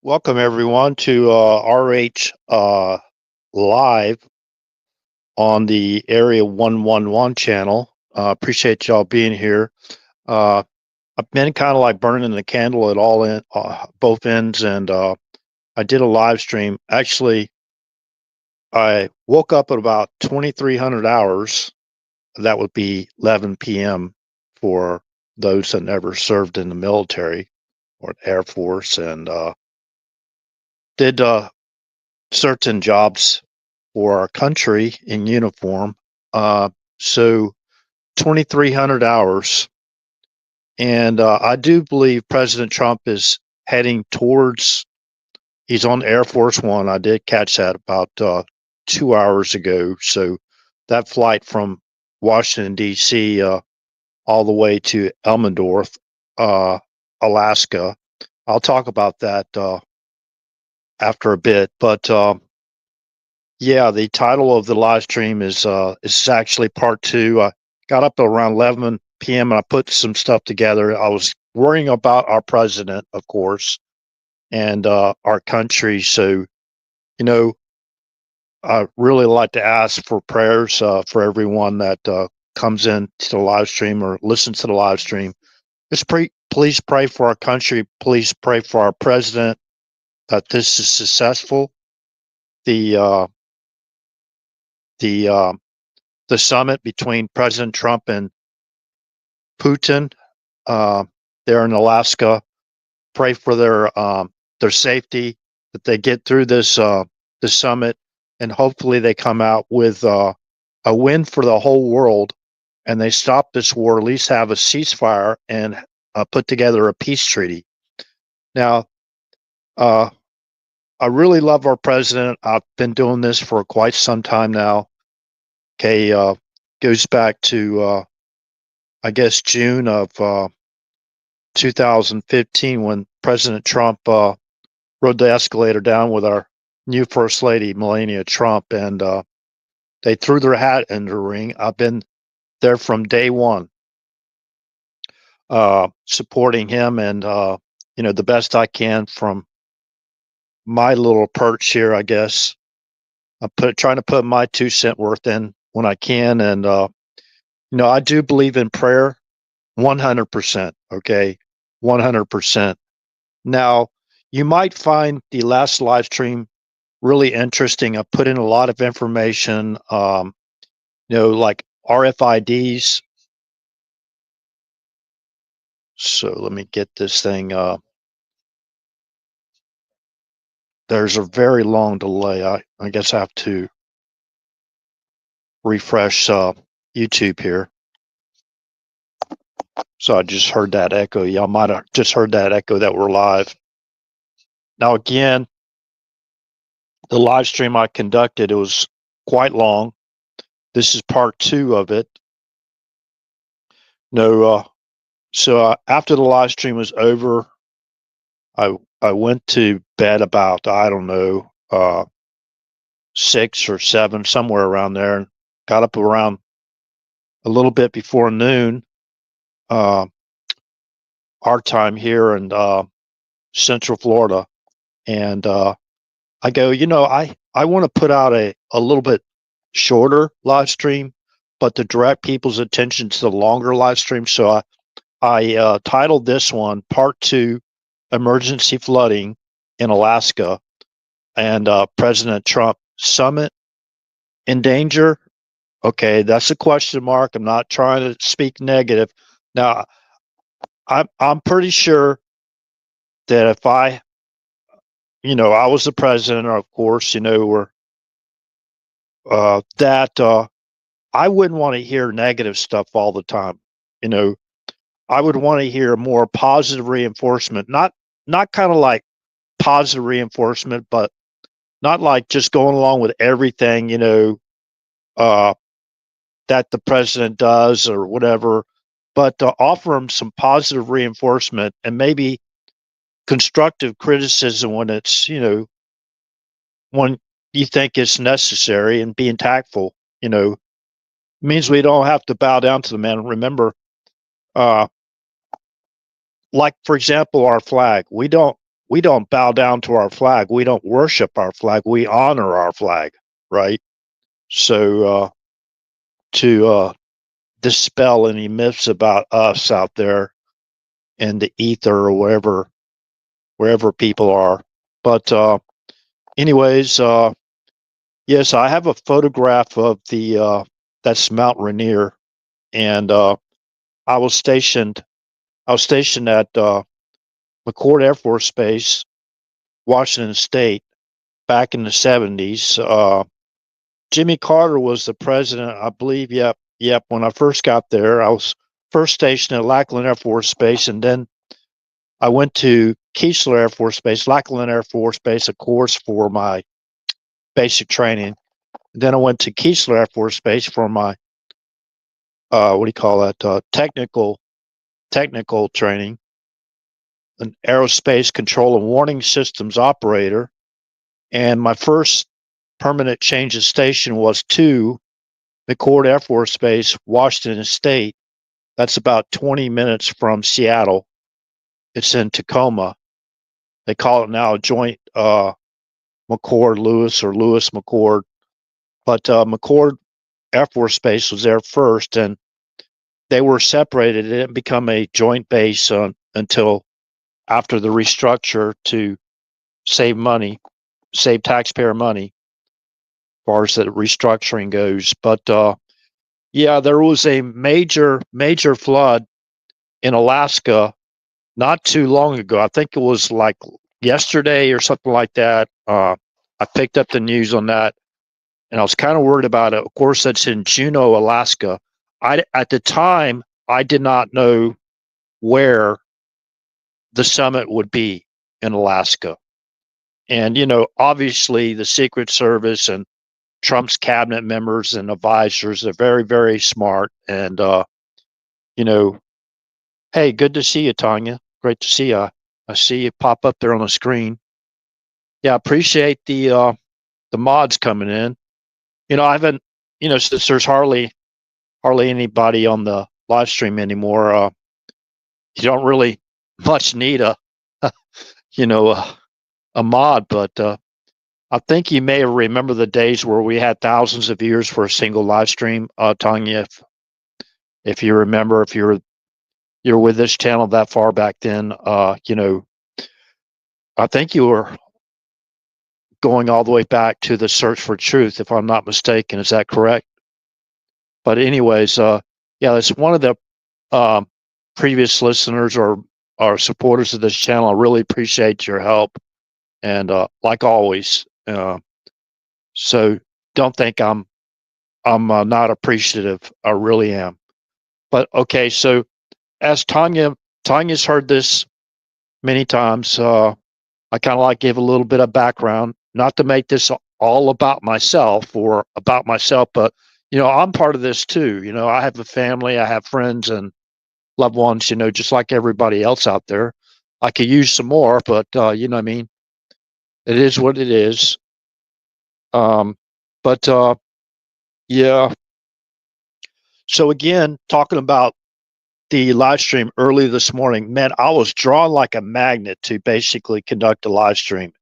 Welcome everyone to RH Live on the Area 111 channel. Appreciate y'all being here. I've been kind of like burning the candle at both ends, and I did a live stream. Actually, I woke up at about 2300 hours. That would be 11 p.m. for those that never served in the military or the Air Force, and did certain jobs for our country in uniform. So 2,300 hours. And I do believe President Trump is heading towards, he's on Air Force One. I did catch that about 2 hours ago. So that flight from Washington, D.C., all the way to Elmendorf, Alaska. I'll talk about that after a bit. But yeah, the title of the live stream is actually part two. I got up around 11 p.m. and I put some stuff together. I was worrying about our president, of course, and our country. So, you know, I really like to ask for prayers for everyone that comes in to the live stream or listens to the live stream. Please pray for our country. Please pray for our president that this is successful. The the summit between President Trump and Putin there in Alaska. Pray for their safety, that they get through this summit, and hopefully they come out with a win for the whole world, and they stop this war. At least have a ceasefire and put together a peace treaty. Now, I really love our president. I've been doing this for quite some time now. Okay, goes back to I guess June of 2015 when President Trump rode the escalator down with our new First Lady, Melania Trump, and they threw their hat in the ring. I've been there from day one, supporting him and, the best I can from my little perch here, I guess. Trying to put my 2 cent worth in when I can. And, I do believe in prayer 100%. Okay. 100%. Now, you might find the last live stream really interesting. I put in a lot of information, like RFIDs. So let me get this thing. There's a very long delay. I guess I have to refresh YouTube here. So I just heard that echo. Y'all might have just heard that echo that we're live. Now, again, the live stream I conducted, it was quite long. This is part two of it. So after the live stream was over, I went to bed about, I don't know, 6 or 7, somewhere around there, and got up around a little bit before noon, our time here in Central Florida. And I go, I want to put out a little bit shorter live stream, but to direct people's attention to the longer live stream. So I titled this one Part 2, Emergency Flooding in Alaska, and President Trump Summit in Danger. Okay, that's a question mark. I'm not trying to speak negative. Now, I'm pretty sure that if I was the president, of course, or that I wouldn't want to hear negative stuff all the time. I would want to hear more positive reinforcement, not kind of like positive reinforcement, but not like just going along with everything, that the president does or whatever. but offer them some positive reinforcement and maybe constructive criticism when it's, when you think it's necessary, and being tactful, means we don't have to bow down to the man. Remember, uh, like for example, our flag. We don't bow down to our flag. We don't worship our flag. We honor our flag, right? So to dispel any myths about us out there in the ether or wherever people are. But anyways, yes, I have a photograph of the that's Mount Rainier, and I was stationed. I was stationed at McCord Air Force Base, Washington State, back in the '70s. Jimmy Carter was the president, I believe. Yep, yep. When I first got there, I was first stationed at Lackland Air Force Base, and then I went to Keesler Air Force Base, Lackland Air Force Base, of course, for my basic training. Then I went to Keesler Air Force Base for my what do you call that? Technical training, an aerospace control and warning systems operator. And my first permanent change of station was to McCord Air Force Base, Washington State. That's about 20 minutes from Seattle. It's in Tacoma. They call it now Joint McCord Lewis or Lewis McCord. But McCord Air Force Base was there first, and they were separated. It didn't become a joint base until after the restructure to save money, save taxpayer money, as far as the restructuring goes. But yeah, there was a major flood in Alaska not too long ago. I think it was like yesterday or something like that. I picked up the news on that, and I was kind of worried about it. Of course, that's in Juneau, Alaska. At the time, I did not know where the summit would be in Alaska. And, obviously the Secret Service and Trump's cabinet members and advisors are very, very smart. And, you know, hey, good to see you, Tanya. Great to see you. I see you pop up there on the screen. Yeah, appreciate the mods coming in. I haven't, since there's hardly anybody on the live stream anymore. You don't really much need you know, a mod, but I think you may remember the days where we had thousands of viewers for a single live stream. Tanya, if you remember, if you're with this channel that far back then, I think you were going all the way back to the search for truth, if I'm not mistaken. Is that correct? But anyways, yeah, it's one of the previous listeners or supporters of this channel. I really appreciate your help, and like always, so don't think I'm not appreciative. I really am. But okay, so as Tanya's heard this many times. I kind of like give a little bit of background, not to make this all about myself, but I'm part of this too. I have a family, I have friends and loved ones. Just like everybody else out there. I could use some more, but you know what I mean. It is what it is. But yeah. So again, talking about the live stream early this morning, man, I was drawn like a magnet to basically conduct a live stream.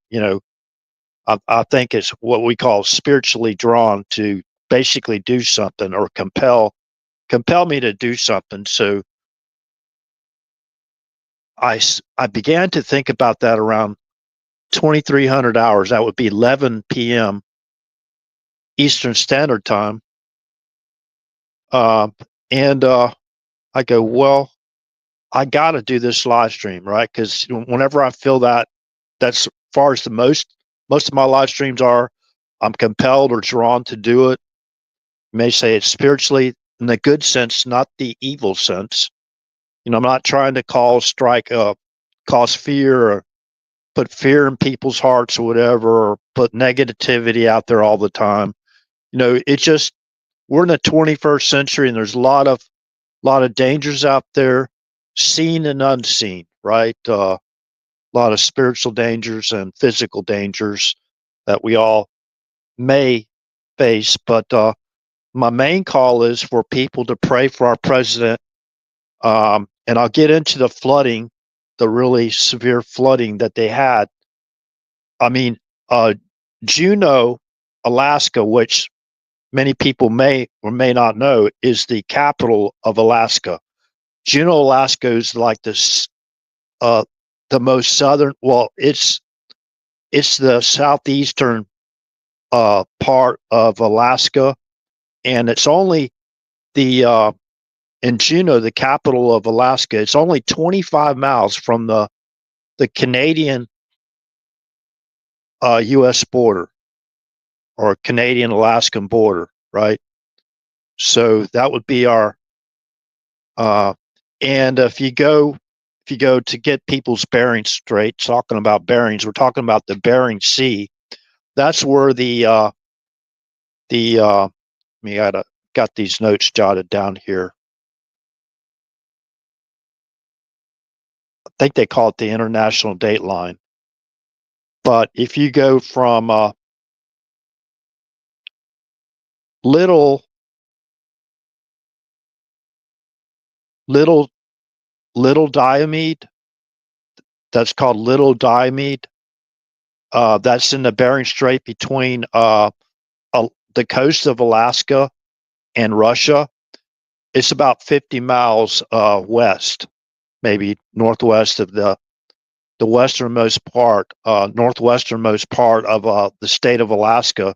I think it's what we call spiritually drawn to basically do something or compel me to do something. So I began to think about that around 2300 hours. That would be 11 p.m. Eastern Standard Time. And I go, well, I got to do this live stream, right? Because whenever I feel that's as far as the most of my live streams are, I'm compelled or drawn to do it. You may say it's spiritually in the good sense, not the evil sense. I'm not trying to cause fear or put fear in people's hearts or whatever, or put negativity out there all the time. It just, we're in the 21st century, and there's a lot of lot of dangers out there, seen and unseen, right? A lot of spiritual dangers and physical dangers that we all may face. But my main call is for people to pray for our president. And I'll get into the flooding, the really severe flooding that they had. I mean, Juneau, Alaska, which many people may or may not know, is the capital of Alaska. Juneau, Alaska is like this, the most southern. Well, it's the southeastern part of Alaska, and it's only the in Juneau, the capital of Alaska. It's only 25 miles from the Canadian U.S. border or Canadian Alaskan border, right? So that would be our uh, and if you go to get people's bearings straight, talking about bearings, we're talking about the Bering Sea. That's where me I got these notes jotted down here. I think they call it the international date line. But if you go from little little little Diomede, that's called Little Diomede. That's in the Bering Strait between the coast of Alaska and Russia. It's about 50 miles west, maybe northwest of the westernmost part, northwesternmost part of the state of Alaska.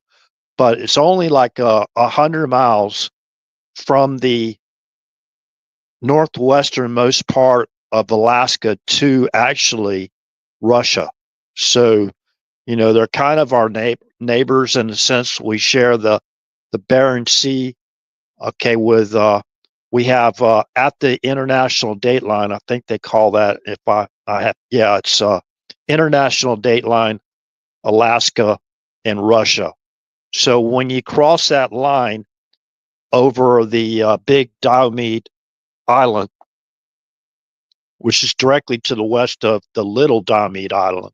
But it's only like 100 miles from the northwesternmost part of Alaska to actually Russia. So, you know, they're kind of our neighbors in the sense we share the Bering Sea. Okay, with we have at the international date line, I think they call that, if I have, yeah, it's international date line, Alaska and Russia. So when you cross that line over the big Diomede Island, which is directly to the west of the Little Diomede Island,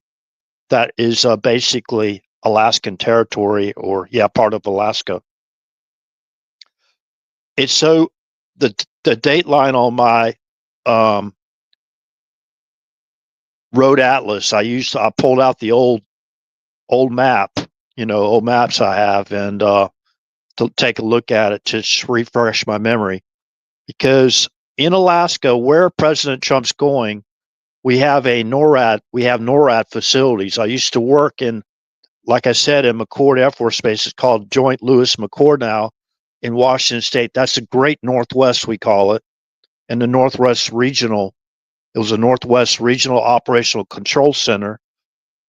that is basically Alaskan territory, or yeah, part of Alaska. It's so the date line on my um, road atlas. I pulled out the old map, you know, old maps I have, and to take a look at it to refresh my memory. Because in Alaska, where President Trump's going, we have NORAD facilities. I used to work in, like I said, in McChord Air Force Base. It's called Joint Lewis McChord now in Washington State. That's the Great Northwest, we call it, and the Northwest Regional. It was a Northwest Regional Operational Control Center.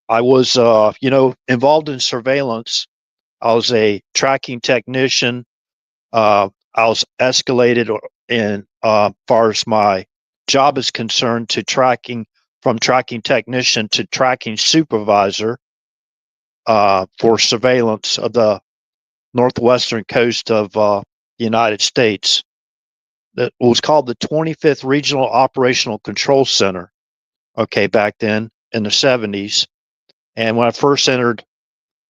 I was, involved in surveillance. I was a tracking technician. I was escalated in far as my job is concerned to tracking technician to tracking supervisor for surveillance of the northwestern coast of the United States. That was called the 25th Regional Operational Control Center. Okay, back then in the 70s. And when I first entered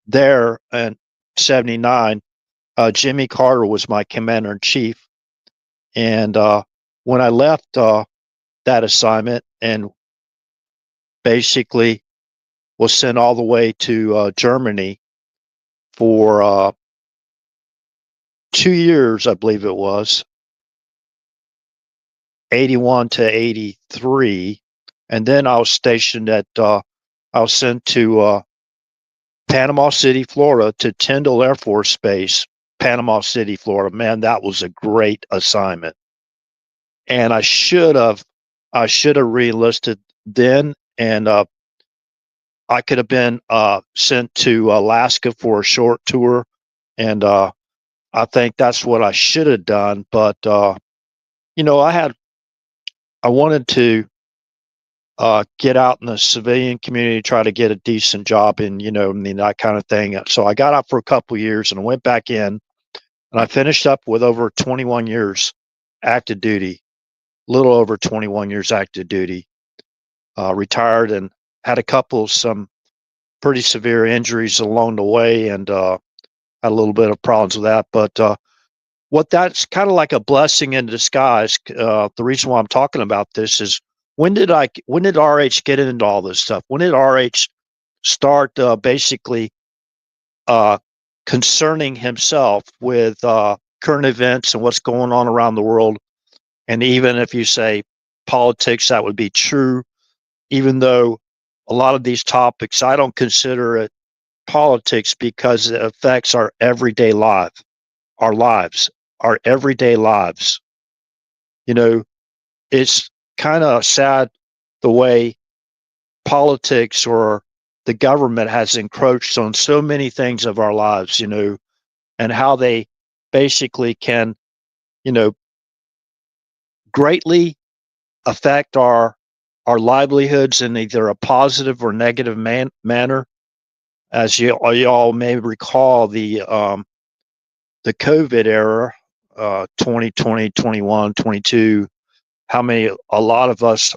there in 79, Jimmy Carter was my commander in chief. And when I left that assignment and basically was sent all the way to Germany for 2 years, I believe it was, 81 to 83. And then I was stationed I was sent to Panama City, Florida, to Tyndall Air Force Base, Panama City, Florida. Man, that was a great assignment. And I should have re-enlisted then, and I could have been sent to Alaska for a short tour, and I think that's what I should have done. But you know, I wanted to get out in the civilian community, try to get a decent job in, you know, I mean, that kind of thing. So I got out for a couple of years and I went back in, and I finished up with over 21 years active duty, little over 21 years active duty. Retired and had some pretty severe injuries along the way, and had a little bit of problems with that. But what that's kind of like a blessing in disguise. The reason why I'm talking about this is when did RH get into all this stuff? When did RH start basically concerning himself with current events and what's going on around the world? And even if you say politics, that would be true, even though a lot of these topics, I don't consider it politics because it affects our everyday life, our lives, our everyday lives. You know, it's kind of sad the way politics or the government has encroached on so many things of our lives, and how they basically can, you know, greatly affect our livelihoods in either a positive or negative manner. As y'all may recall, the COVID era, 2020, 21, 22, how many, a lot of us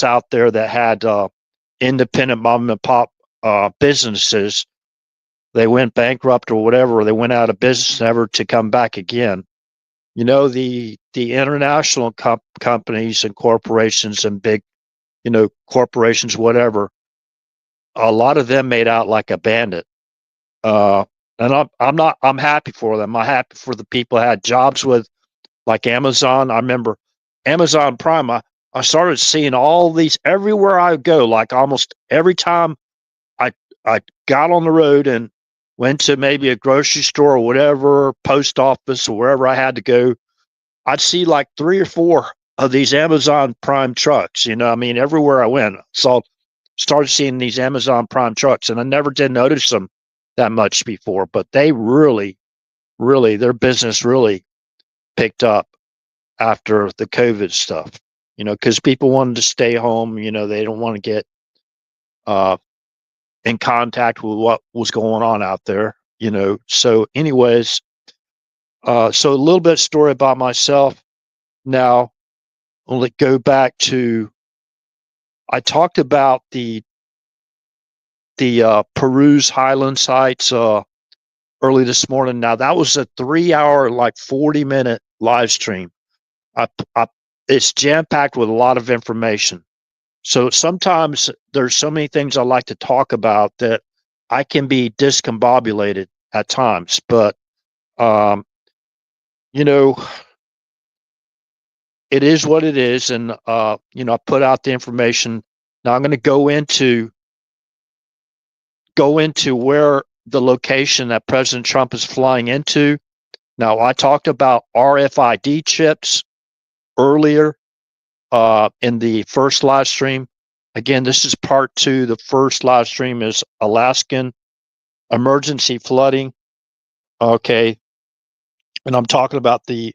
out there that had independent mom and pop businesses, they went bankrupt or whatever, or they went out of business never to come back again. The international companies and corporations and big, corporations, whatever, a lot of them made out like a bandit. And I'm happy for them. I'm happy for the people I had jobs with, like Amazon. I remember Amazon Prime. I started seeing all these everywhere I go. Like almost every time I I got on the road and went to maybe a grocery store or whatever, post office or wherever I had to go, I'd see like 3 or 4 of these Amazon Prime trucks. I mean, everywhere I went, started seeing these Amazon Prime trucks, and I never did notice them that much before, but they really, really, their business really picked up after the COVID stuff, because people wanted to stay home. They don't want to get uh, in contact with what was going on out there, So, anyways, so a little bit of story about myself. Now, I'll go back to, I talked about the Peru's Highland sites early this morning. Now that was a 3 hour, like 40-minute live stream. I, I, it's jam packed with a lot of information. So sometimes there's so many things I like to talk about that I can be discombobulated at times. But um, you know, it is what it is, and I put out the information. Now I'm going to go into where the location that President Trump is flying into. Now, I talked about RFID chips earlier in the first live stream. Again, this is part 2. The first live stream is Alaskan emergency flooding. Okay. And I'm talking about the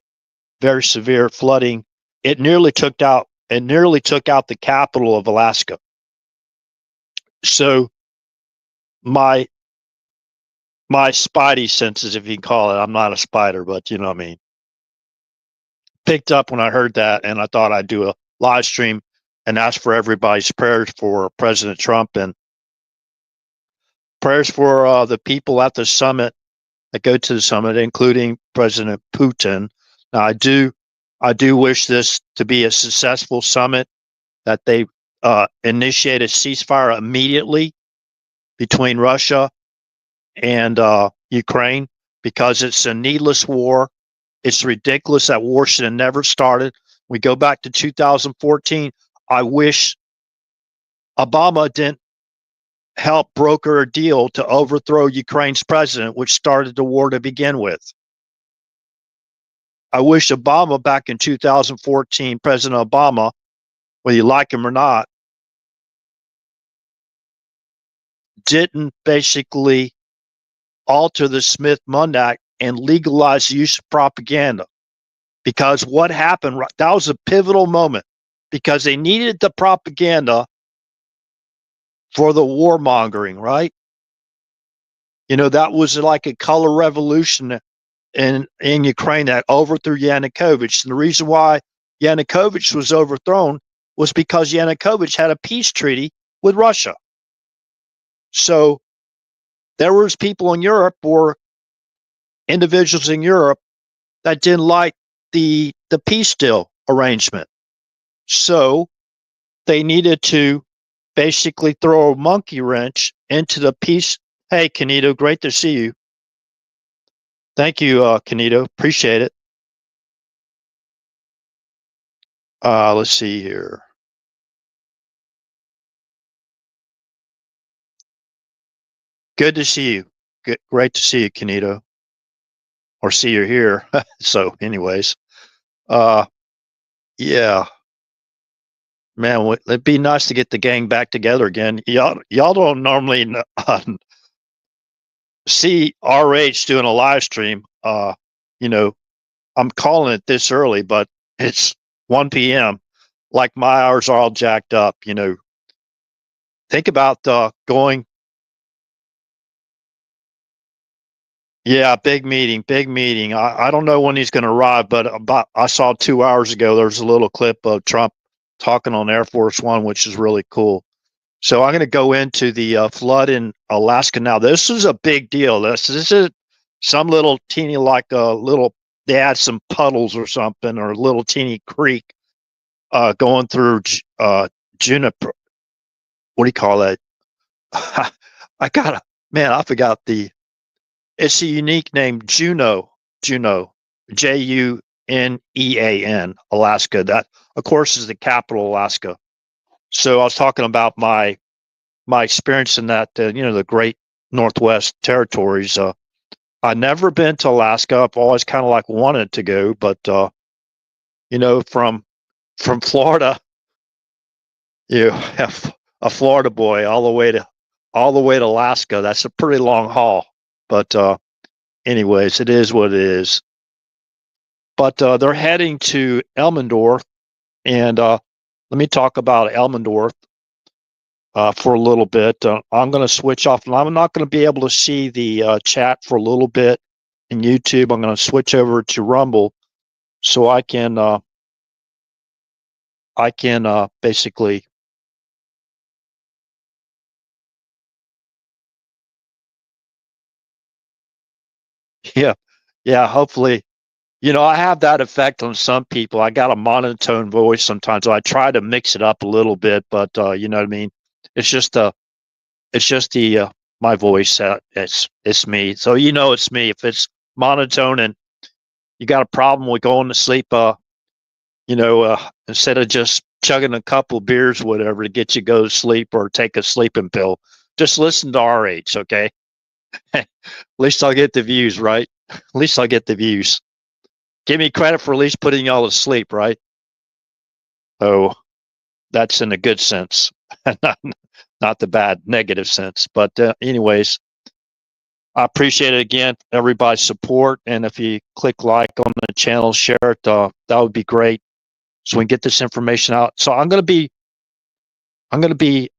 very severe flooding. It nearly took out the capital of Alaska. So my spidey senses, if you can call it, I'm not a spider, but you know what I mean, picked up when I heard that, and I thought I'd do a live stream and ask for everybody's prayers for President Trump and prayers for the people at the summit that go to the summit, including President Putin. Now, I do wish this to be a successful summit, that they initiate a ceasefire immediately between Russia and Ukraine, because it's a needless war. It's ridiculous that war should have never started. We go back to 2014. I wish Obama didn't help broker a deal to overthrow Ukraine's president, which started the war to begin with. I wish Obama back in 2014, President Obama, whether you like him or not, didn't basically alter the Smith-Mundt Act and legalize the use of propaganda. Because what happened, that was a pivotal moment, because they needed the propaganda for the warmongering, right? That was like a color revolution in Ukraine that overthrew Yanukovych. And the reason why Yanukovych was overthrown was because Yanukovych had a peace treaty with Russia. So there was people in Europe or individuals in Europe that didn't like the peace deal arrangement. So they needed to basically throw a monkey wrench into the peace. Hey, Canito, great to see you. Thank you, Canito. Appreciate it. Let's see here. Good to see you. Great to see you, Canito. Or see you here. So, anyways, uh, yeah, man, it'd be nice to get the gang back together again. Y'all don't normally see RH doing a live stream. You know, I'm calling it this early, but it's 1 p.m. Like my hours are all jacked up. Think about going. Yeah, big meeting, big meeting. I don't know when he's going to arrive, but I saw 2 hours ago there's a little clip of Trump talking on Air Force One, which is really cool. So I'm going to go into the flood in Alaska now. This is a big deal. This is some little teeny like a little. They had some puddles or something, or a little teeny creek going through Juniper. What do you call that? I got to man. I forgot the. It's a unique name, Juneau, Junean, Alaska. That, of course, is the capital, Alaska. So I was talking about my experience in that, the great Northwest Territories. I've never been to Alaska. I've always kind of like wanted to go, but from Florida, you have a Florida boy all the way to Alaska. That's a pretty long haul, but anyways, it is what it is. But they're heading to Elmendorf, and let me talk about Elmendorf for a little bit. I'm going to switch off, and I'm not going to be able to see the chat for a little bit in YouTube. I'm going to switch over to Rumble so I can basically. Yeah, yeah. Hopefully, I have that effect on some people. I got a monotone voice sometimes, so I try to mix it up a little bit. But you know what I mean. It's just the my voice. It's me. So it's me. If it's monotone and you got a problem with going to sleep, instead of just chugging a couple of beers, whatever, to get you to go to sleep or take a sleeping pill, just listen to RH. Okay. At least I'll get the views, right? At least I'll get the views. Give me credit for at least putting y'all to sleep, right? Oh, that's in a good sense, not the bad negative sense. But anyways, I appreciate it again, everybody's support. And if you click like on the channel, share it, that would be great. So we can get this information out. So I'm going to be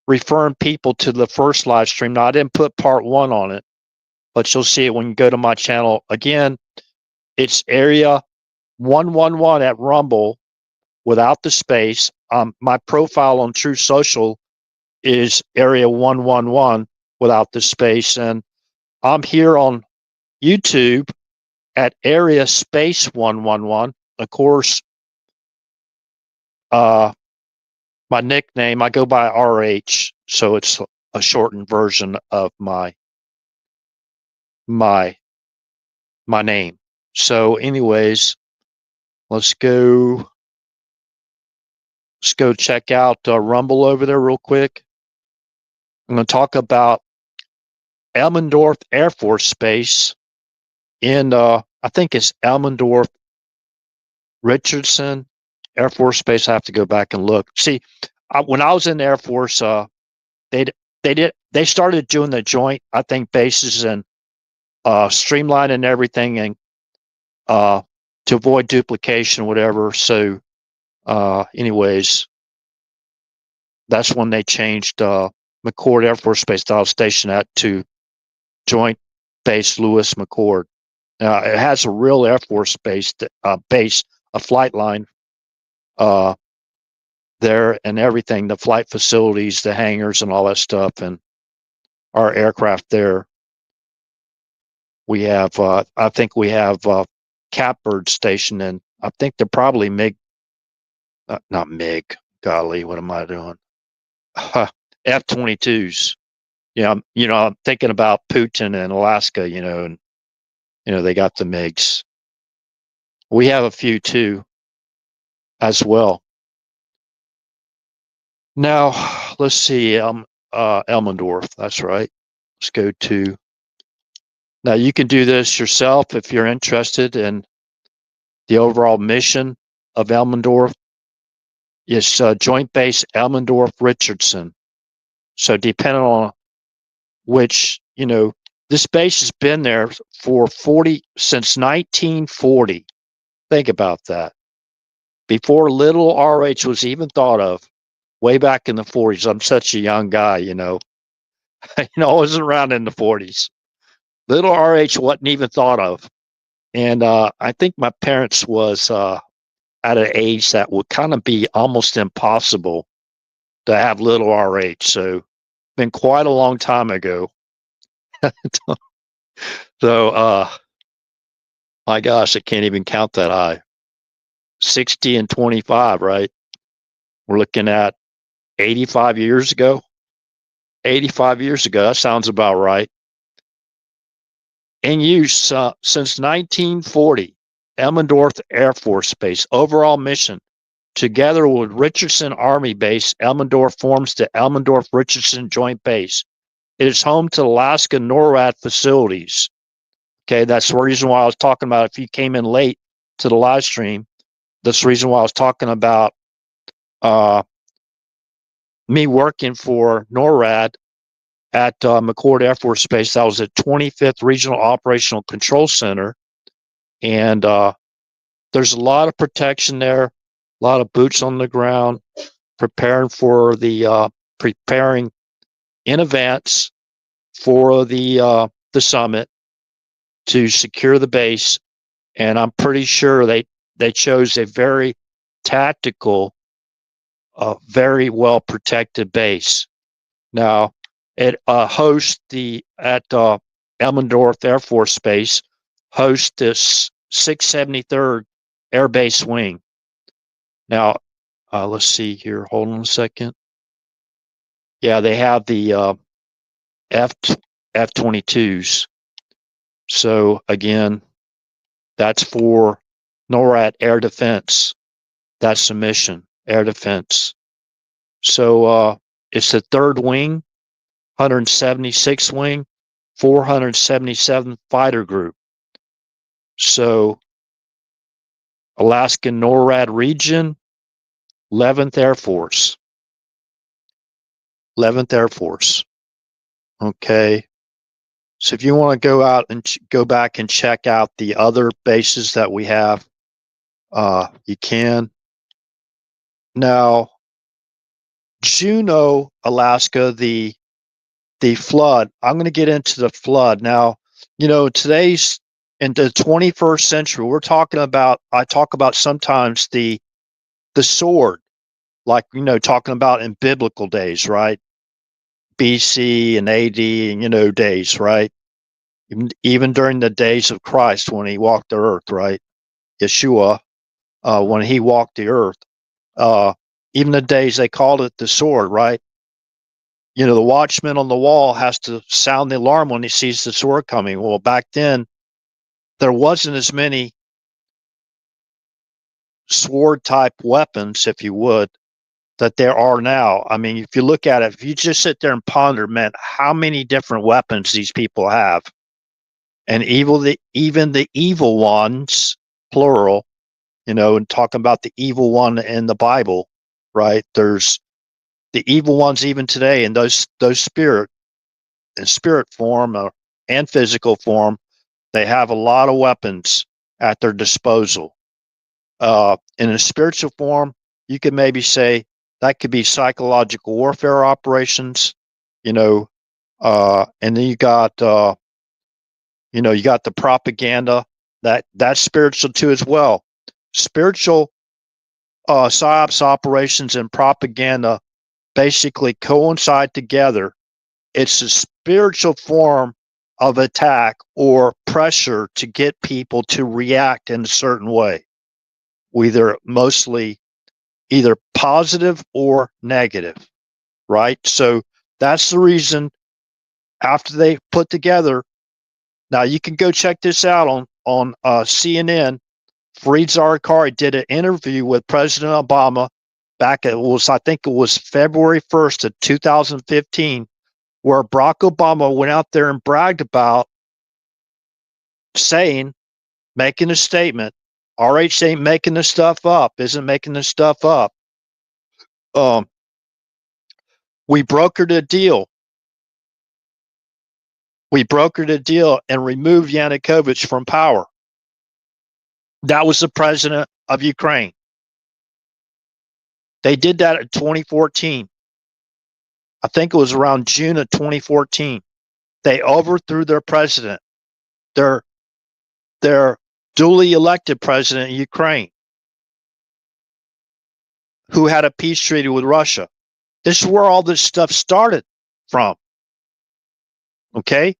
referring people to the first live stream. Now I didn't put part 1 on it, but you'll see it when you go to my channel. Again, it's area 111 at Rumble without the space. My profile on True Social is area 111 without the space. And I'm here on YouTube at area space 111. Of course, my nickname, I go by RH, so it's a shortened version of my name. So anyways, let's go check out Rumble over there real quick. I'm going to talk about Elmendorf Air Force Base in I think it's Elmendorf Richardson Air Force Base. I have to go back and look. See, when I was in the Air Force, they started doing the joint, I think, bases and streamlining everything and to avoid duplication or whatever. So anyways, that's when they changed McChord Air Force Base that I was stationed at to Joint Base Lewis McChord. It has a real Air Force base, a flight line uh, there, and everything, the flight facilities, the hangars, and all that stuff, and our aircraft there. We have, I think we have Catbird Station, and I think they're probably MiG, not MiG. Golly, what am I doing? F-22s. Yeah, I'm thinking about Putin and Alaska, and they got the MiGs. We have a few too, as well. Now, let's see, Elmendorf. That's right. Let's go to. Now, you can do this yourself if you're interested in the overall mission of Elmendorf. It's Joint Base Elmendorf Richardson. So, depending on which, this base has been there for since 1940. Think about that. Before little RH was even thought of, way back in the 40s. I'm such a young guy, I wasn't around in the 40s. Little RH wasn't even thought of. And I think my parents was at an age that would kind of be almost impossible to have little RH. So, been quite a long time ago. So, my gosh, I can't even count that high. 60 and 25, right? We're looking at 85 years ago. 85 years ago, that sounds about right. In use since 1940, Elmendorf Air Force Base. Overall mission, together with Richardson Army Base, Elmendorf forms the Elmendorf-Richardson Joint Base. It is home to Alaska NORAD facilities. Okay, that's the reason why I was talking about, if you came in late to the live stream, that's the reason why I was talking about me working for NORAD at McCord Air Force Base. That was at 25th Regional Operational Control Center. And there's a lot of protection there, a lot of boots on the ground, preparing in advance for the summit to secure the base. And I'm pretty sure they chose a very tactical, very well protected base. Now, it hosts at Elmendorf Air Force Base, hosts this 673rd Air Base Wing. Now, let's see here. Hold on a second. Yeah, they have the F-22s. So again, that's for NORAD Air Defense. That's the mission, air defense. So it's the 3rd Wing, 176th Wing, 477th Fighter Group. So Alaska NORAD Region, 11th Air Force. 11th Air Force. Okay. So if you want to go out and go back and check out the other bases that we have, you can. Now, Juneau, Alaska, the flood. I'm going to get into the flood. Now, today's in the 21st century, I talk about sometimes the sword, like, talking about in biblical days, right? BC and AD and, days, right? Even during the days of Christ when he walked the earth, right? Yeshua, when he walked the earth, even the days they called it the sword, right? The watchman on the wall has to sound the alarm when he sees the sword coming. Well, back then, there wasn't as many sword type weapons, if you would, that there are now. I mean, if you look at it, if you just sit there and ponder, man, how many different weapons these people have, and even the evil ones, plural, and talking about the evil one in the Bible, right? There's the evil ones even today in those spirit form and physical form. They have a lot of weapons at their disposal. In a spiritual form, you could maybe say that could be psychological warfare operations, and then you got, You got the propaganda, that's spiritual too as well. Spiritual psyops operations and propaganda basically coincide together. It's a spiritual form of attack or pressure to get people to react in a certain way, either positive or negative, right? So that's the reason after they put together. Now you can go check this out on CNN. Fareed Zakaria did an interview with President Obama back. I think it was February 1st of 2015, where Barack Obama went out there and bragged about making a statement. RH ain't making this stuff up, isn't making this stuff up. We brokered a deal. We brokered a deal and removed Yanukovych from power. That was the president of Ukraine. They did that in 2014. I think it was around June of 2014. They overthrew their president, their duly elected president of Ukraine, who had a peace treaty with Russia. This is where all this stuff started from. Okay?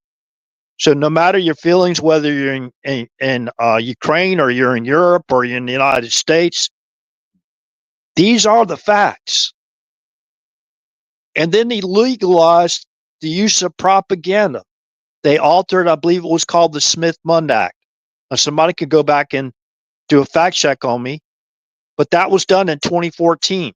So no matter your feelings, whether you're in Ukraine or you're in Europe or you're in the United States, these are the facts. And then they legalized the use of propaganda. They altered, I believe it was called the Smith-Mundt Act. Now somebody could go back and do a fact check on me, but that was done in 2014.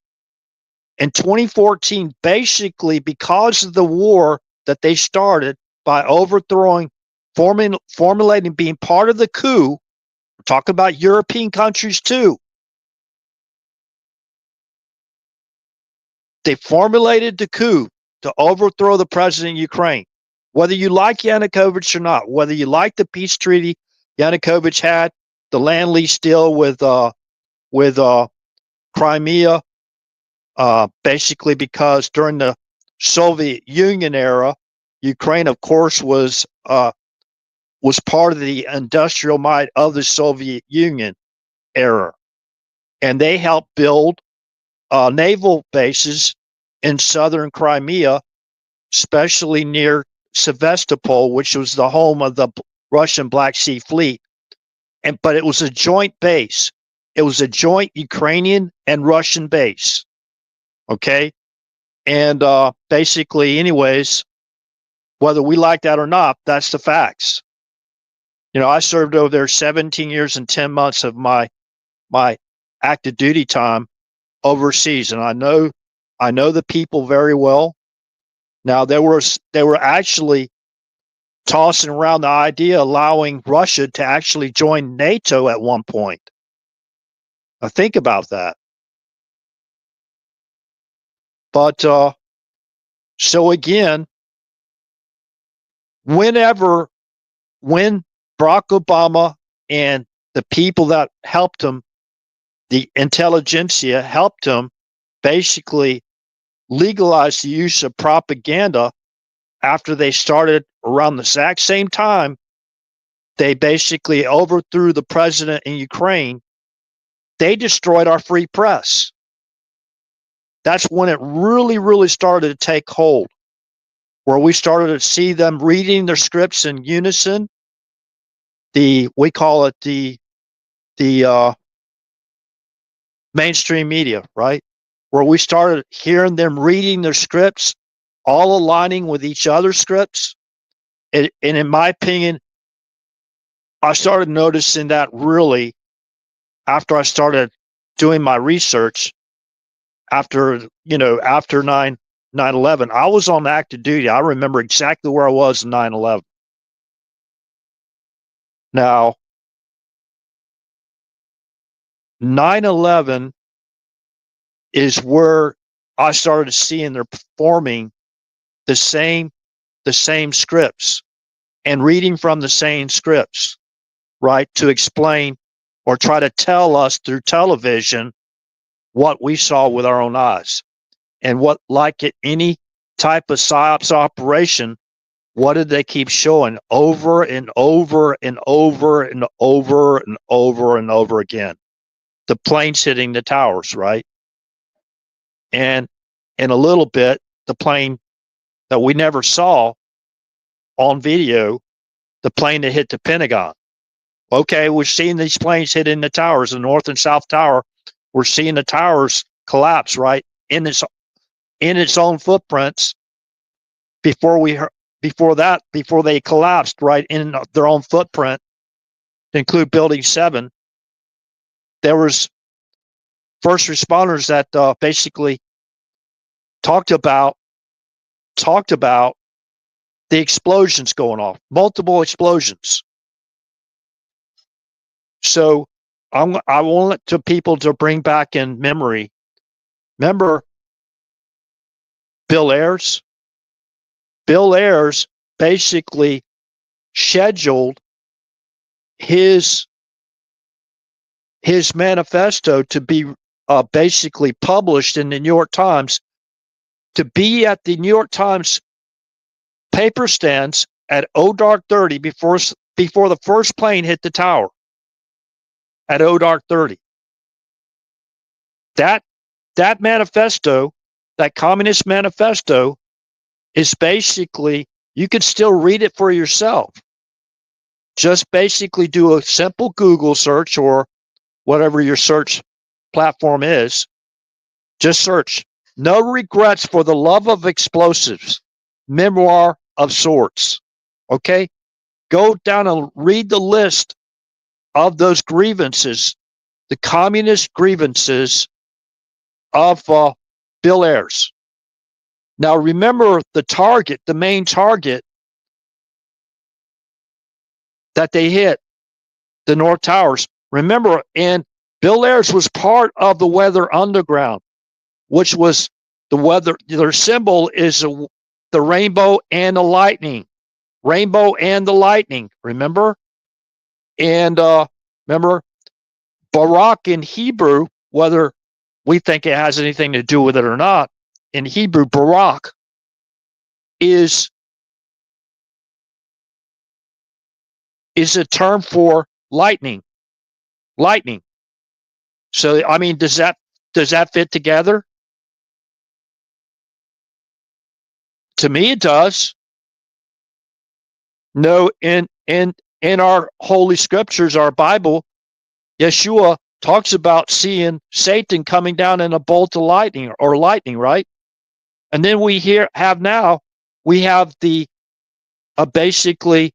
In 2014, basically because of the war that they started by overthrowing, formulating, being part of the coup. We're talking about European countries too. They formulated the coup to overthrow the president of Ukraine. Whether you like Yanukovych or not, whether you like the peace treaty Yanukovych had, the land lease deal with Crimea, basically because during the Soviet Union era, Ukraine, of course, was part of the industrial might of the Soviet Union era, and they helped build naval bases in southern Crimea, especially near Sevastopol, which was the home of the Russian Black Sea Fleet. But it was a joint base. It was a joint Ukrainian and Russian base. Okay? And basically, anyways, whether we like that or not, that's the facts. I served over there 17 years and 10 months of my active duty time overseas, and I know the people very well. Now they were actually tossing around the idea allowing Russia to actually join NATO at one point. Now think about that. But so again, when Barack Obama and the people that helped him, the intelligentsia helped him basically legalize the use of propaganda after they started around the exact same time, they basically overthrew the president in Ukraine. They destroyed our free press. That's when it really, really started to take hold, where we started to see them reading their scripts in unison. We call it the mainstream media, right? Where we started hearing them reading their scripts, all aligning with each other's scripts. And in my opinion, I started noticing that really after I started doing my research after 9/11. I was on active duty. I remember exactly where I was in 9/11. Now, 9/11 is where I started seeing they're performing the same scripts and reading from the same scripts, right, to explain or try to tell us through television what we saw with our own eyes. And what, like any type of psyops operation, what did they keep showing over and over and over and over and over and over again? The planes hitting the towers, right? And in a little bit, the plane that we never saw on video, the plane that hit the Pentagon. Okay, we're seeing these planes hitting the towers, the North and South Tower. We're seeing the towers collapse, right, in its own footprints before they collapsed, right, in their own footprint, to include Building 7. There was first responders that basically talked about the explosions going off, multiple explosions. So I want to people to bring back in memory. Remember Bill Ayers? Bill Ayers basically scheduled his manifesto to be basically published in the New York Times, to be at the New York Times paper stands at dark 30 before the first plane hit the tower at dark 30. That manifesto, that communist manifesto, is basically, you can still read it for yourself. Just basically do a simple Google search or whatever your search platform is. Just search "No Regrets for the Love of Explosives," memoir of sorts. Okay? Go down and read the list of those grievances, the communist grievances of Bill Ayers. Now remember the main target that they hit, the North Towers. Remember, and Bill Ayers was part of the Weather Underground, which was their symbol is the rainbow and the lightning. Rainbow and the lightning, remember? And remember, Barak in Hebrew, whether we think it has anything to do with it or not, in Hebrew, Barak is a term for lightning. Lightning. So, I mean, does that fit together? To me, it does. No, in our holy scriptures, our Bible, Yeshua talks about seeing Satan coming down in a bolt of lightning, right? And then we have the basically,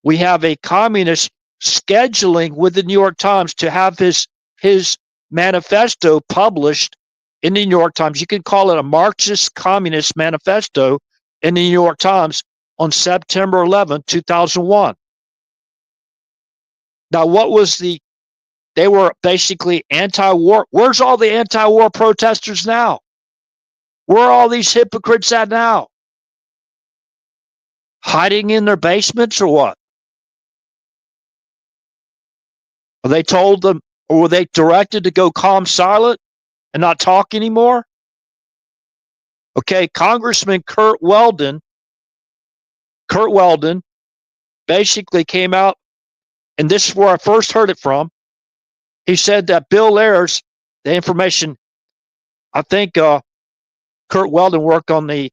we have a communist scheduling with the New York Times to have his manifesto published in the New York Times. You can call it a Marxist communist manifesto in the New York Times on September 11, 2001. Now, they were basically anti-war. Where's all the anti-war protesters now? Where are all these hypocrites at now? Hiding in their basements or what? Are they told them, or were they directed to go calm silent and not talk anymore? Okay, Congressman Kurt Weldon basically came out, and this is where I first heard it from. He said that Bill Ayers, the information, I think Kurt Weldon worked on the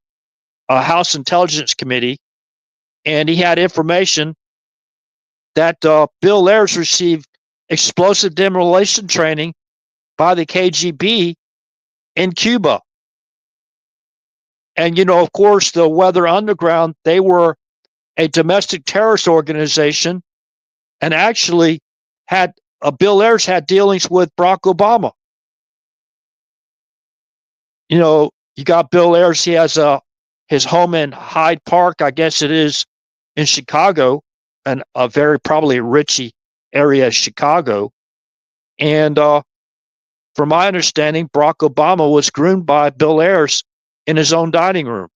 House Intelligence Committee, and he had information that Bill Ayers received explosive demolition training by the KGB in Cuba. And, of course, the Weather Underground, they were a domestic terrorist organization, and actually Bill Ayers had dealings with Barack Obama. You got Bill Ayers, he has his home in Hyde Park, I guess it is, in Chicago, and a very probably richy area of Chicago. And from my understanding, Barack Obama was groomed by Bill Ayers in his own dining room.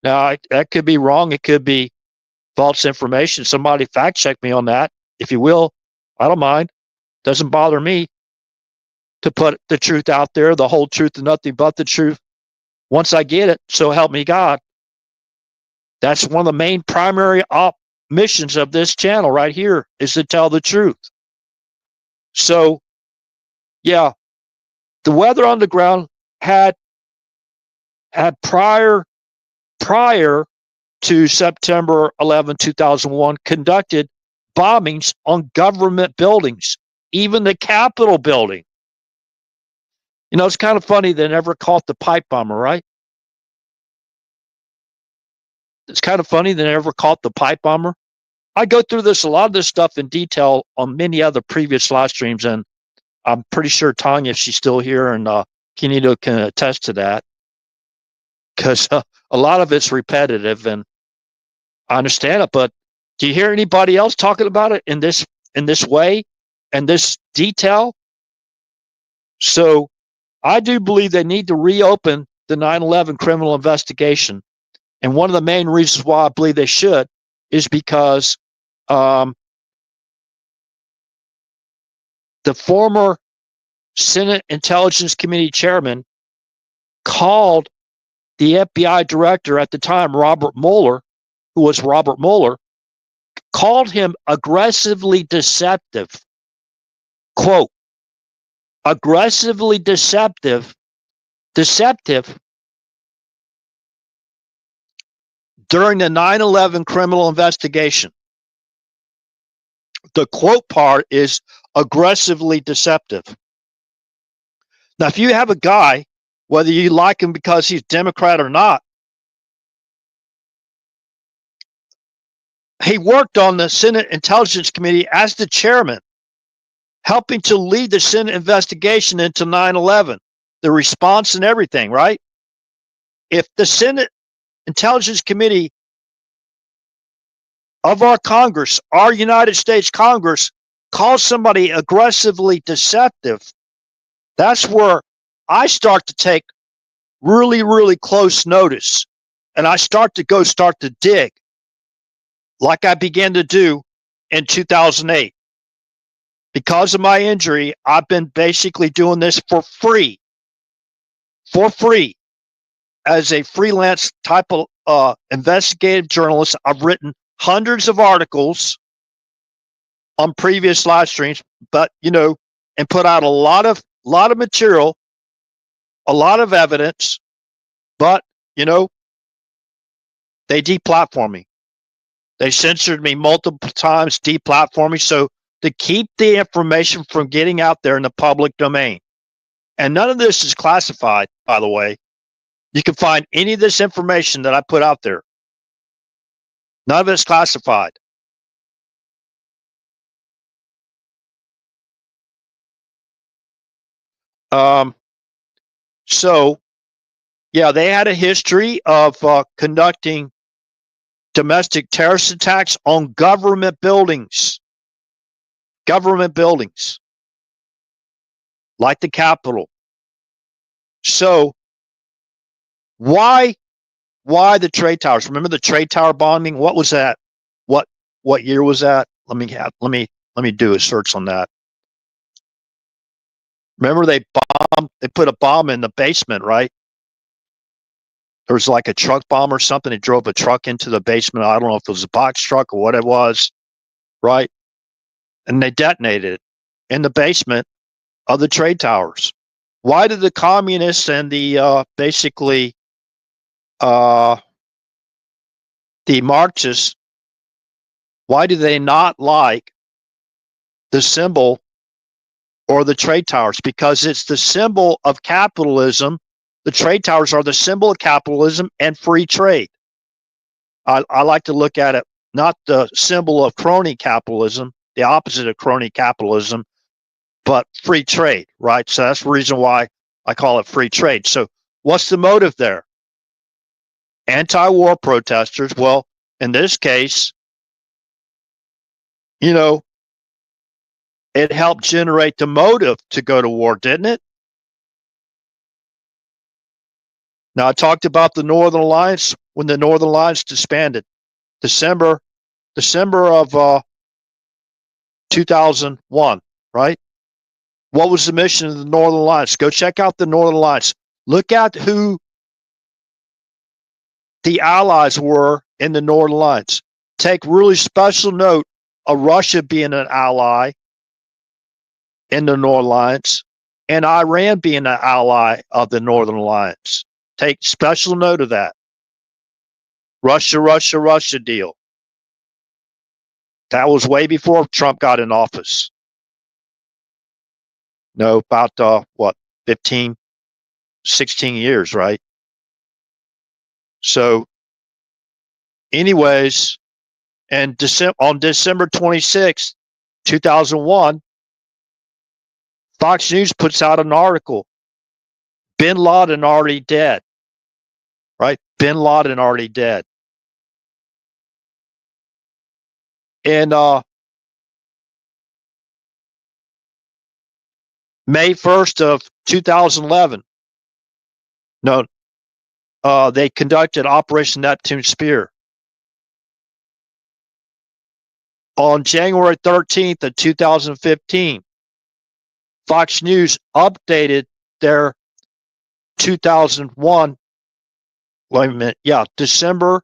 Now, that could be wrong. It could be false information. Somebody fact check me on that, if you will. I don't mind. Doesn't bother me to put the truth out there, the whole truth and nothing but the truth, once I get it. So help me God. That's one of the main primary missions of this channel right here, is to tell the truth. So, yeah, the Weather Underground had prior to September 11, 2001, conducted bombings on government buildings, even the Capitol building. You know, it's kind of funny they never caught the pipe bomber, right? It's kind of funny they never caught the pipe bomber. I go through a lot of this stuff in detail on many other previous live streams, and I'm pretty sure Tanya, if she's still here, and Kinito can attest to that, because a lot of it's repetitive, and I understand it. But do you hear anybody else talking about it in this way and this detail? So I do believe they need to reopen the 9/11 criminal investigation. And one of the main reasons why I believe they should is because the former Senate Intelligence Committee chairman called the FBI director at the time, Robert Mueller, who was Robert Mueller, called him aggressively deceptive. Quote, aggressively deceptive during the 9/11 criminal investigation. The quote part is aggressively deceptive. Now, if you have a guy, whether you like him because he's Democrat or not, he worked on the Senate Intelligence Committee as the chairman, helping to lead the Senate investigation into 9/11, the response and everything, right? If the Senate Intelligence Committee of our Congress, our United States Congress, calls somebody aggressively deceptive, that's where I start to take really, really close notice. And I start to dig, like I began to do in 2008. Because of my injury, I've been basically doing this for free, as a freelance type of investigative journalist. I've written hundreds of articles on previous live streams, but and put out a lot of material, a lot of evidence, but they deplatformed me. They censored me multiple times, deplatformed me, so to keep the information from getting out there in the public domain. And none of this is classified, by the way. You can find any of this information that I put out there. None of it's classified. So, yeah, they had a history of conducting domestic terrorist attacks on government buildings, like the Capitol. So, why the trade towers? Remember the trade tower bombing? What was that? What year was that? Let me do a search on that. Remember they put a bomb in the basement, right? There was like a truck bomb or something. It drove a truck into the basement. I don't know if it was a box truck or what it was, right? And they detonated it in the basement of the trade towers. Why did the communists and the basically the Marxists, why do they not like the symbol or the trade towers? Because it's the symbol of capitalism. The trade towers are the symbol of capitalism and free trade. I like to look at it, not the symbol of crony capitalism, the opposite of crony capitalism, but free trade, right? So that's the reason why I call it free trade. So what's the motive there? Anti-war protesters. Well, in this case, it helped generate the motive to go to war, didn't it? Now, I talked about the Northern Alliance when the Northern Alliance disbanded, December of 2001, right? What was the mission of the Northern Alliance? Go check out the Northern Alliance. Look at who the allies were in the Northern Alliance. Take really special note of Russia being an ally in the Northern Alliance and Iran being an ally of the Northern Alliance. Take special note of that. Russia deal. That was way before Trump got in office. No, about 15, 16 years, right? So, anyways, and on December 26th, 2001, Fox News puts out an article. Bin Laden already dead, right? Bin Laden already dead. And May 1st of 2011, no, they conducted Operation Neptune Spear. On January 13th of 2015, Fox News updated their 2001, December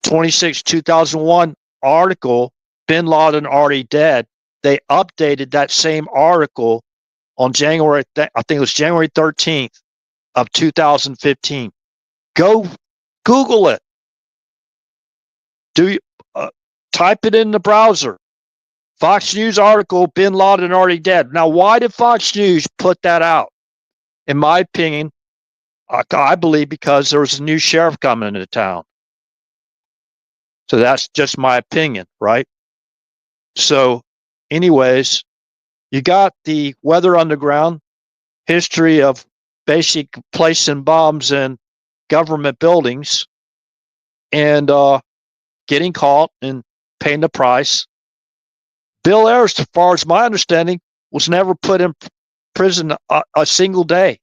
26, 2001 article, Bin Laden already dead. They updated that same article on January 13th of 2015. Go Google it. Type it in the browser. Fox News article, Bin Laden already dead. Now, why did Fox News put that out? In my opinion, I believe because there was a new sheriff coming into town. So that's just my opinion, right? So, anyways, you got the Weather Underground history of basic placing bombs in government buildings and getting caught and paying the price. Bill Ayers, as far as my understanding, was never put in prison a single day.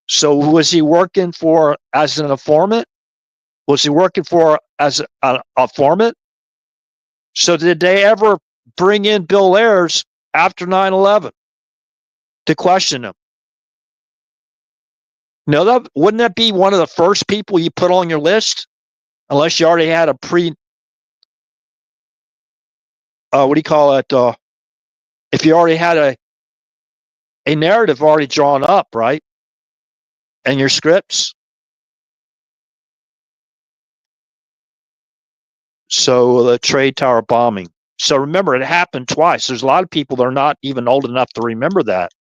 So was he working for as an informant? Was he working for as a informant? So did they ever bring in Bill Ayers after 9/11 to question him? No, wouldn't that be one of the first people you put on your list? Unless you already had a what do you call it? If you already had a narrative already drawn up, right? And your scripts. So the trade tower bombing. So remember, it happened twice. There's a lot of people that are not even old enough to remember that.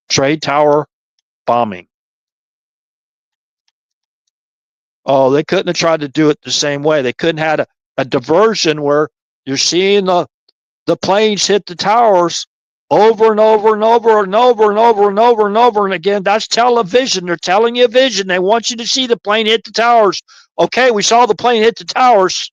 Trade tower bombing. Oh, they couldn't have tried to do it the same way. They couldn't have had a diversion where you're seeing the planes hit the towers over and over and over and over and over and over and over and again. That's television. They're telling you a vision. They want you to see the plane hit the towers. Okay, we saw the plane hit the towers.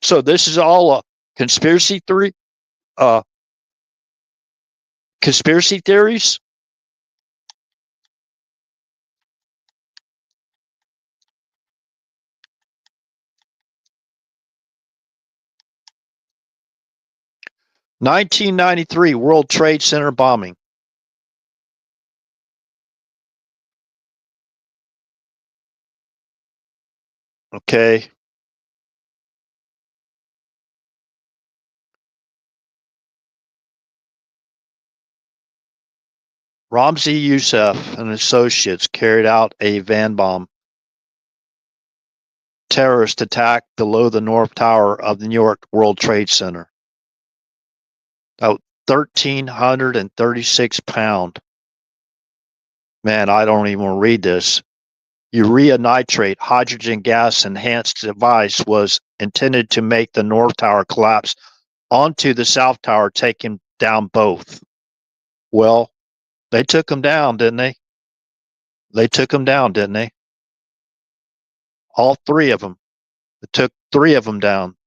So this is all a conspiracy theory? Conspiracy theories? (1993) World Trade Center bombing. Okay. Ramzi Youssef and associates carried out a van bomb terrorist attack below the North Tower of the New York World Trade Center. 1,336 pound. Man, I don't even want to read this. Urea nitrate hydrogen gas enhanced device was intended to make the North Tower collapse onto the South Tower, taking down both. Well, they took them down, didn't they? They took them down, didn't they? All three of them. It took three of them down.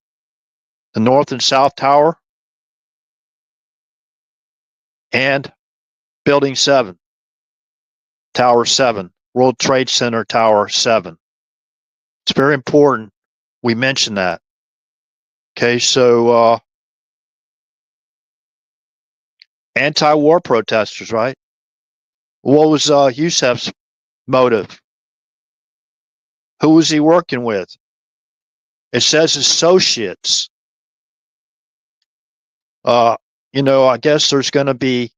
The North and South Tower and Building 7, Tower 7, World Trade Center Tower 7. It's very important we mention that. Okay, so Anti-war protesters, right? What was Youssef's motive? Who was he working with? It says associates. Uh, I guess there's going to be,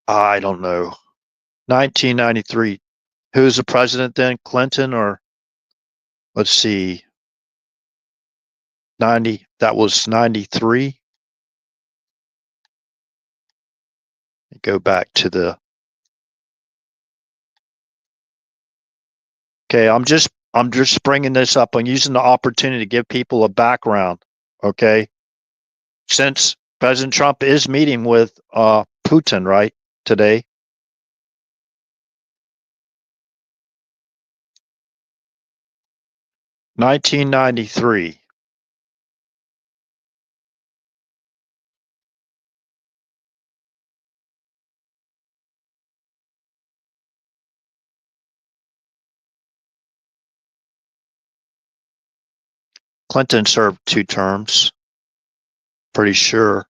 I don't know, 1993. Who's the president then? Clinton or let's see, 90. That was 93. Go back to the. Okay, I'm just bringing this up. I'm using the opportunity to give people a background. Okay, since President Trump is meeting with Putin right today. 1993. Clinton served 2 terms. Pretty sure.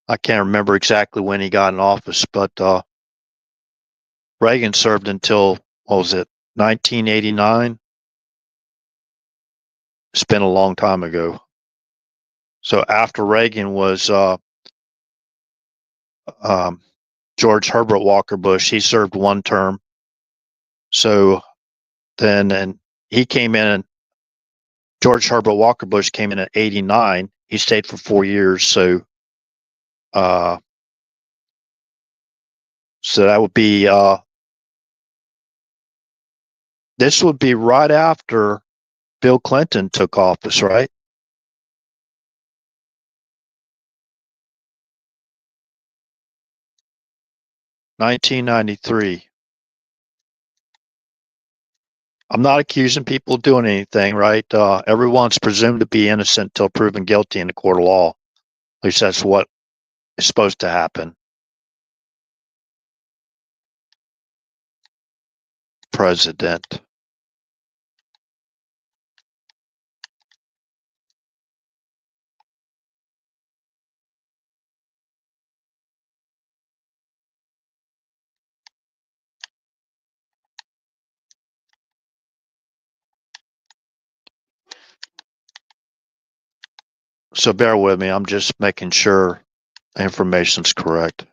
I can't remember exactly when he got in office, but Reagan served until, what was it, 1989? It's been a long time ago. So after Reagan was um, George Herbert Walker Bush. He served 1 term. So then, and he came in, George Herbert Walker Bush came in at 89. He stayed for 4 years. Uh, so that would be, this would be right after Bill Clinton took office, right? 1993. I'm not accusing people of doing anything, right? Everyone's presumed to be innocent until proven guilty in the court of law. At least that's what is supposed to happen. President. So bear with me. I'm just making sure information's correct.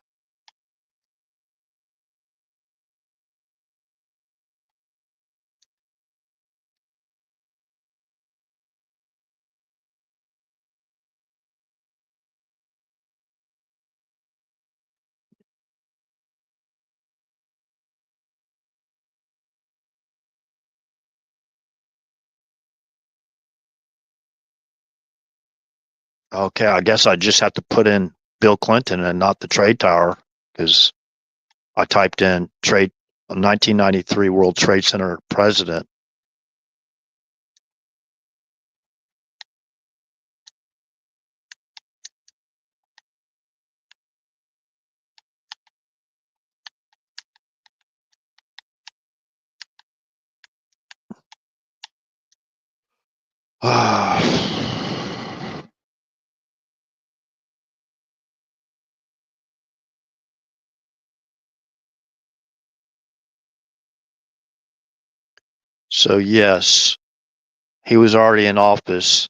Okay, I guess I just have to put in Bill Clinton and not the trade tower because I typed in trade 1993 World Trade Center president. So yes, he was already in office.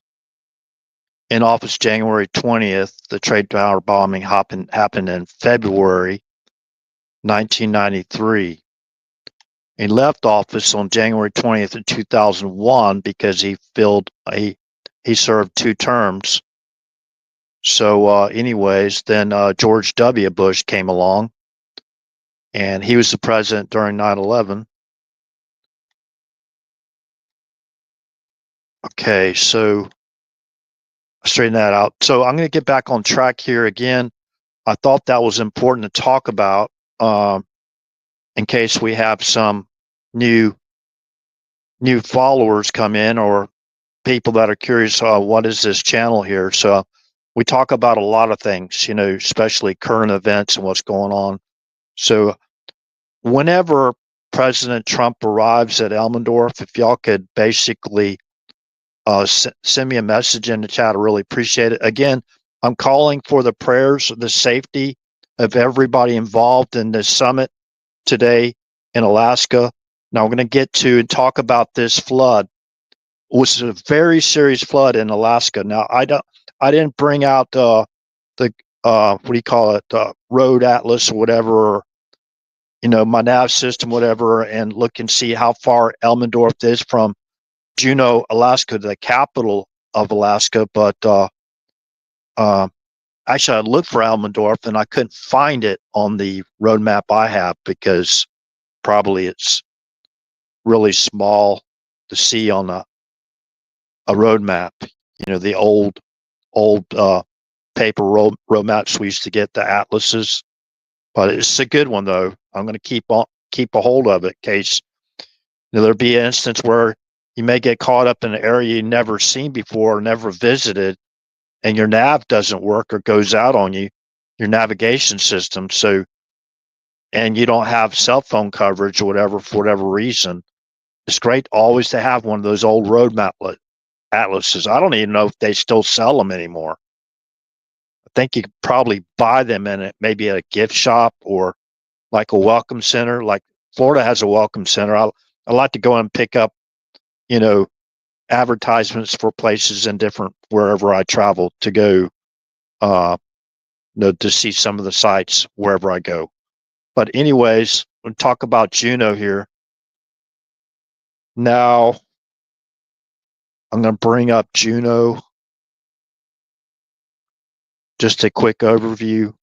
In office January 20th. The trade tower bombing happened in February 1993. He left office on January 20th of 2001 because he served 2 terms. So anyways, then George W. Bush came along and he was the president during 9/11. Okay, so straighten that out. So I'm going to get back on track here again. I thought that was important to talk about in case we have some new followers come in or people that are curious, what is this channel here? So we talk about a lot of things, especially current events and what's going on. So whenever President Trump arrives at Elmendorf, if y'all could basically send me a message in the chat. I really appreciate it. Again, I'm calling for the prayers, the safety of everybody involved in this summit today in Alaska. Now we're going to get to and talk about this flood. It was a very serious flood in Alaska. Now I didn't bring out the what do you call it, road atlas or whatever, or, my nav system, whatever, and look and see how far Elmendorf is from Juneau, Alaska, the capital of Alaska. But actually, I looked for Elmendorf and I couldn't find it on the road map I have because probably it's really small to see on a road map. The old paper road maps we used to get, the atlases. But it's a good one though. I'm going to keep a hold of it in case there'll be an instance where you may get caught up in an area you never seen before, never visited, and your nav doesn't work or goes out on you, your navigation system. So, and you don't have cell phone coverage or whatever for whatever reason. It's great always to have one of those old road map atlases. I don't even know if they still sell them anymore. I think you could probably buy them in maybe at a gift shop or like a welcome center. Like Florida has a welcome center. I like to go and pick up, advertisements for places in different wherever I travel to go, to see some of the sites wherever I go. But anyways, we'll talk about Juneau here. Now, I'm going to bring up Juneau. Just a quick overview.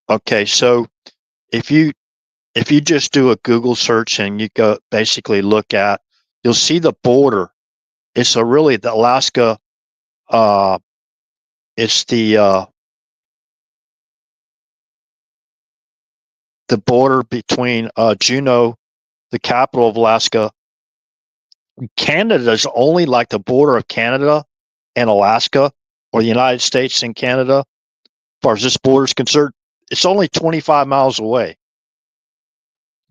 Okay, so if you just do a Google search and you go basically look at, you'll see the border. It's really the Alaska. It's the border between Juneau, the capital of Alaska. Canada is only like the border of Canada and Alaska, or the United States and Canada. As far as this border is concerned, it's only 25 miles away.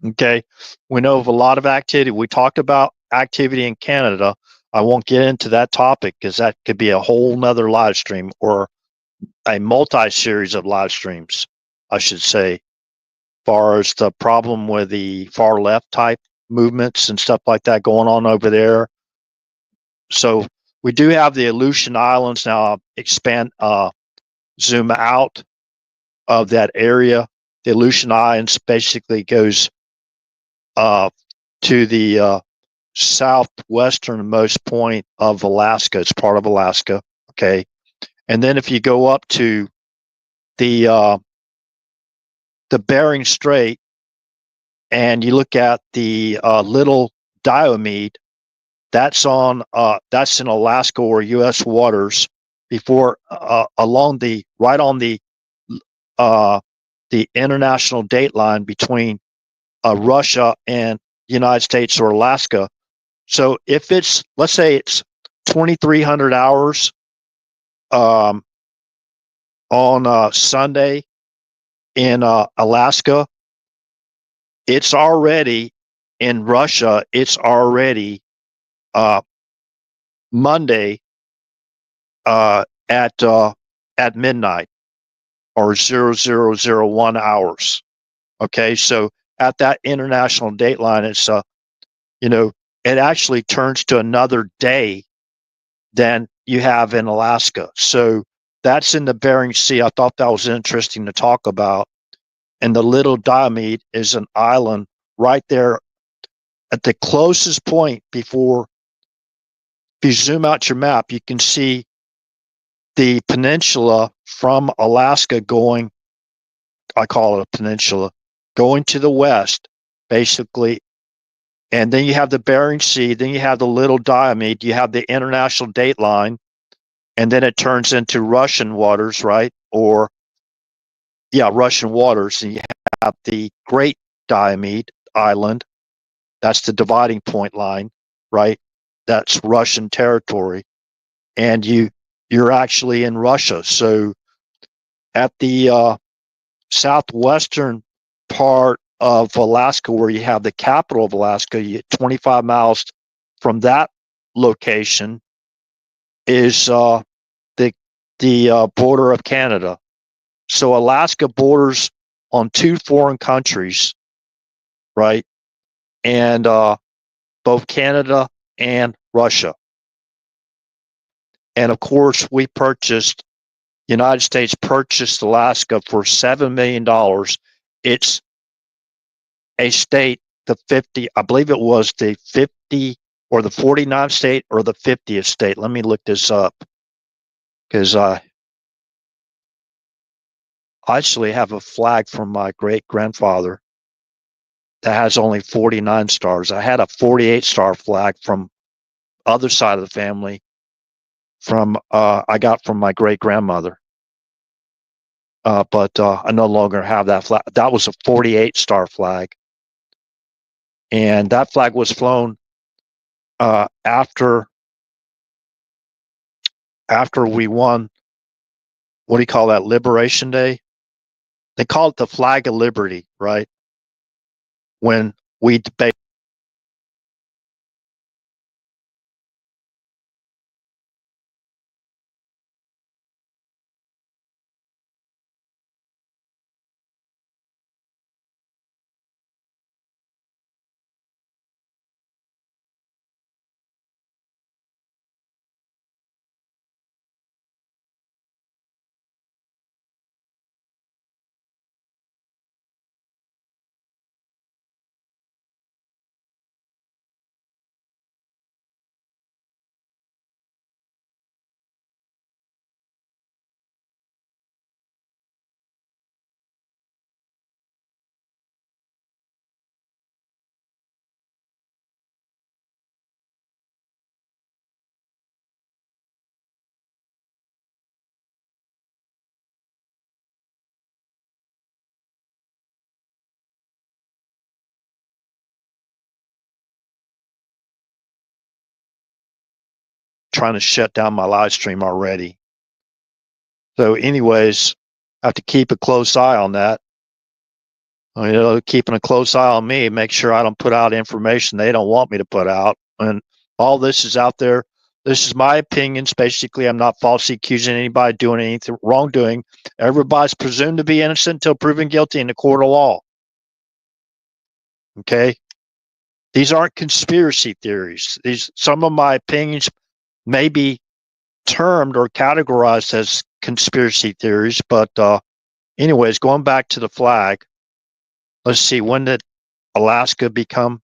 Okay. We know of a lot of activity. We talked about activity in Canada. I won't get into that topic because that could be a whole nother live stream or a multi-series of live streams, I should say, as far as the problem with the far left type movements and stuff like that going on over there. So we do have the Aleutian Islands now. Zoom out of that area. The Aleutian Islands basically goes to the southwesternmost point of Alaska. It's part of Alaska. Okay. And then if you go up to the Bering Strait and you look at the Little Diomede, that's in Alaska or U.S. waters before right on the international date line between Russia and United States or Alaska. So if let's say it's 2,300 hours on Sunday in Alaska, it's already in Russia. It's already Monday at midnight or 0001 hours. Okay, so at that international date line, it's it actually turns to another day than you have in Alaska. So that's in the Bering Sea. I thought that was interesting to talk about. And the Little Diomede is an island right there at the closest point before. If you zoom out your map, you can see the peninsula from Alaska going, I call it a peninsula, going to the west, basically. And then you have the Bering Sea, then you have the Little Diomede, you have the international date line, and then it turns into Russian waters, right? Russian waters. And you have the Great Diomede Island. That's the dividing point line, right? That's Russian territory. And you're actually in Russia. So at the southwestern part of Alaska, where you have the capital of Alaska, 25 miles from that location is the border of Canada. So Alaska borders on two foreign countries, right? And both Canada and Russia. And of course, United States purchased Alaska for $7 million. It's a state, I believe it was the 50 or the 49th state or the 50th state. Let me look this up because I actually have a flag from my great grandfather that has only 49 stars. I had a 48-star flag from other side of the family I got from my great grandmother. But I no longer have that flag. That was a 48-star flag. And that flag was flown after we won, what do you call that, Liberation Day? They call it the Flag of Liberty, right? When we debate. Trying to shut down my live stream already. So anyways, I have to keep a close eye on that. Keeping a close eye on me, make sure I don't put out information they don't want me to put out. And all this is out there. This is my opinions. Basically, I'm not falsely accusing anybody doing anything wrongdoing. Everybody's presumed to be innocent until proven guilty in the court of law. Okay? These aren't conspiracy theories. Some of my opinions may be termed or categorized as conspiracy theories, but anyways, going back to the flag, let's see, when did Alaska become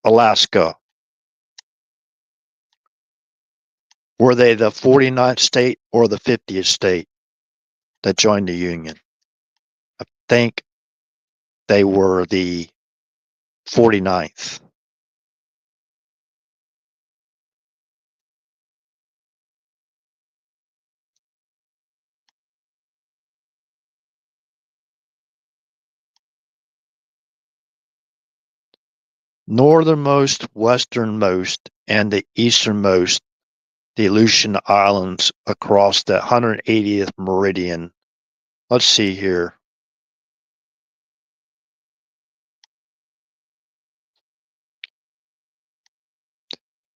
Alaska? Were they the 49th state or the 50th state that joined the Union? I think they were the 49th. Northernmost, westernmost, and the easternmost, the Aleutian Islands across the 180th meridian. Let's see here.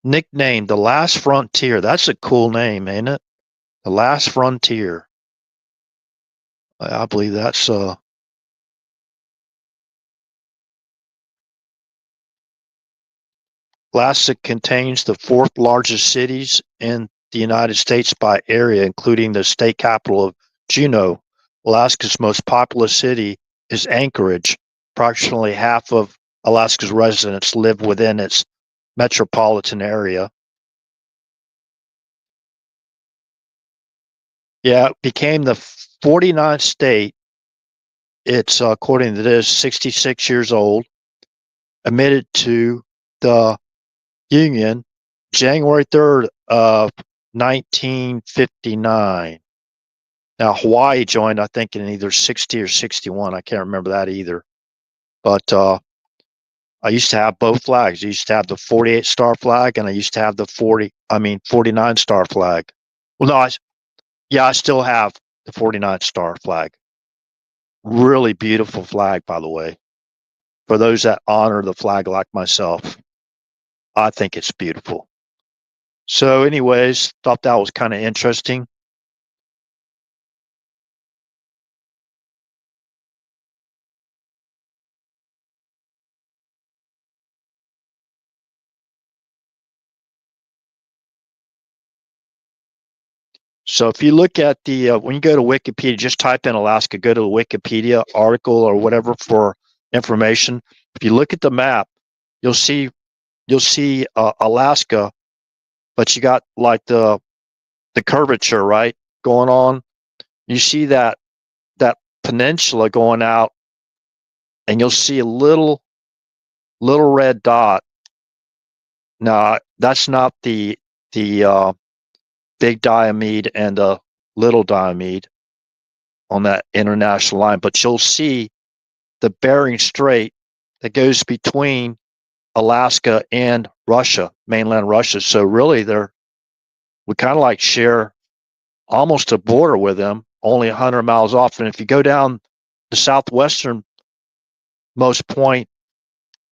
Nicknamed The Last Frontier. That's a cool name, ain't it? The Last Frontier. I believe that's Alaska contains the fourth largest cities in the United States by area, including the state capital of Juneau. Alaska's most populous city is Anchorage. Approximately half of Alaska's residents live within its metropolitan area. Yeah, it became the 49th state. It's, according to this, 66 years old, admitted to the Union January 3rd of 1959. Now, Hawaii joined, I think, in either 60 or 61. I can't remember that either. But I used to have both flags. I used to have the 48-star flag, and I used to have the 49-star flag. Well, no, I still have the 49th star flag. Really beautiful flag, by the way. For those that honor the flag like myself, I think it's beautiful. So anyways, thought that was kind of interesting. So if you look at the when you go to Wikipedia, just type in Alaska, go to the Wikipedia article or whatever for information. If you look at the map, you'll see Alaska, but you got like the curvature, right, going on. You see that peninsula going out, and you'll see a little red dot. Now that's not the big Diomede and the little Diomede on that international line, but you'll see the Bering Strait that goes between Alaska and Russia, mainland Russia. So really, we kind of like share almost a border with them, only 100 miles off. And if you go down the southwestern most point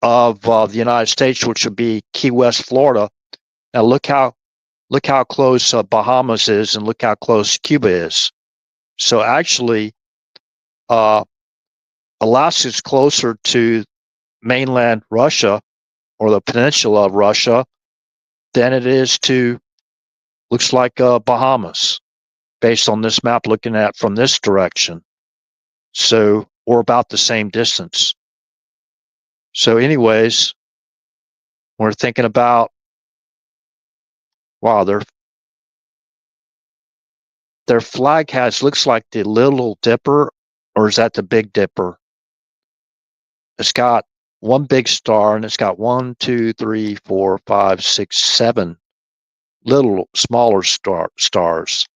of the United States, which would be Key West, Florida, now look how close Bahamas is, and look how close Cuba is. So actually, Alaska is closer to mainland Russia or the peninsula of Russia than it is to, looks like Bahamas, based on this map looking at from this direction. So we're about the same distance. So anyways, we're thinking about, wow, their flag looks like the Little Dipper, or is that the Big Dipper? It's got one big star, and it's got 1, 2, 3, 4, 5, 6, 7 little smaller stars.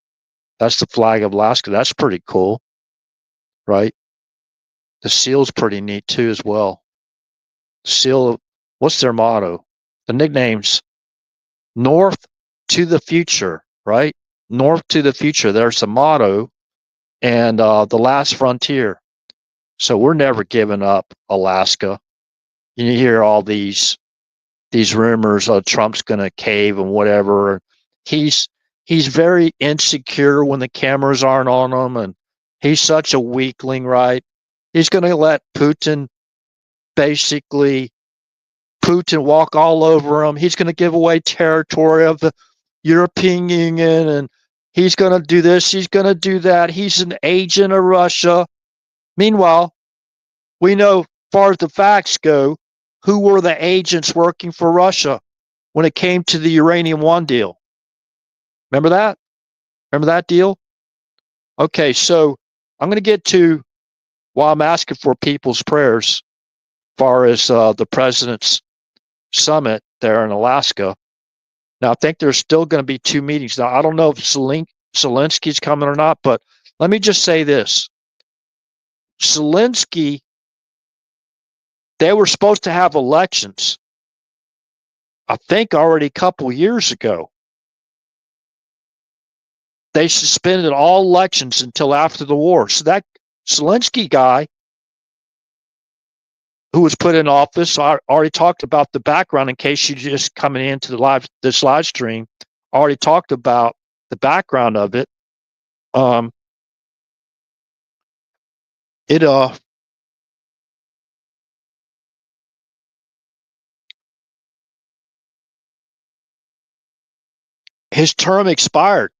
That's the flag of Alaska. That's pretty cool, right? The seal's pretty neat too as well. Seal, what's their motto? The nickname's North to the Future, right? North to the Future. There's the motto, and the last frontier. So we're never giving up Alaska. You hear all these rumors of Trump's going to cave and whatever. He's very insecure when the cameras aren't on him, and he's such a weakling, right? He's going to let Putin walk all over him. He's going to give away territory of the European Union, and he's going to do this, he's going to do that. He's an agent of Russia. Meanwhile, we know, as far as the facts go, who were the agents working for Russia when it came to the Uranium One deal. Remember that? Remember that deal? Okay, so I'm going to get to why I'm asking for people's prayers as far as the president's summit there in Alaska. Now, I think there's still going to be 2 meetings. Now, I don't know if Zelensky's coming or not, but let me just say this. Zelensky, they were supposed to have elections, I think already a couple years ago. They suspended all elections until after the war. So that Zelensky guy who was put in office, I already talked about the background in case you're just coming into this live stream. I already talked about the background of it. His term expired,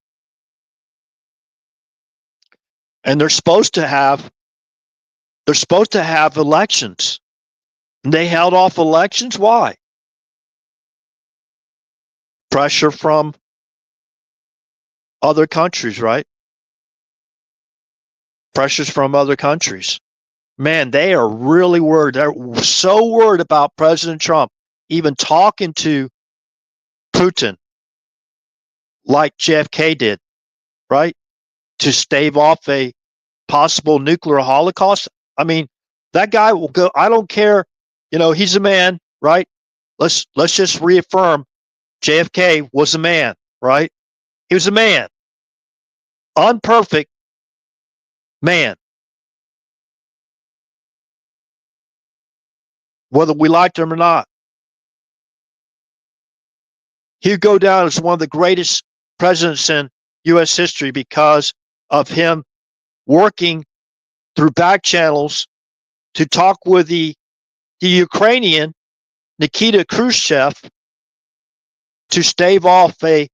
and they're supposed to have elections. And they held off elections. Why? Pressure from other countries, right? Pressures from other countries. Man, they are really worried. They're so worried about President Trump even talking to Putin like JFK did, right? To stave off a possible nuclear holocaust. I mean, that guy will go, I don't care, he's a man, right? Let's just reaffirm JFK was a man, right? He was a man. Unperfect, Man, whether we liked him or not, he'd go down as one of the greatest presidents in U.S. history because of him working through back channels to talk with the Ukrainian Nikita Khrushchev to stave off a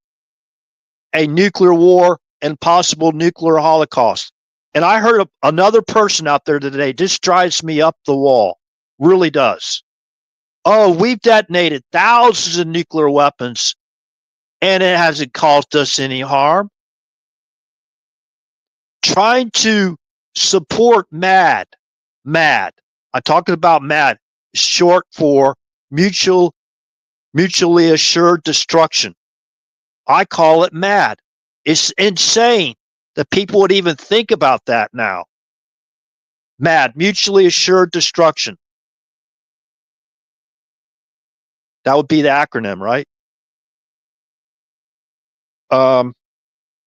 nuclear war and possible nuclear holocaust. And I heard another person out there today, just drives me up the wall, really does. Oh, we've detonated thousands of nuclear weapons and it hasn't caused us any harm. Trying to support MAD. I'm talking about MAD, short for mutually assured destruction. I call it MAD. It's insane that people would even think about that now. MAD, mutually assured destruction. That would be the acronym, right?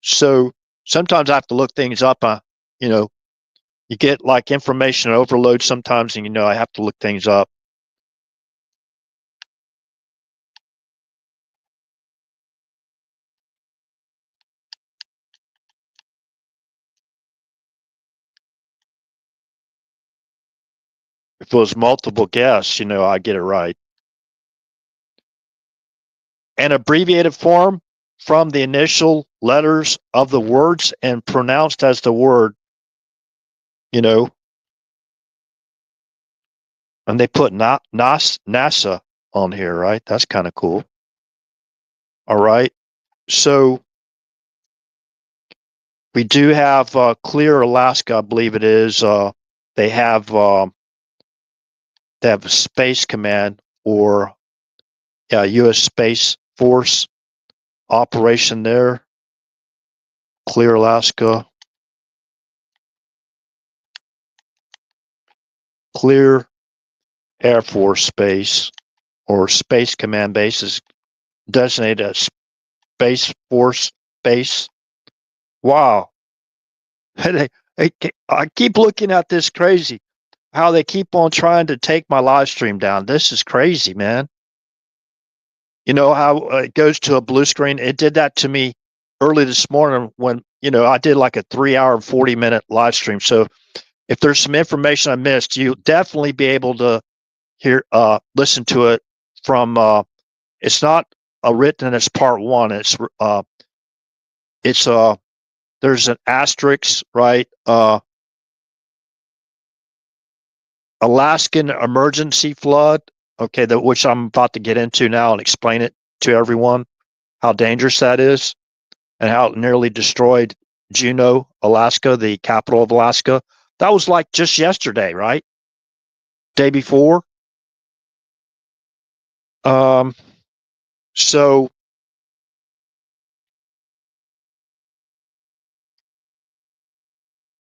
So sometimes I have to look things up. You get like information overload sometimes, and I have to look things up. If it was multiple guests, I get it right. An abbreviated form from the initial letters of the words and pronounced as the word, and they put NASA on here, right? That's kind of cool. All right. So we do have Clear Alaska, I believe it is. They have a Space Command or U.S. Space Force operation there. Clear Alaska. Clear Air Force Base or Space Command Base is designated as Space Force Base. Wow. I keep looking at this crazy, how they keep on trying to take my live stream down. This is crazy, man. You know how it goes to a blue screen? It did that to me early this morning when, I did like a 3-hour and 40-minute live stream. So if there's some information I missed, you'll definitely be able to listen to it from, it's not written as part one. There's an asterisk, right? Alaskan emergency flood. Okay. Which I'm about to get into now and explain it to everyone, how dangerous that is and how it nearly destroyed Juneau, Alaska, the capital of Alaska. That was like just yesterday, right? Day before. So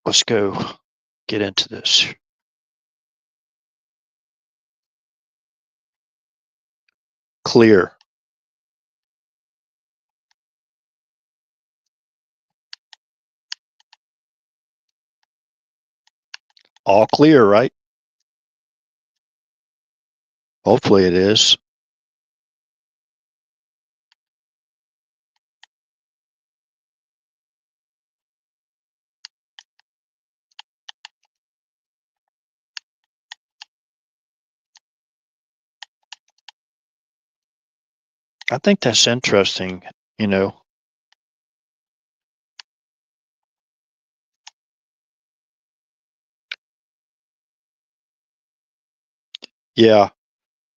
let's go get into this. Clear. All clear, right? Hopefully it is. I think that's interesting, Yeah.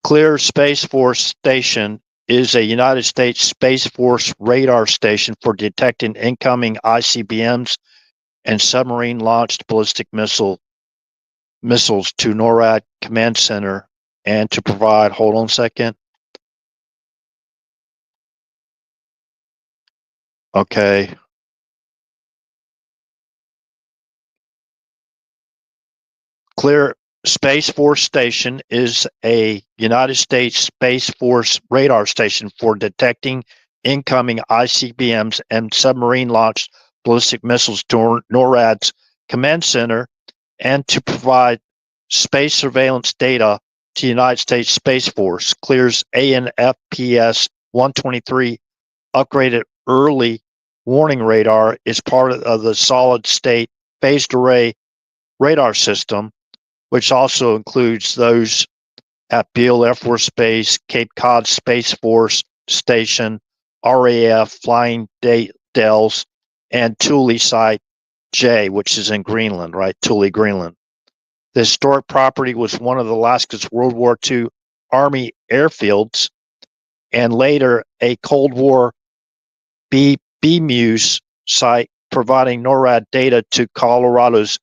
Clear Space Force Station is a United States Space Force radar station for detecting incoming ICBMs and submarine-launched ballistic missiles to NORAD Command Center and to provide, hold on a second. Okay. Clear Space Force Station is a United States Space Force radar station for detecting incoming ICBMs and submarine-launched ballistic missiles to NORAD's Command Center and to provide space surveillance data to the United States Space Force. Clears ANFPS 123 upgraded early warning radar is part of the solid state phased array radar system, which also includes those at Beale Air Force Base, Cape Cod Space Force Station, RAF Flying Dells, and Thule Site J, which is in Greenland, right? Thule, Greenland. The historic property was one of Alaska's World War II Army airfields and later a Cold War BMUS site, providing NORAD data to Colorado's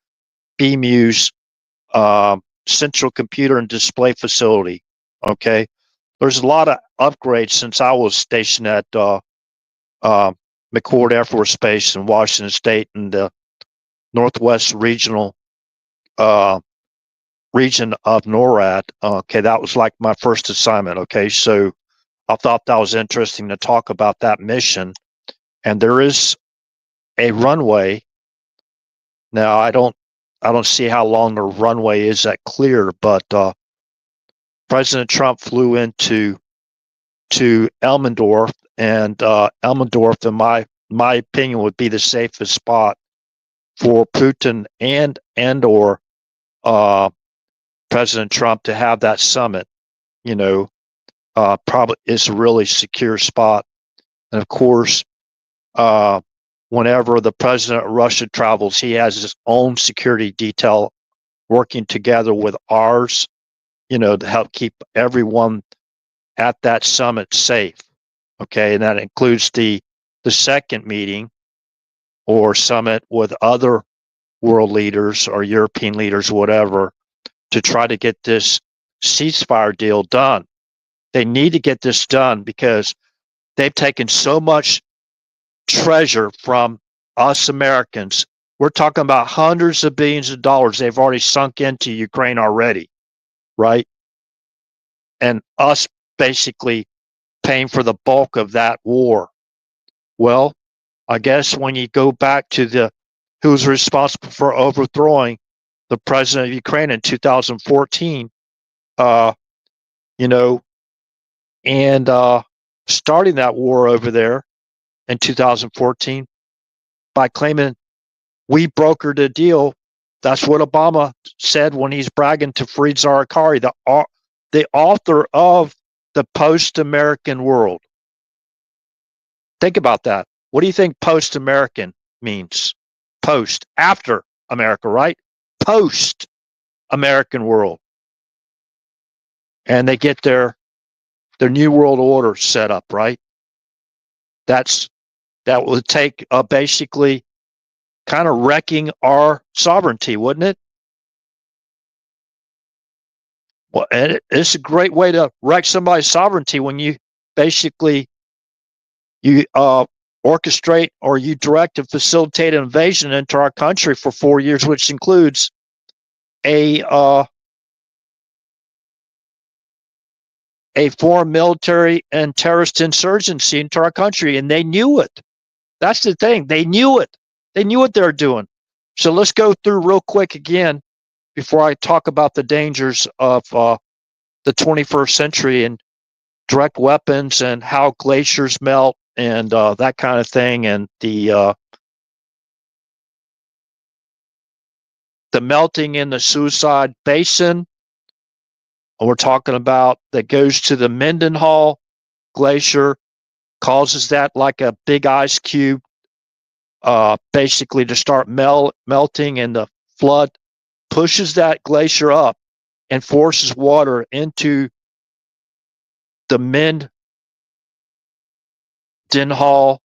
BMUS Central Computer and Display Facility. Okay, there's a lot of upgrades since I was stationed at McChord Air Force Base in Washington State in the Northwest Regional region of NORAD. Okay, that was like my first assignment. Okay, so I thought that was interesting to talk about that mission. And there is a runway. Now I don't see how long the runway is that clear, but President Trump flew into Elmendorf, and Elmendorf, in my opinion, would be the safest spot for Putin and or President Trump to have that summit. You know, probably is a really secure spot, and of course, whenever the president of Russia travels, he has his own security detail working together with ours, you know, to help keep everyone at that summit safe. Okay, and that includes the second meeting or summit with other world leaders or European leaders, whatever, to try to get this ceasefire deal done. They need to get this done because they've taken so much treasure from us Americans. We're talking about hundreds of billions of dollars they've already sunk into Ukraine already, right? And us basically paying for the bulk of that war. Well, I guess when you go back to who was responsible for overthrowing the president of Ukraine in 2014, you know, and starting that war over there in 2014 by claiming we brokered a deal. That's what Obama said when he's bragging to Fareed Zakaria, the author of the post-American world. Think about that. What do you think post-American means? Post, after America, right? Post-American world. And they get their new world order set up, right? That would take basically kind of wrecking our sovereignty, wouldn't it? Well, it's a great way to wreck somebody's sovereignty when you basically orchestrate or you direct and facilitate an invasion into our country for 4 years, which includes a foreign military and terrorist insurgency into our country, and they knew it. That's the thing. They knew it. They knew what they were doing. So let's go through real quick again before I talk about the dangers of the 21st century and direct weapons and how glaciers melt and that kind of thing, and the melting in the Suicide Basin. We're talking about that goes to the Mendenhall Glacier, causes that like a big ice cube basically to start melting, and the flood pushes that glacier up and forces water into the Mendenhall,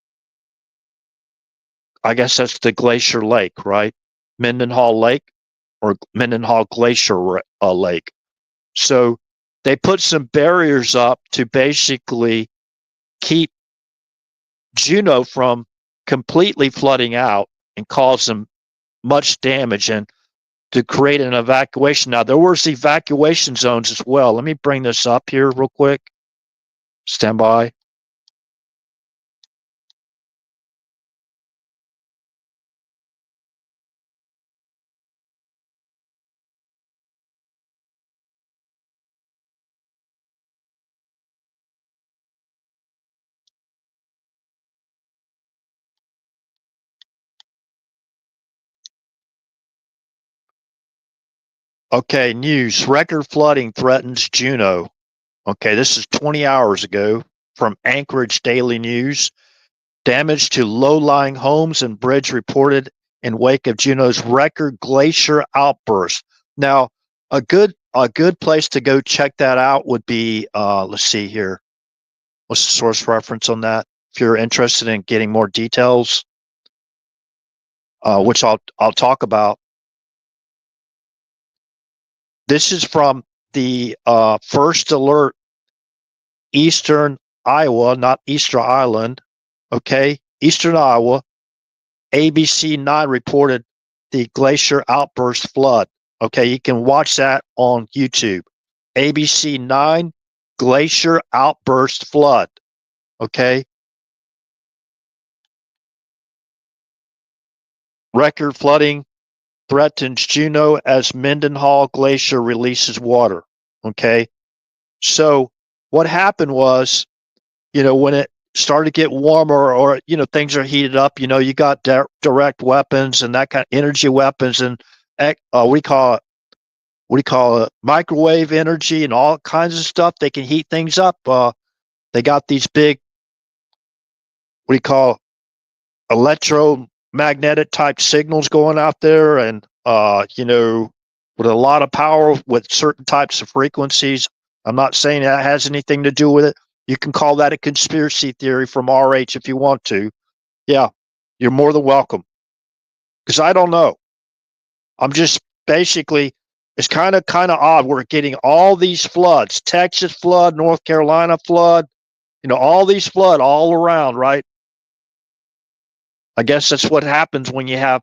I guess that's the Glacier Lake, right? Mendenhall Lake or Mendenhall Glacier Lake. So they put some barriers up to basically keep Juneau from completely flooding out and cause them much damage and to create an evacuation. Now, there was evacuation zones as well. Let me bring this up here real quick. Stand by. Okay, news. Record flooding threatens Juneau. Okay, this is 20 hours ago from Anchorage Daily News. Damage to low-lying homes and bridge reported in wake of Juneau's record glacier outburst. Now, a good place to go check that out would be let's see here. What's the source reference on that? If you're interested in getting more details, which I'll talk about. This is from the First Alert Eastern Iowa, not Easter Island. Okay, Eastern Iowa. ABC 9 reported the glacier outburst flood. Okay, you can watch that on YouTube. ABC 9 glacier outburst flood. Okay, record flooding threatens Juneau as Mendenhall Glacier releases water. Okay, so what happened was, when it started to get warmer, or things are heated up, you got direct weapons and that kind of energy weapons, and we call it microwave energy and all kinds of stuff. They can heat things up. They got these big, what do you call, electromagnetic type signals going out there, and with a lot of power with certain types of frequencies. I'm not saying that has anything to do with it. You can call that a conspiracy theory from RH if you want to. Yeah, you're more than welcome. Because I don't know. I'm just basically, it's kind of odd. We're getting all these floods: Texas flood, North Carolina flood. All these flood all around, right? I guess that's what happens when you have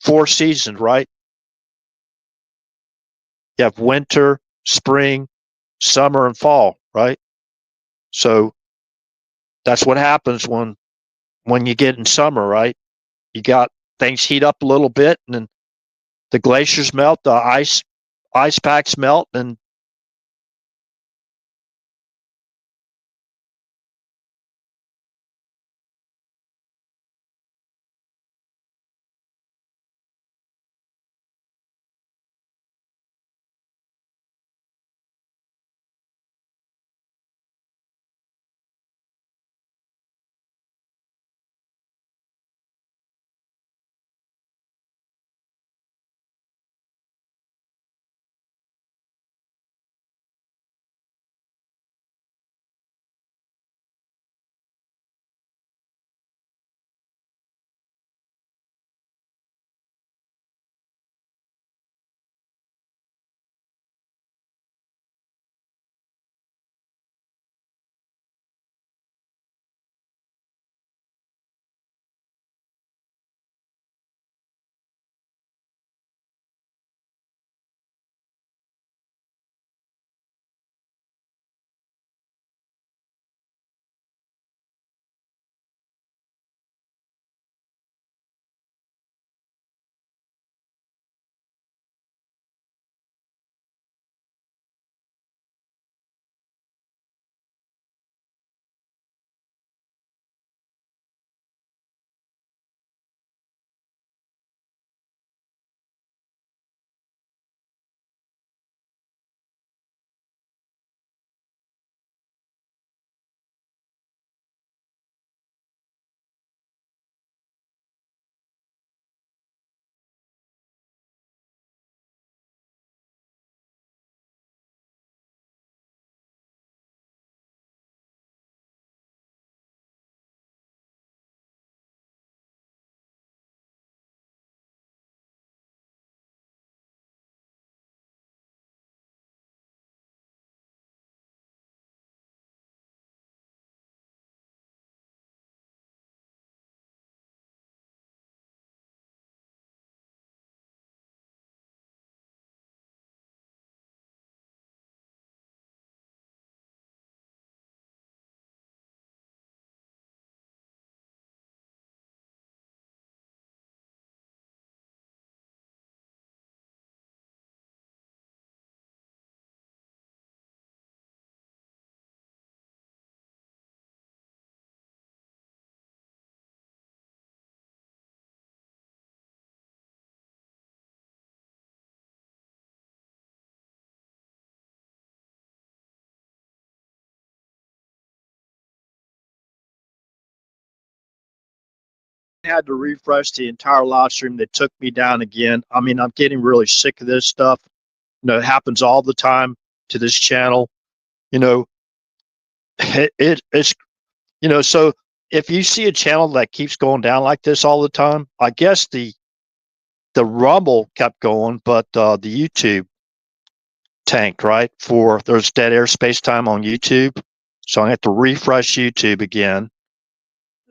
four seasons, right? You have winter, spring, summer, and fall, right? So that's what happens when you get in summer, right? You got things heat up a little bit, and then the glaciers melt, the ice packs melt, and had to refresh the entire live stream. They took me down again. I mean, I'm getting really sick of this stuff. It happens all the time to this channel. You know, it's so if you see a channel that keeps going down like this all the time, I guess the Rumble kept going, but the YouTube tanked, right? For there's dead air space time on YouTube. So I have to refresh YouTube again.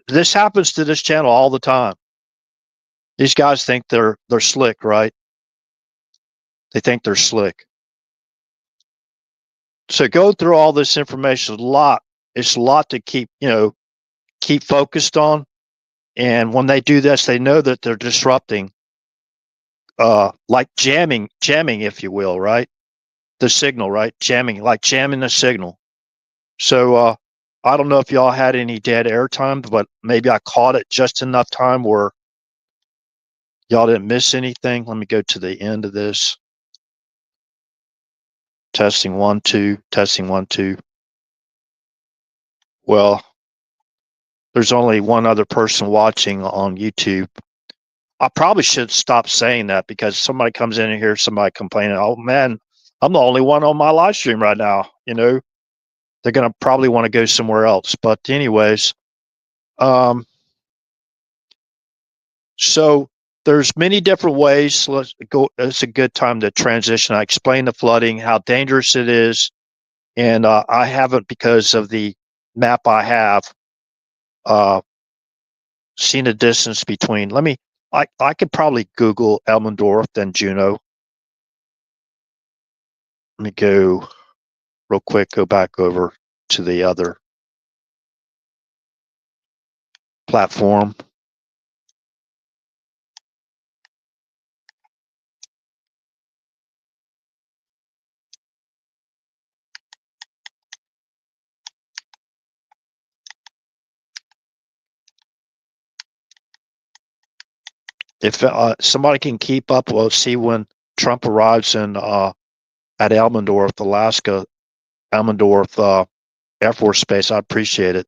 This happens to this channel all the time. These guys think they're slick, right? They think they're slick. So go through all this information is a lot. It's a lot to keep focused on. And when they do this, they know that they're disrupting, like jamming, if you will, right? The signal, right? Jamming the signal. So I don't know if y'all had any dead air time, but maybe I caught it just enough time where y'all didn't miss anything. Let me go to the end of this. Testing 1 2, testing 1 2. Well, there's only one other person watching on YouTube. I probably should stop saying that because somebody comes in and hears somebody complaining, oh man, I'm the only one on my live stream right now. They're going to probably want to go somewhere else. But anyways, so there's many different ways. Let's go. It's a good time to transition. I explain the flooding, how dangerous it is. And I haven't, because of the map I have, seen a distance between. I could probably Google Elmendorf then Juneau. Let me go real quick, go back over to the other platform. If somebody can keep up, we'll see when Trump arrives at Elmendorf, Alaska, Elmendorf Air Force Base. I appreciate it.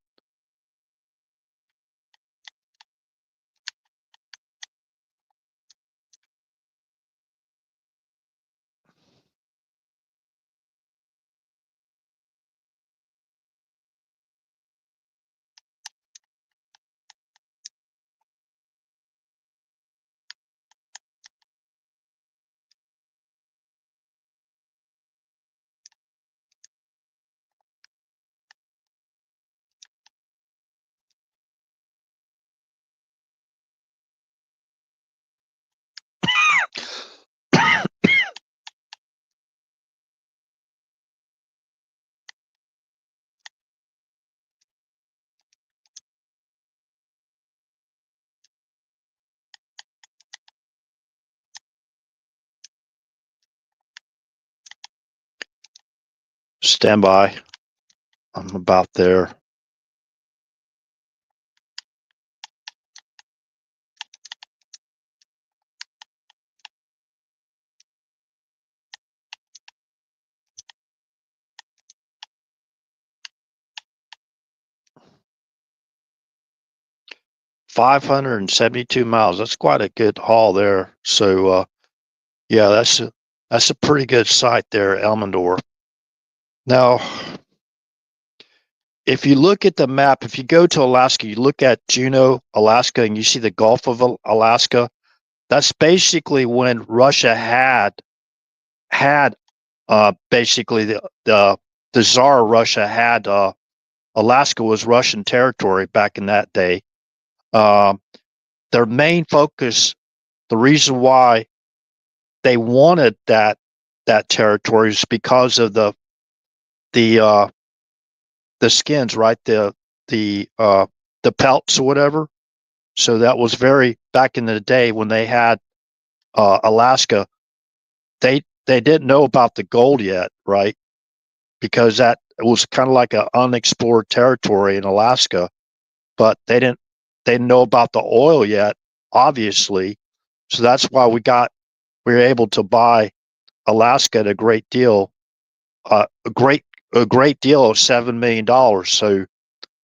Stand by. I'm about there. $572 miles. That's quite a good haul there. So yeah, that's a pretty good site there, Elmendorf. Now, if you look at the map, if you go to Alaska, you look at Juneau, Alaska, and you see the Gulf of Alaska. That's basically when Russia had basically the Tsar Russia had Alaska was Russian territory back in that day. Their main focus, the reason why they wanted that territory is because of the skins, right? The pelts or whatever. So that was very back in the day when they had Alaska. They didn't know about the gold yet, right? Because that was kind of like an unexplored territory in Alaska, but they didn't know about the oil yet, obviously. So that's why we were able to buy Alaska at a great deal, a great deal of $7 million. So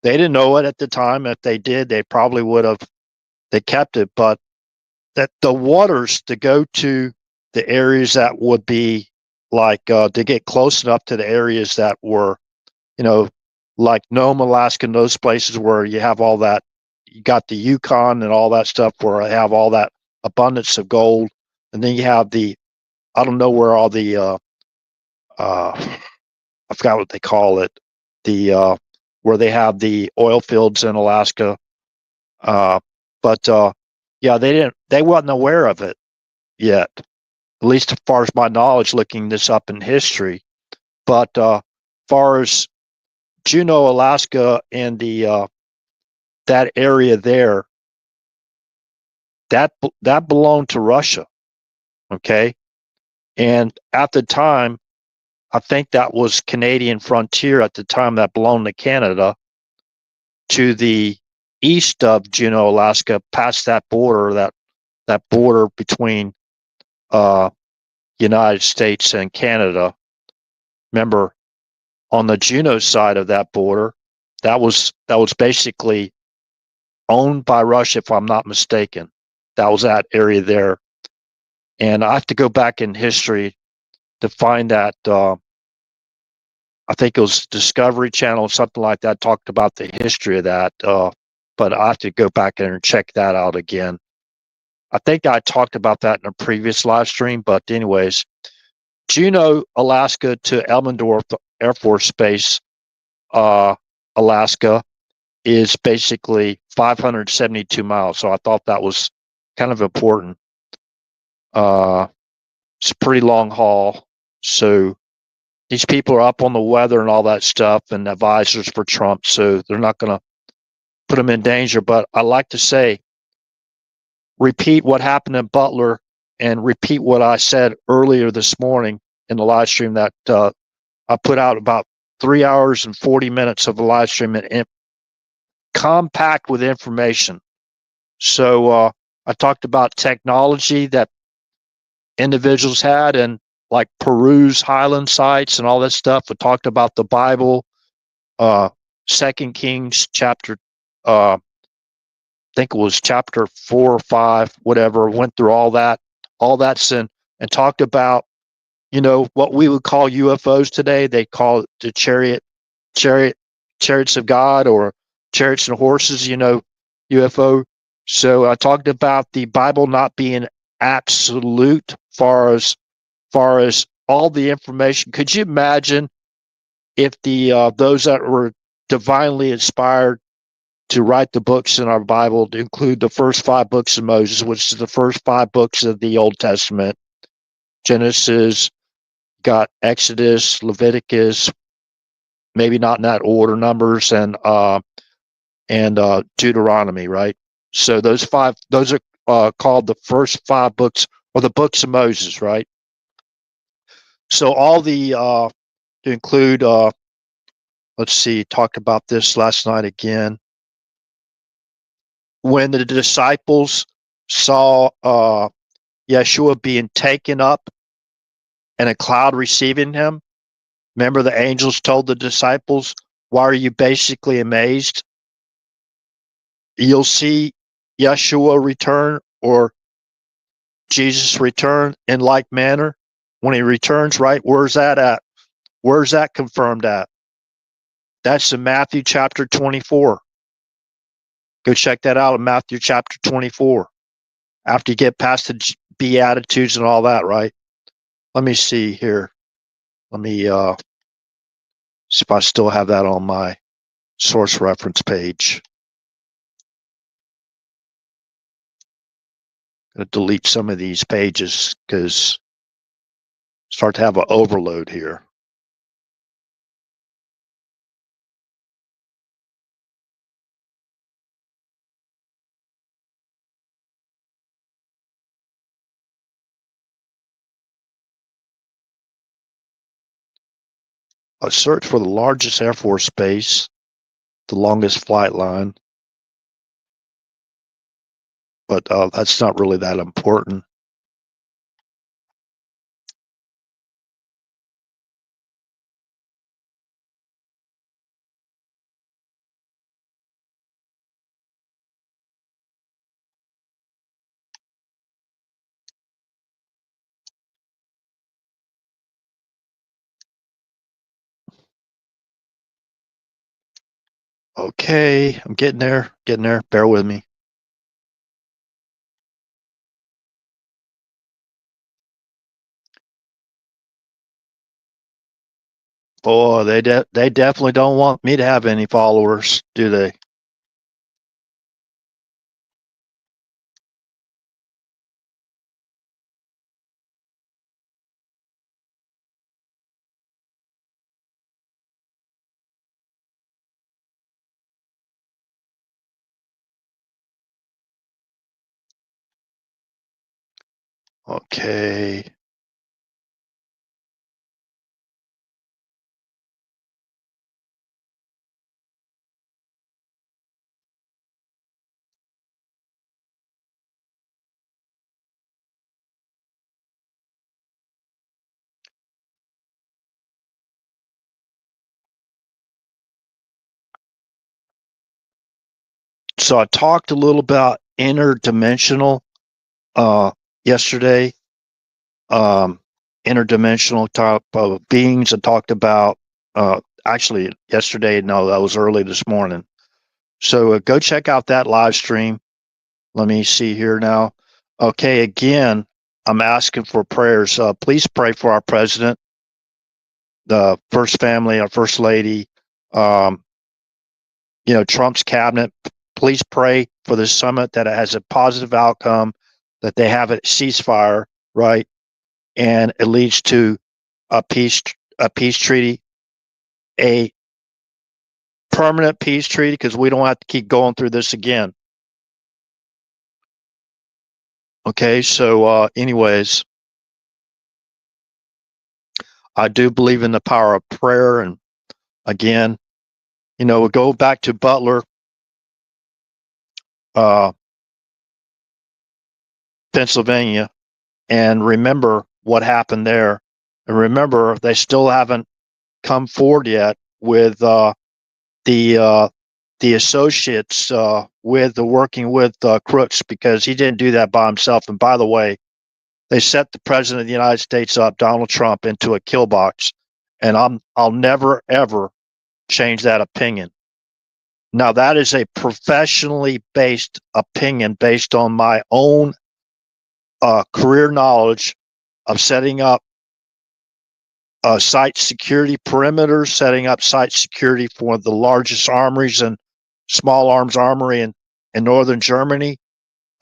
they didn't know it at the time. If they did, they probably would have They kept it, but that the waters to go to the areas that would be like to get close enough to the areas that were, you know, like Nome, Alaska, and those places where you have all that, you got the Yukon and all that stuff where I have all that abundance of gold, and then you have the, I don't know where all the uh, I forgot what they call it, the where they have the oil fields in Alaska, uh, but yeah, they wasn't aware of it yet, at least as far as my knowledge, looking this up in history. But far as Juneau, Alaska, and the that area there, that belonged to Russia. Okay, and at the time, I think that was Canadian frontier at the time that belonged to Canada. To the east of Juneau, Alaska, past that border, that border between uh, United States and Canada. Remember, on the Juneau side of that border, that was basically owned by Russia, if I'm not mistaken. That was that area there, and I have to go back in history to find that. I think it was Discovery Channel or something like that talked about the history of that. But I have to go back and check that out again. I think I talked about that in a previous live stream, but anyways, Juneau, Alaska to Elmendorf Air Force Base, Alaska, is basically 572 miles. So I thought that was kind of important. Uh, it's a pretty long haul. So these people are up on the weather and all that stuff and advisors for Trump. So they're not going to put them in danger. But I like to say, repeat what happened in Butler and repeat what I said earlier this morning in the live stream that I put out about 3 hours and 40 minutes of the live stream and compact with information. So I talked about technology that individuals had and like Peru's highland sites and all that stuff. I talked about the Bible, uh, Second Kings chapter, I think it was chapter 4 or 5, whatever. Went through all that sin, and talked about what we would call UFOs today. They call it the chariot, chariots of God, or chariots and horses. UFO. So I talked about the Bible not being absolute, far as all the information. Could you imagine if the those that were divinely inspired to write the books in our Bible, to include the first 5 books of Moses, which is the first 5 books of the Old Testament, Genesis, got Exodus, Leviticus, maybe not in that order, Numbers, and Deuteronomy, right? So those are called the first 5 books, or the books of Moses, right? So all the to include, let's see, talked about this last night again. When the disciples saw Yeshua being taken up and a cloud receiving him, remember the angels told the disciples, "Why are you basically amazed? You'll see Yeshua return, or Jesus return in like manner." When he returns, right? Where's that at? Where's that confirmed at? That's in Matthew chapter 24. Go check that out in Matthew chapter 24. After you get past the Beatitudes and all that, right? Let me see here. Let me see if I still have that on my source reference page. I'm going to delete some of these pages because start to have an overload here. A search for the largest Air Force base, the longest flight line, but that's not really that important. Okay, I'm getting there. Getting there. Bear with me. Boy, they definitely don't want me to have any followers, do they? Okay. So I talked a little about interdimensional yesterday. Um, interdimensional type of beings. I talked about actually yesterday. No, that was early this morning. So go check out that live stream. Let me see here now. Okay, again, I'm asking for prayers. Please pray for our president, the first family, our first lady, um, Trump's cabinet. Please pray for this summit that it has a positive outcome, that they have a ceasefire, right, and it leads to a peace treaty, a permanent peace treaty, because we don't have to keep going through this again. Okay, so anyways, I do believe in the power of prayer, and again, we go back to Butler, uh, Pennsylvania, and remember what happened there, and remember they still haven't come forward yet with the uh, the associates with the working with Crooks, because he didn't do that by himself. And by the way, they set the president of the United States up, Donald Trump, into a kill box, and I'll never ever change that opinion. Now that is a professionally based opinion based on my own career knowledge of setting up site security perimeters, setting up site security for the largest armories and small arms armory in northern Germany.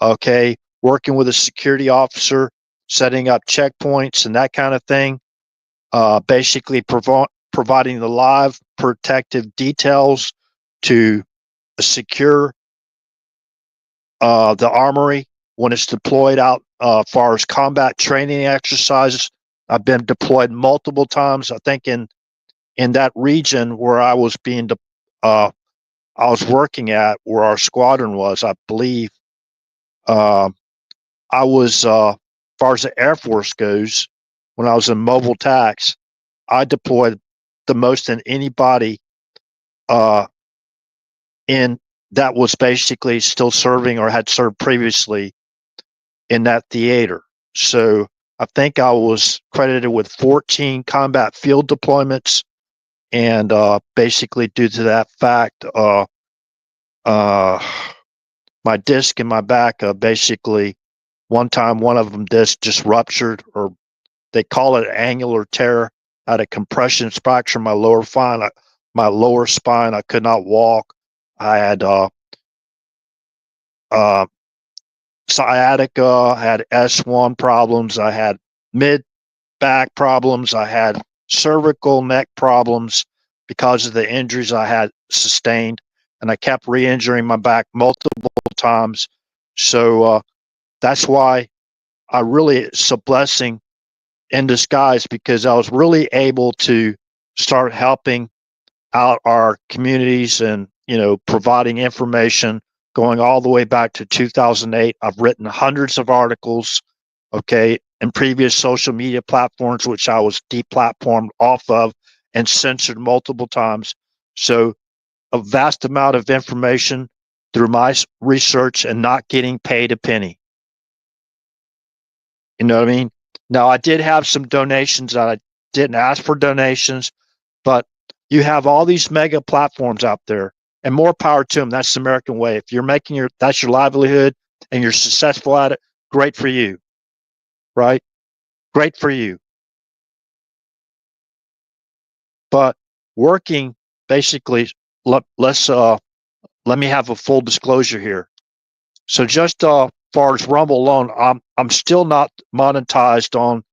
Okay, working with a security officer, setting up checkpoints and that kind of thing. Basically, providing the live protective details to secure the armory when it's deployed out as far as combat training exercises. I've been deployed multiple times. I think in that region where I was working at, where our squadron was, I believe, uh, I was, as far as the Air Force goes, when I was in mobile tax, I deployed the most than anybody uh, in that was basically still serving or had served previously in that theater. So I think I was credited with 14 combat field deployments, and basically due to that fact, uh, my disc in my back, basically one time one of them disc just ruptured, or they call it angular tear. I had a compression fracture in my lower spine. I could not walk. I had uh, sciatica. I had S1 problems. I had mid back problems. I had cervical neck problems because of the injuries I had sustained, and I kept re-injuring my back multiple times. So that's why it's a blessing in disguise, because I was really able to start helping out our communities and, providing information going all the way back to 2008. I've written hundreds of articles, okay, in previous social media platforms, which I was deplatformed off of and censored multiple times. So a vast amount of information through my research and not getting paid a penny. You know what I mean? Now, I did have some donations that I didn't ask for donations, but you have all these mega platforms out there, and more power to them. That's the American way. If you're making that's your livelihood and you're successful at it, great for you, right? Great for you. But working, basically, let me have a full disclosure here. So just far as Rumble alone, I'm still not monetized on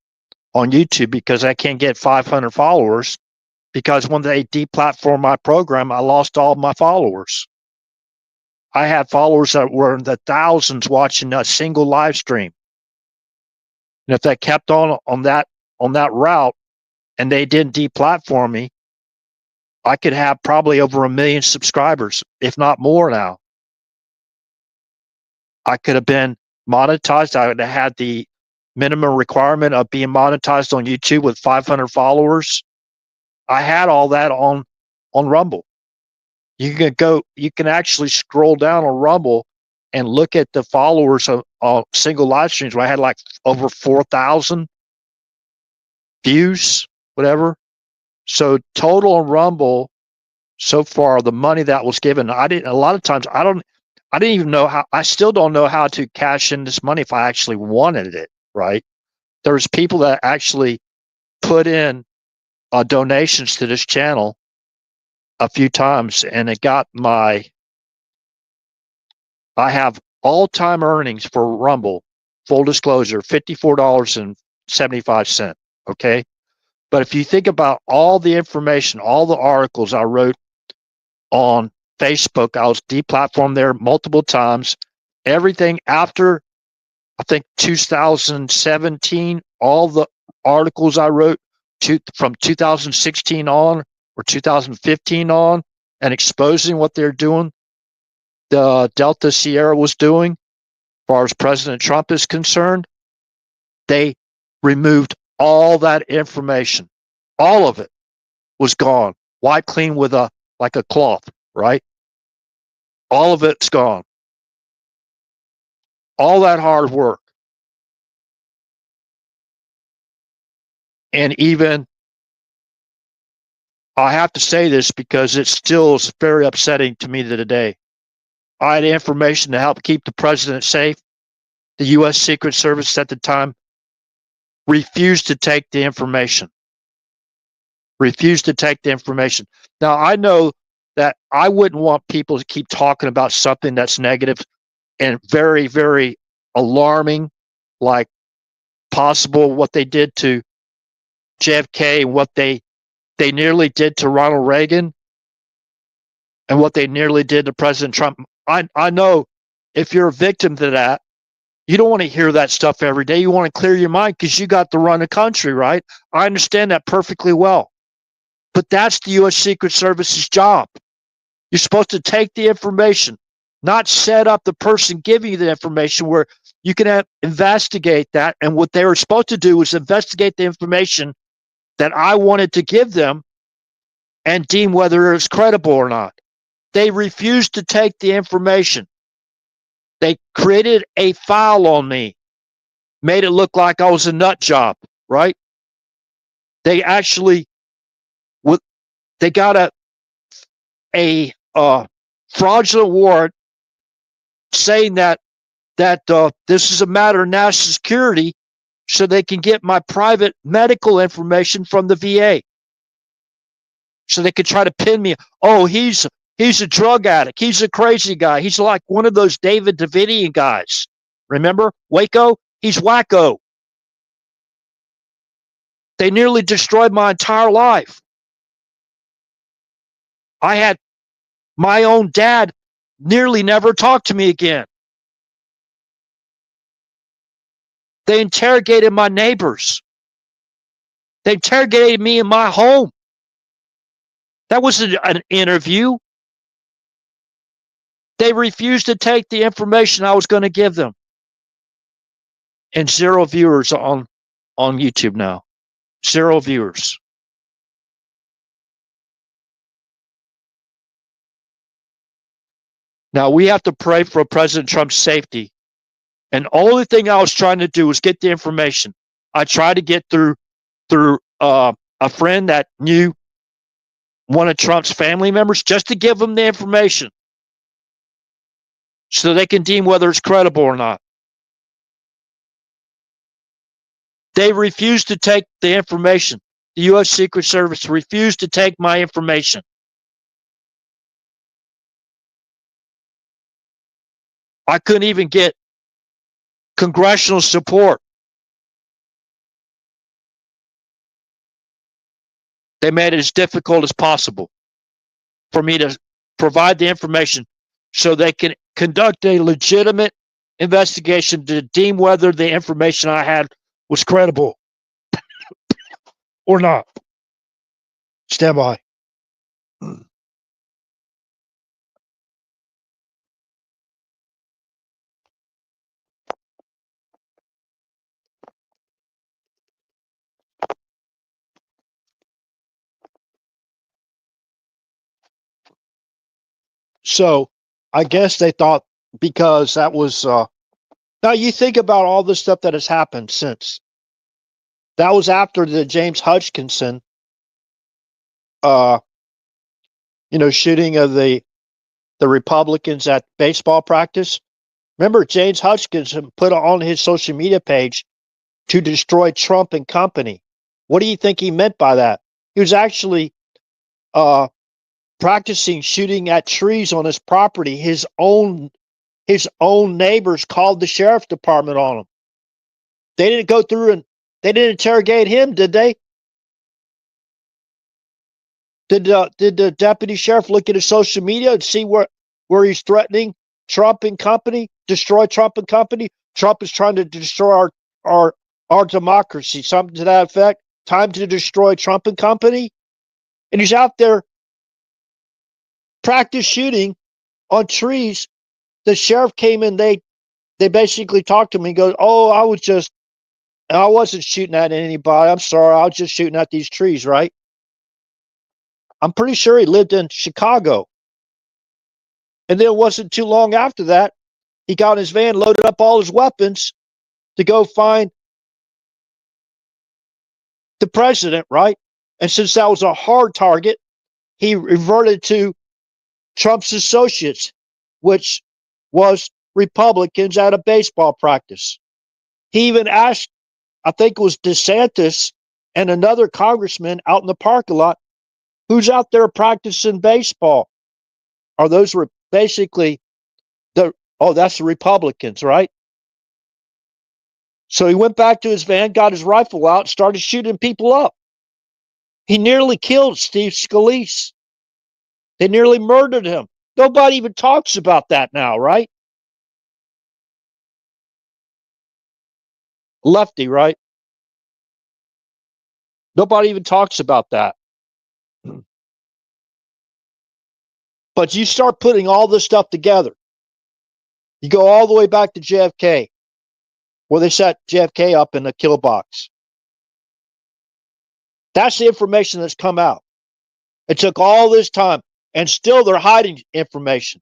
YouTube because I can't get 500 followers, because when they deplatformed my program, I lost all my followers. I had followers that were in the thousands watching a single live stream. And if that kept on that route and they didn't deplatform me, I could have probably over 1 million subscribers, if not more now. I could have been monetized. I would have had the minimum requirement of being monetized on YouTube with 500 followers. I had all that on Rumble. You can actually scroll down on Rumble and look at the followers of single live streams where I had like over 4,000 views, whatever. So total on Rumble so far, the money that was given, a lot of times I didn't even know how, I still don't know how to cash in this money if I actually wanted it, right? There's people that actually put in donations to this channel a few times, and it got I have all-time earnings for Rumble, full disclosure, $54.75, okay? But if you think about all the information, all the articles I wrote on Facebook, I was deplatformed there multiple times. Everything after, I think, 2017, all the articles I wrote from 2016 on or 2015 on, and exposing what they're doing, the Delta Sierra was doing, as far as President Trump is concerned, they removed all that information. All of it was gone, wiped clean with like a cloth, right? All of it's gone. All that hard work. And even, I have to say this because it still is very upsetting to me today. I had information to help keep the president safe. The U.S. Secret Service at the time refused to take the information. Refused to take the information. Now, I know that I wouldn't want people to keep talking about something that's negative and very, very alarming, like possible what they did to JFK and what they nearly did to Ronald Reagan and what they nearly did to President Trump. I know if you're a victim to that, you don't want to hear that stuff every day. You want to clear your mind because you got to run the country, right? I understand that perfectly well. But that's the U.S. Secret Service's job. You're supposed to take the information, not set up the person giving you the information where you can investigate that. And what they were supposed to do was investigate the information that I wanted to give them and deem whether it's credible or not. They refused to take the information. They created a file on me, made it look like I was a nut job, right? They actually, they got a fraudulent warrant saying that this is a matter of national security, so they can get my private medical information from the VA. So they could try to pin me. Oh, he's a drug addict. He's a crazy guy. He's like one of those David Davidian guys. Remember Waco? He's wacko. They nearly destroyed my entire life. I had my own dad nearly never talk to me again. They interrogated my neighbors. They interrogated me in my home. That wasn't an interview. They refused to take the information I was going to give them. And 0 viewers on YouTube now. 0 viewers. Now we have to pray for President Trump's safety. And the only thing I was trying to do was get the information. I tried to get through a friend that knew one of Trump's family members, just to give them the information so they can deem whether it's credible or not. They refused to take the information. The U.S. Secret Service refused to take my information. I couldn't even get congressional support. They made it as difficult as possible for me to provide the information so they can conduct a legitimate investigation to deem whether the information I had was credible or not. Stand by. So I guess they thought because that was now you think about all the stuff that has happened since. That was after the James Hutchinson shooting of the Republicans at baseball practice. Remember, James Hutchinson put on his social media page to destroy Trump and company. What do you think he meant by that? He was actually practicing shooting at trees on his property. His own neighbors called the sheriff department on him. They didn't go through and they didn't interrogate him, did they? Did the deputy sheriff look at his social media and see where he's threatening Trump and company, destroy Trump and company? Trump is trying to destroy our democracy, something to that effect. Time to destroy Trump and company. And he's out there practice shooting on trees. The sheriff came in, they basically talked to him. He goes, "Oh, I wasn't shooting at anybody. I'm sorry. I was just shooting at these trees," right? I'm pretty sure he lived in Chicago. And then it wasn't too long after that, he got in his van, loaded up all his weapons to go find the president, right? And since that was a hard target, he reverted to Trump's associates, which was Republicans at a baseball practice. He even asked, I think it was DeSantis and another congressman out in the parking lot, who's out there practicing baseball? Are those basically that's the Republicans, right? So he went back to his van, got his rifle out, started shooting people up. He nearly killed Steve Scalise. They nearly murdered him. Nobody even talks about that now, right? Lefty, right? Nobody even talks about that. But you start putting all this stuff together. You go all the way back to JFK, where they set JFK up in the kill box. That's the information that's come out. It took all this time, and still they're hiding information.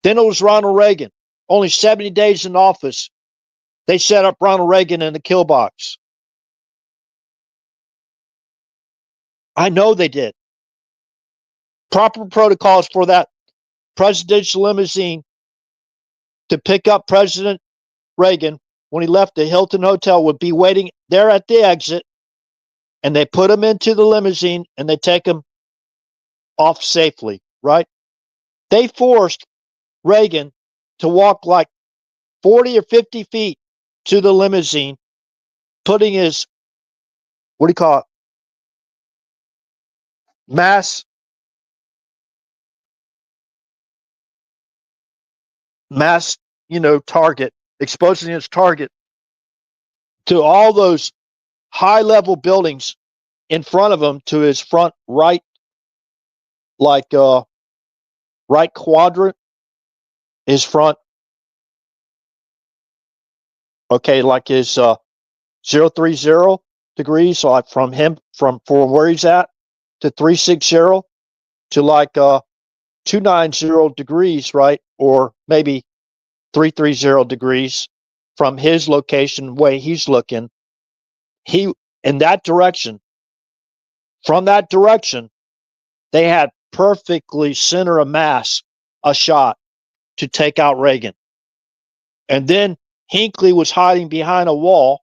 Then it was Ronald Reagan. Only 70 days in office, they set up Ronald Reagan in the kill box. I know they did. Proper protocols for that presidential limousine to pick up President Reagan when he left the Hilton Hotel would be waiting there at the exit, and they put him into the limousine and they take him off safely, right? They forced Reagan to walk like 40 or 50 feet to the limousine, putting his, what do you call it? Mass, target, exposing his target to all those high level buildings in front of him, to his front right, like right quadrant, his front, okay, like his 030 degrees, so like from where he's at to 360 to like 290 degrees, right? Or maybe 330 degrees from his location, way he's looking. He, in that direction, From that direction, they had perfectly center of mass a shot to take out Reagan. And then Hinckley was hiding behind a wall,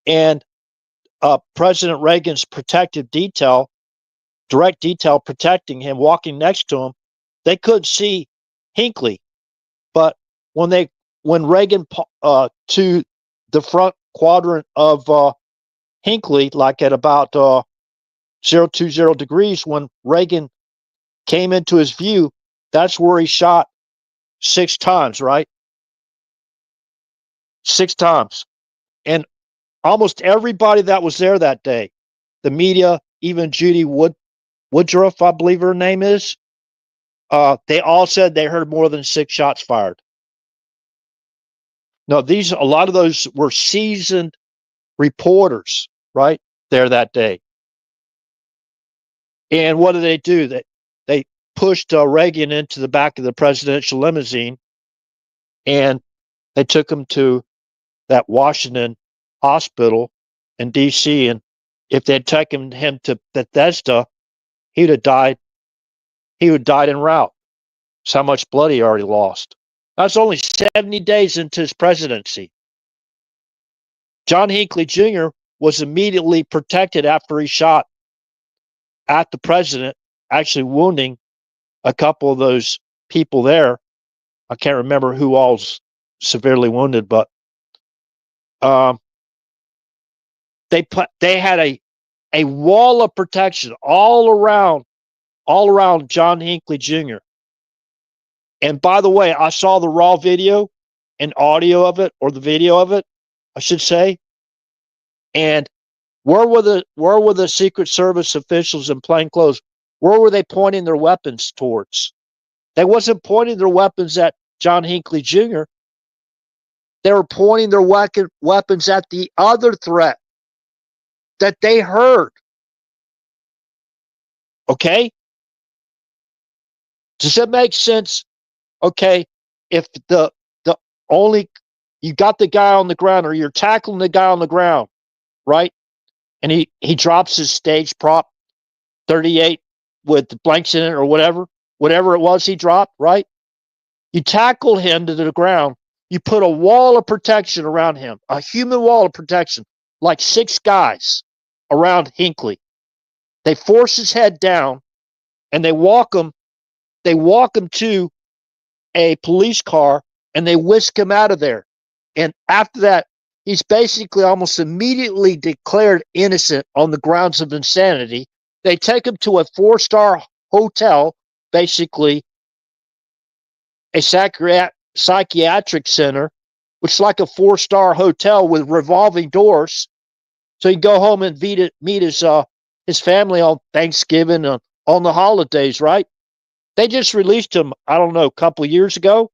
and President Reagan's protective detail, direct detail protecting him, walking next to him, they couldn't see Hinckley. But when Reagan to the front quadrant of Hinckley, like at about 020 degrees, when Reagan came into his view, that's where he shot 6 times, right? 6 times. And almost everybody that was there that day, the media, even Judy Woodruff, I believe her name is, they all said they heard more than 6 shots fired. No, a lot of those were seasoned reporters, right, there that day. And what did they do? They pushed Reagan into the back of the presidential limousine, and they took him to that Washington hospital in D.C. And if they'd taken him to Bethesda, he would have died. He would have died en route. That's how much blood he already lost. That's only 70 days into his presidency. John Hinckley Jr. was immediately protected after he shot at the president, actually wounding a couple of those people there. I can't remember who all's severely wounded, but they had a wall of protection all around John Hinckley Jr. And by the way, I saw the raw video and audio of it, or the video of it, I should say. And where were the Secret Service officials in plain clothes? Where were they pointing their weapons towards? They wasn't pointing their weapons at John Hinckley Jr. They were pointing their weapons at the other threat that they heard. Okay? Does that make sense? Okay, if the only you got the guy on the ground, or you're tackling the guy on the ground, right? And he drops his stage prop 38 with the blanks in it, or whatever it was he dropped, right? You tackle him to the ground, you put a wall of protection around him, a human wall of protection, like 6 guys around Hinckley. They force his head down, and they walk him to a police car, and they whisk him out of there. And after that, he's basically almost immediately declared innocent on the grounds of insanity. They take him to a 4-star hotel, basically a psychiatric center, which is like a 4-star hotel with revolving doors. So he go home and meet his family on Thanksgiving, on the holidays, right? They just released him, I don't know, a couple of years ago.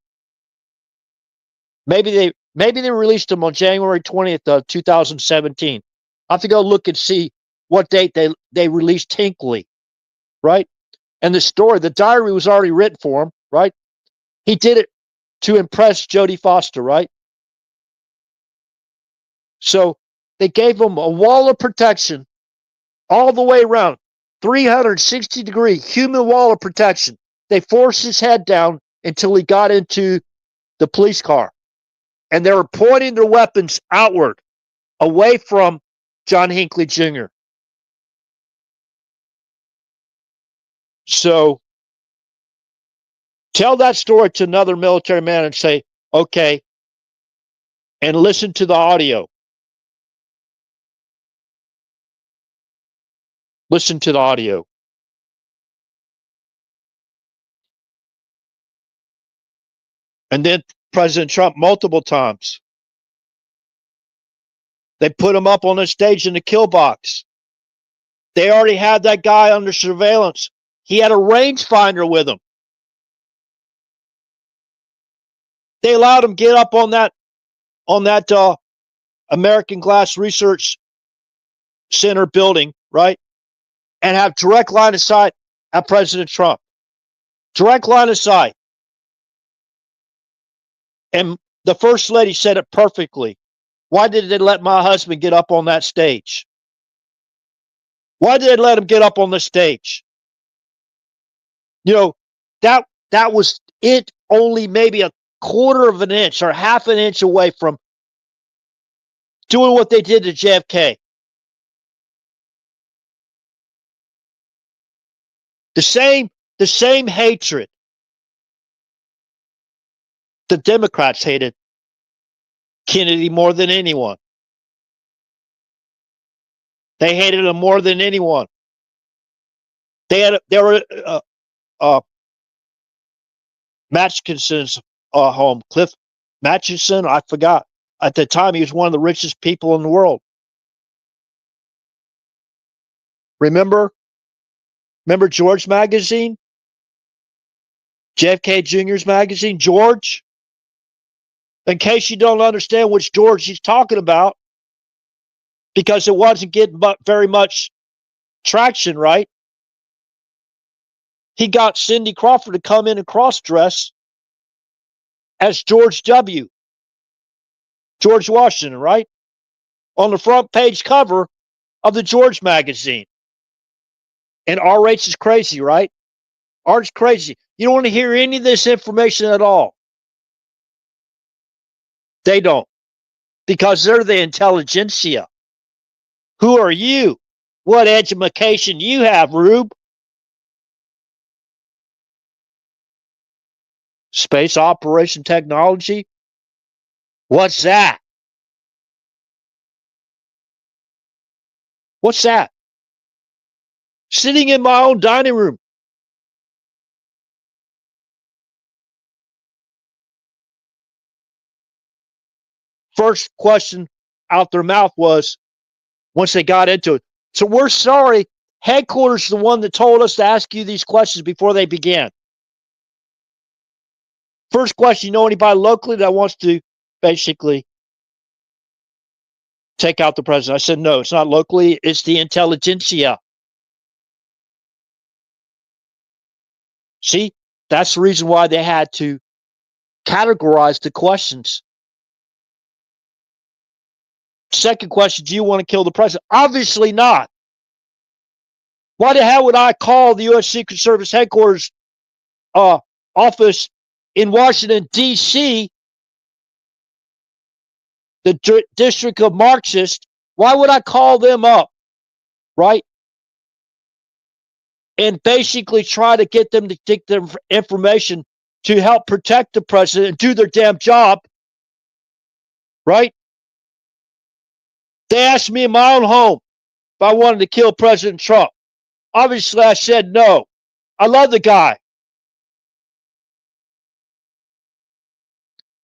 Maybe they released him on January 20th, 2017. I have to go look and see what date they released Hinckley, right? And the diary was already written for him, right? He did it to impress Jodie Foster, right? So they gave him a wall of protection all the way around, 360-degree human wall of protection. They forced his head down until he got into the police car. And they were pointing their weapons outward, away from John Hinckley Jr. So tell that story to another military man and say, okay, and listen to the audio. Listen to the audio. And then President Trump, multiple times, they put him up on a stage in the kill box. They already had that guy under surveillance. He had a rangefinder with him. They allowed him get up on that American Glass Research Center building, right? And have direct line of sight at President Trump. Direct line of sight. And the First Lady said it perfectly. Why did they let my husband get up on that stage? Why did they let him get up on the stage? You know, that was it, only maybe a quarter of an inch or half an inch away from doing what they did to JFK. The same hatred the Democrats hated Kennedy more than anyone. They hated him more than anyone. They were Matchinson's home, Cliff Matchinson. I forgot. At the time, he was one of the richest people in the world. Remember George magazine? JFK Jr.'s magazine, George? In case you don't understand which George he's talking about, because it wasn't getting very much traction, right? He got Cindy Crawford to come in and cross-dress as George W. George Washington, right? On the front page cover of the George magazine. And RH is crazy, right? R's crazy. You don't want to hear any of this information at all. They don't. Because they're the intelligentsia. Who are you? What education you have, Rube? Space operation technology? What's that? What's that? Sitting in my own dining room. First question out their mouth was, once they got into it, so we're sorry, headquarters is the one that told us to ask you these questions before they began. First question, you know anybody locally that wants to basically take out the president? I said, no, it's not locally, it's the intelligentsia. See, that's the reason why they had to categorize the questions. Second question, do you want to kill the president? Obviously not. Why the hell would I call the U.S. Secret Service headquarters office in Washington, D.C., the district of Marxists? Why would I call them up, right? And basically try to get them to take their information to help protect the president and do their damn job, right? They asked me in my own home if I wanted to kill President Trump. Obviously, I said no. I love the guy.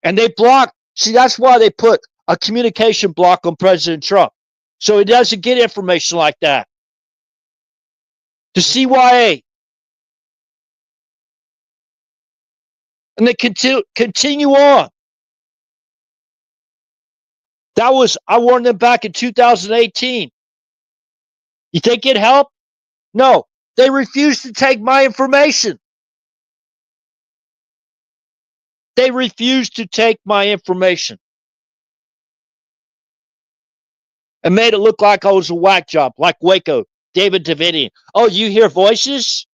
And they blocked. See, that's why they put a communication block on President Trump. So he doesn't get information like that. The CIA. And they continue on. I warned them back in 2018. You think it helped? No. They refused to take my information. They refused to take my information. And made it look like I was a whack job, like Waco, David Davidian. Oh, you hear voices?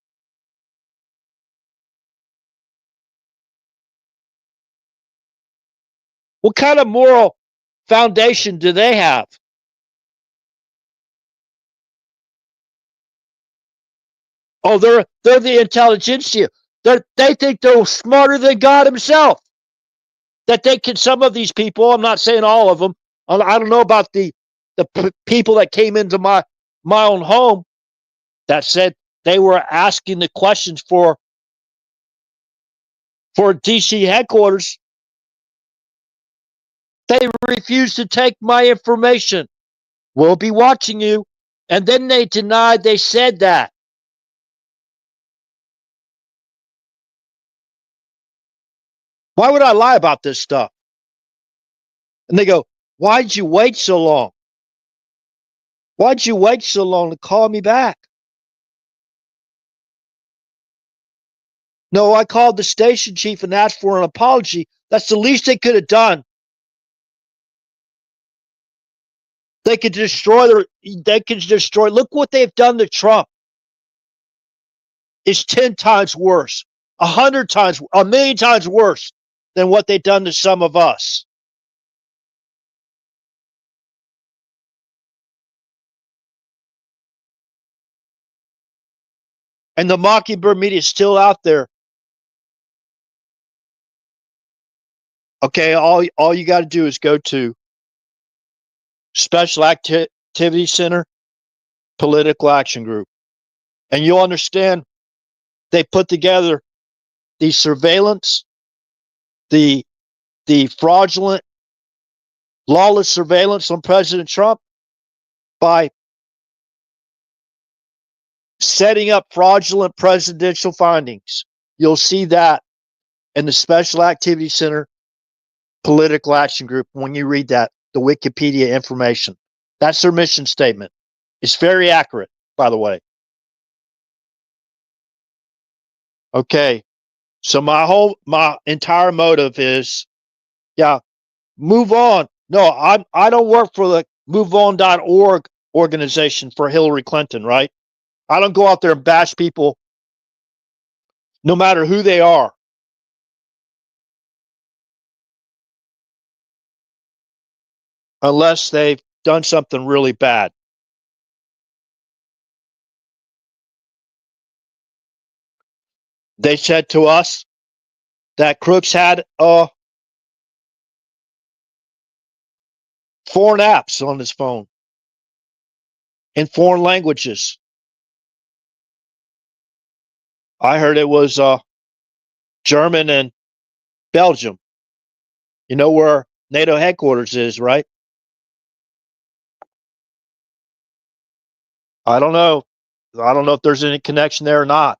What kind of moral foundation do they have? Oh, they're the intelligentsia. They think they're smarter than God himself. That they can, some of these people, I'm not saying all of them, I don't know about the people that came into my own home that said they were asking the questions for DC headquarters. They refused to take my information. We'll be watching you. And then they denied they said that. Why would I lie about this stuff? And they go, why'd you wait so long? Why'd you wait so long to call me back? No, I called the station chief and asked for an apology. That's the least they could have done. They could destroy look what they've done to Trump. It's 10 times worse, 100 times, a million times worse than what they've done to some of us. And the Mockingbird media is still out there. Okay, all you got to do is go to Special Activity Center, Political Action Group, and you'll understand they put together the surveillance, the fraudulent, lawless surveillance on President Trump by setting up fraudulent presidential findings. You'll see that in the Special Activity Center Political Action Group when you read that, the Wikipedia information. That's their mission statement. It's very accurate, by the way. Okay. So my entire motive is, yeah, move on. No, I don't work for the moveon.org organization for Hillary Clinton, right? I don't go out there and bash people no matter who they are. Unless they've done something really bad. They said to us that Crooks had foreign apps on his phone in foreign languages. I heard it was German and Belgium. You know where NATO headquarters is, right? I don't know. I don't know if there's any connection there or not.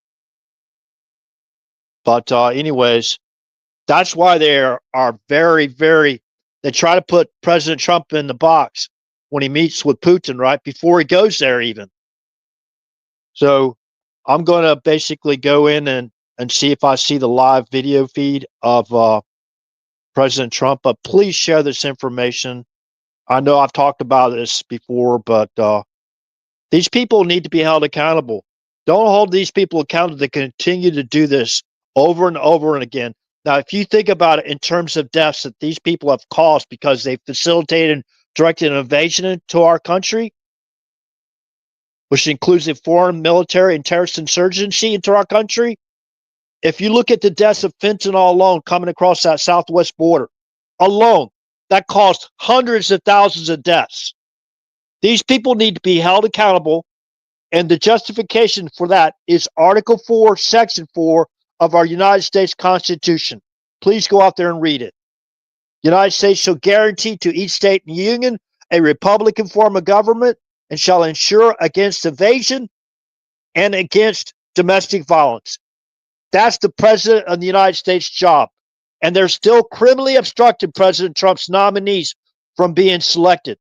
But anyways, that's why they are very, very. They try to put President Trump in the box when he meets with Putin, right before he goes there, even. So I'm going to basically go in and see if I see the live video feed of President Trump. But please share this information. I know I've talked about this before, but these people need to be held accountable. Don't hold these people accountable to continue to do this over and over and again. Now, if you think about it in terms of deaths that these people have caused because they facilitated and directed an invasion into our country, which includes a foreign military and terrorist insurgency into our country, if you look at the deaths of fentanyl alone coming across that southwest border, alone, that caused hundreds of thousands of deaths. These people need to be held accountable, and the justification for that is Article 4, Section 4 of our United States Constitution. Please go out there and read it. United States shall guarantee to each state in the Union a Republican form of government and shall ensure against evasion and against domestic violence. That's the President of the United States' job. And they're still criminally obstructing President Trump's nominees from being selected.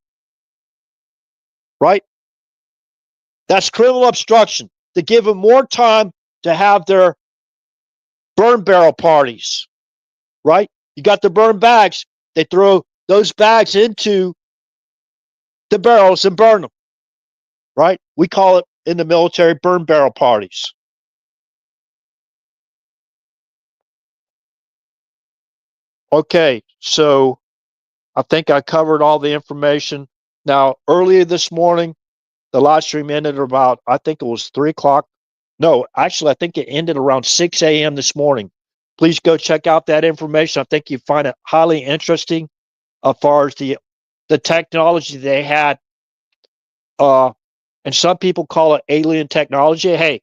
Right? That's criminal obstruction to give them more time to have their burn barrel parties. Right? You got the burn bags. They throw those bags into the barrels and burn them. Right? We call it in the military burn barrel parties. Okay, so I think I covered all the information. Now, earlier this morning, the live stream ended about, I think it was 3 o'clock. No, actually, I think it ended around 6 a.m. this morning. Please go check out that information. I think you find it highly interesting as far as the technology they had. And some people call it alien technology. Hey,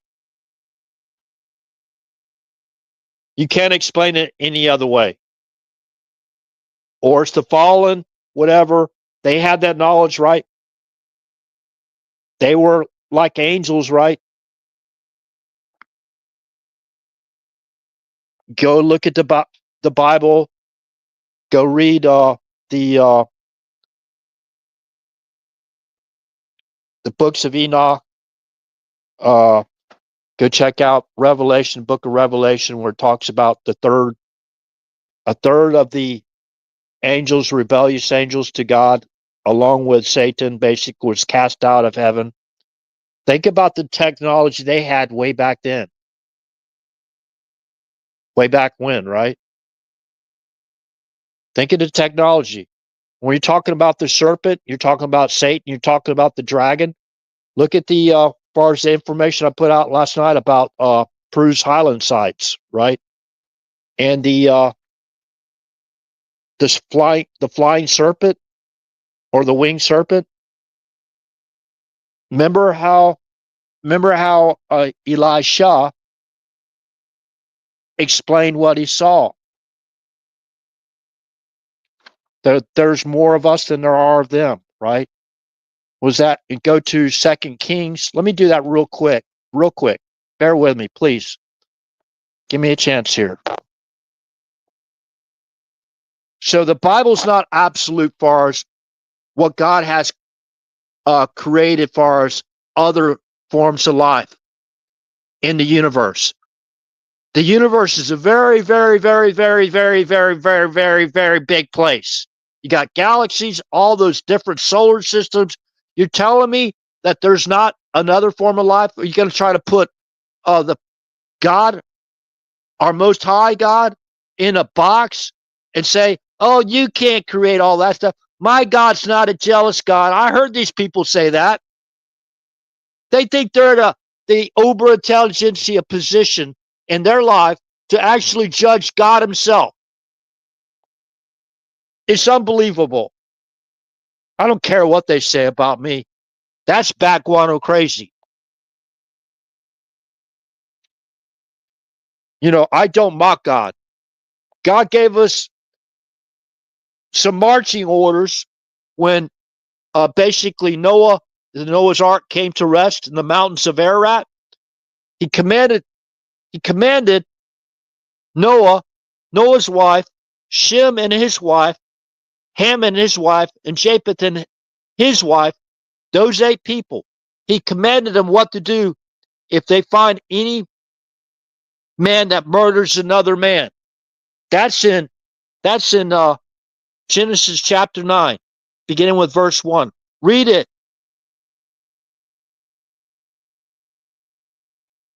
you can't explain it any other way. Or it's the fallen, whatever. They had that knowledge, right? They were like angels, right? Go look at the Bible. Go read the books of Enoch. Go check out Revelation, Book of Revelation, where it talks about a third of the angels, rebellious angels to God. along with Satan, basically was cast out of heaven. Think about the technology they had way back then. Way back when, right? Think of the technology. When you're talking about the serpent, you're talking about Satan, you're talking about the dragon. Look at the far as the information I put out last night about Prue's Highland sites, right? And the flying serpent or the winged serpent. Remember how Elisha explained what he saw. There's more of us than there are of them, right? Was that go to Second Kings? Let me do that real quick. Bear with me, please. Give me a chance here. So the Bible's not absolute far as what God has created far as other forms of life in the universe. The universe is a very, very, very, very, very, very, very, very, very big place. You got galaxies, all those different solar systems. You're telling me that there's not another form of life? Are you going to try to put the God, our Most High God, in a box and say, "Oh, you can't create all that stuff"? My God's not a jealous God. I heard these people say that. They think they're the uber intelligentsia position in their life to actually judge God himself. It's unbelievable. I don't care what they say about me. That's backwater crazy. You know, I don't mock God. God gave us some marching orders when basically the Noah's Ark came to rest in the mountains of Ararat. He commanded Noah, Noah's wife, Shem and his wife, Ham and his wife, and Japheth and his wife, those 8 people. He commanded them what to do if they find any man that murders another man. That's in Genesis chapter 9, beginning with verse 1. Read it.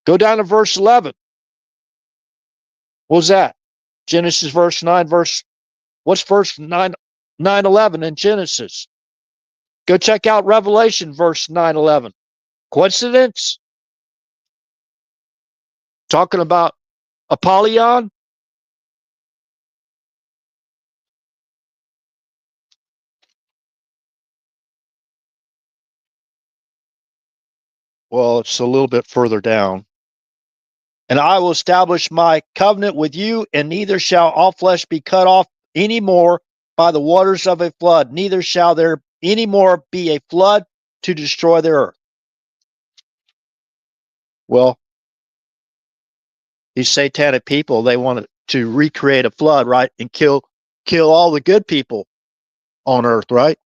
Go down to verse 11. What was that? Genesis verse 9, what's verse 9, 11 in Genesis? Go check out Revelation verse 9:11. Coincidence? Talking about Apollyon? Well, it's a little bit further down. And I will establish my covenant with you, and neither shall all flesh be cut off any more by the waters of a flood, neither shall there any more be a flood to destroy the earth. Well, these satanic people, they want to recreate a flood, right? And kill all the good people on earth, right?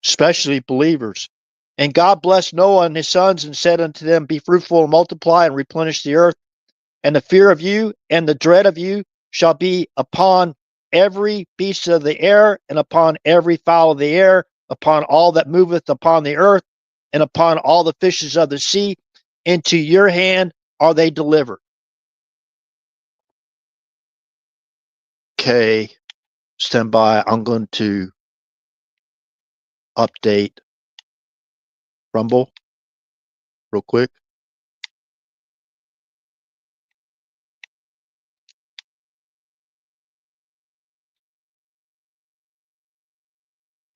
Especially believers. And God blessed Noah and his sons and said unto them, be fruitful and multiply and replenish the earth. And the fear of you and the dread of you shall be upon every beast of the air, and upon every fowl of the air, upon all that moveth upon the earth, and upon all the fishes of the sea. Into your hand are they delivered. Okay, stand by. I'm going to update Rumble real quick.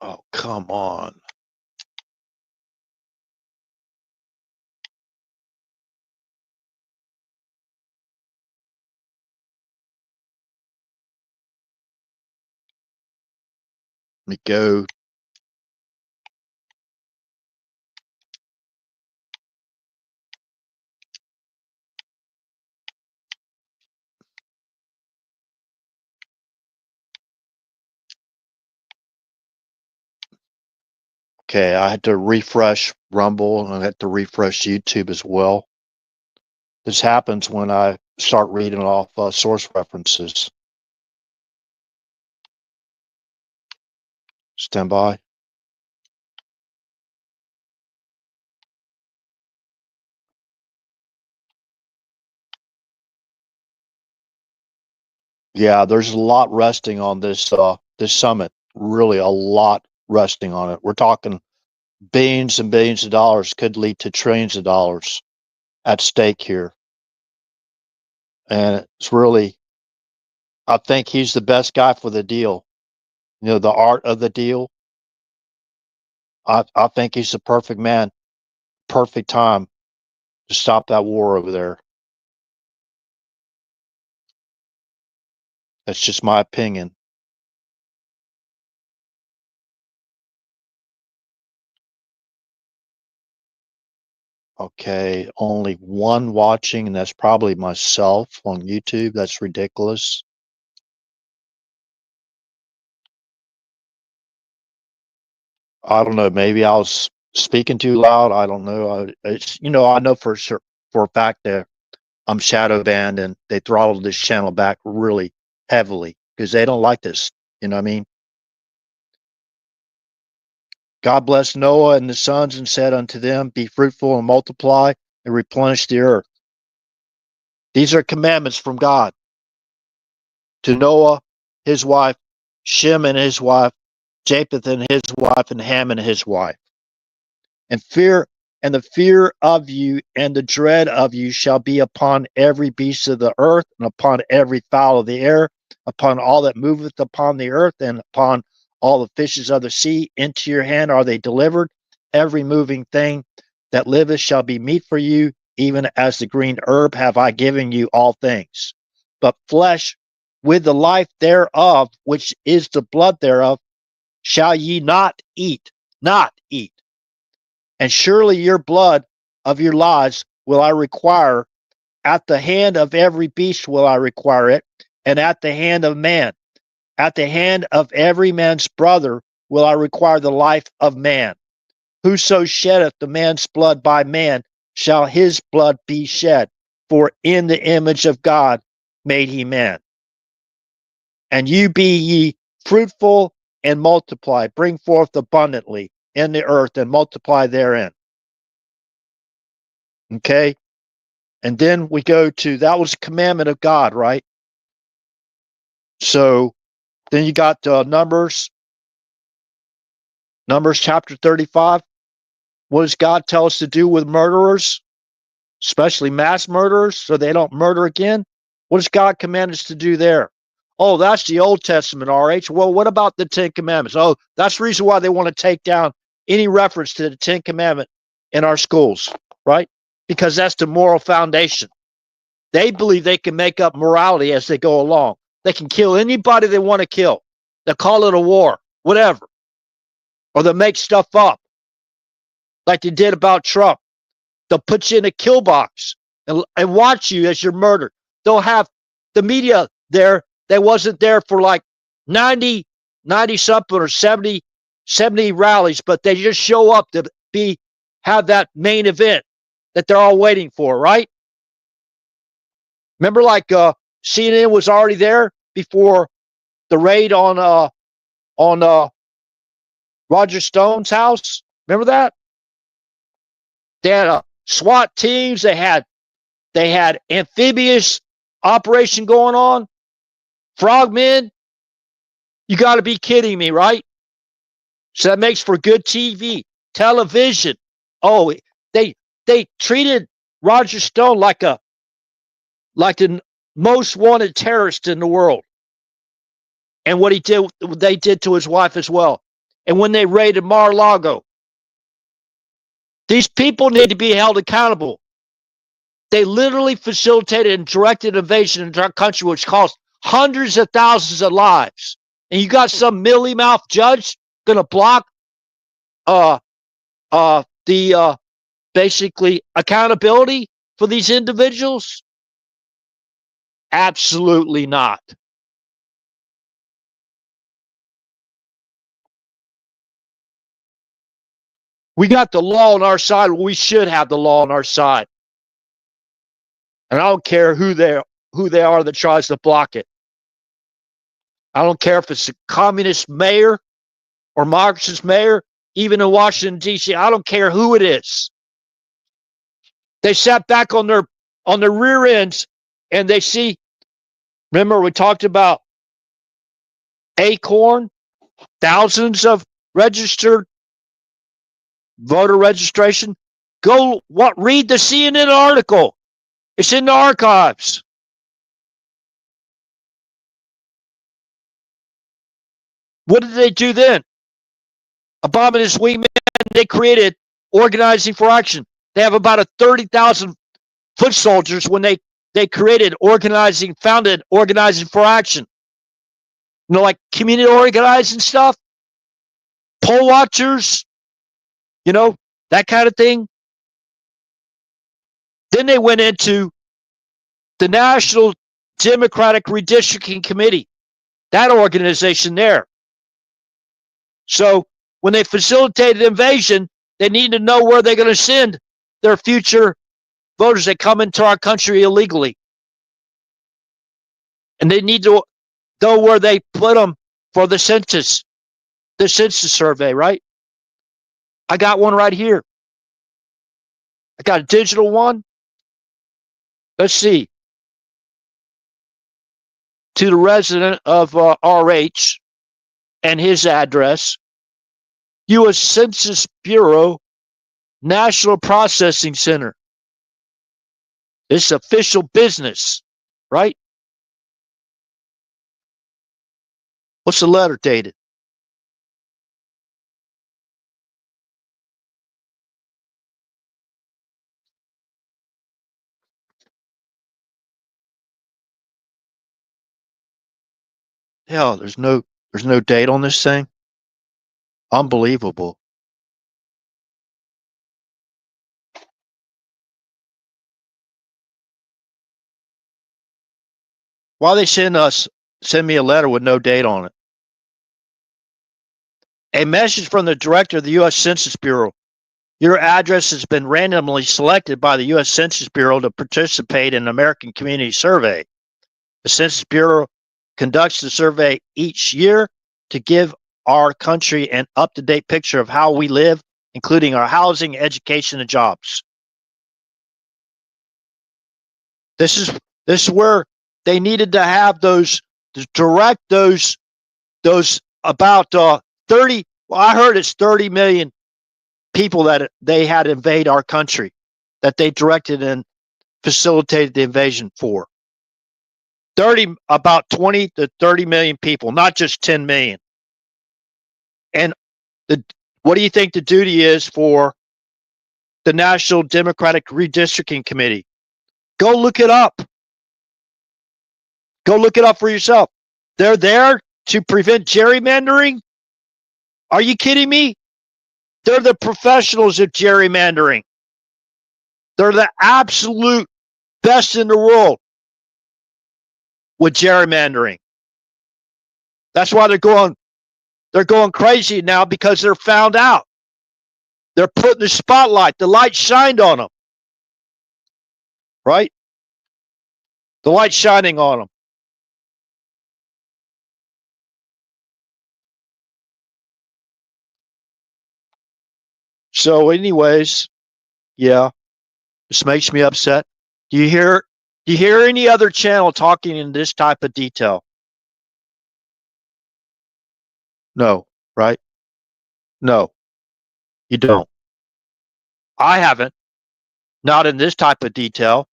Oh, come on. Let me go. Okay, I had to refresh Rumble and I had to refresh YouTube as well. This happens when I start reading off source references. Stand by. Yeah, there's a lot resting on this summit. Really, a lot resting on it. We're talking billions and billions of dollars, could lead to trillions of dollars at stake here. And it's really, I think he's the best guy for the deal. You know, the art of the deal. I think he's the perfect man, perfect time to stop that war over there. That's just my opinion. Okay, only one watching, and that's probably myself on YouTube. That's ridiculous. I don't know. Maybe I was speaking too loud. I don't know. It's, you know, I know for sure, for a fact that I'm shadow banned and they throttled this channel back really heavily because they don't like this. You know what I mean? God blessed Noah and the sons and said unto them, be fruitful and multiply and replenish the earth. These are commandments from God to Noah, his wife, Shem and his wife, Japheth and his wife, and Ham and his wife. And fear and the fear of you and the dread of you shall be upon every beast of the earth, and upon every fowl of the air, upon all that moveth upon the earth, and upon all the fishes of the sea. Into your hand are they delivered. Every moving thing that liveth shall be meat for you, even as the green herb have I given you all things. But flesh with the life thereof, which is the blood thereof, shall ye not eat, not eat. And surely your blood of your lives will I require. At the hand of every beast will I require it, and at the hand of man. At the hand of every man's brother will I require the life of man. Whoso sheddeth the man's blood by man, shall his blood be shed. For in the image of God made he man. And you be ye fruitful and multiply, bring forth abundantly in the earth and multiply therein. Okay? And then we go to, that was a commandment of God, right? So then you got Numbers chapter 35. What does God tell us to do with murderers, especially mass murderers, so they don't murder again? What does God command us to do there? Oh, that's the Old Testament, RH. Well, what about the Ten Commandments? Oh, that's the reason why they want to take down any reference to the Ten Commandments in our schools, right? Because that's the moral foundation. They believe they can make up morality as they go along. They can kill anybody they want to kill. They'll call it a war, whatever. Or they'll make stuff up like they did about Trump. They'll put you in a kill box and watch you as you're murdered. They'll have the media there that wasn't there for like 90 something or 70 rallies, but they just show up to have that main event that they're all waiting for, right? Remember, like CNN was already there before the raid on Roger Stone's house. Remember that? They had SWAT teams. They had amphibious operation going on. Frogmen. You got to be kidding me, right? So that makes for good TV, television. Oh, they treated Roger Stone like the most wanted terrorist in the world. And what they did to his wife as well. And when they raided Mar-a-Lago, these people need to be held accountable. They literally facilitated and directed invasion into our country, which cost hundreds of thousands of lives. And you got some mealy mouth judge going to block the basically accountability for these individuals? Absolutely not. We got the law on our side. We should have the law on our side. And I don't care who they are that tries to block it. I don't care if it's a communist mayor. or Marxist mayor, even in Washington, D.C., I don't care who it is. They sat back on their rear ends and they see, remember we talked about Acorn, thousands of registered voter registration. Go read the CNN article. It's in the archives. What did they do then? Obama and his wingman, they created Organizing for Action. They have about 30,000 foot soldiers when they created founded Organizing for Action. You know, like community organizing stuff, poll watchers, you know, that kind of thing. Then they went into the National Democratic Redistricting Committee, that organization there. So when they facilitated invasion, they need to know where they're going to send their future voters that come into our country illegally. And they need to know where they put them for the census survey, right? I got one right here. I got a digital one. Let's see. To the resident of RH and his address, U.S. Census Bureau, National Processing Center. It's official business, right? What's the letter dated? Hell, there's no date on this thing. Unbelievable. Why they send me a letter with no date on it? A message from the director of the U.S. Census Bureau. Your address has been randomly selected by the U.S. Census Bureau to participate in an American Community Survey. The Census Bureau conducts the survey each year to give our country an up-to-date picture of how we live, including our housing, education, and jobs. This is where they needed to have those, to direct those about 30, well, I heard it's 30 million people that they had invade our country, that they directed and facilitated the invasion for. About 20 to 30 million people, not just 10 million. And what do you think the duty is for the National Democratic Redistricting Committee? Go look it up. Go look it up for yourself. They're there to prevent gerrymandering. Are you kidding me? They're the professionals of gerrymandering. They're the absolute best in the world with gerrymandering. That's why they're going crazy now, because they're found out. They're put in the spotlight. The light shined on them. Right? The light shining on them. So anyways, yeah, this makes me upset. Do you hear any other channel talking in this type of detail? No, right? No, you don't. I haven't. Not in this type of detail.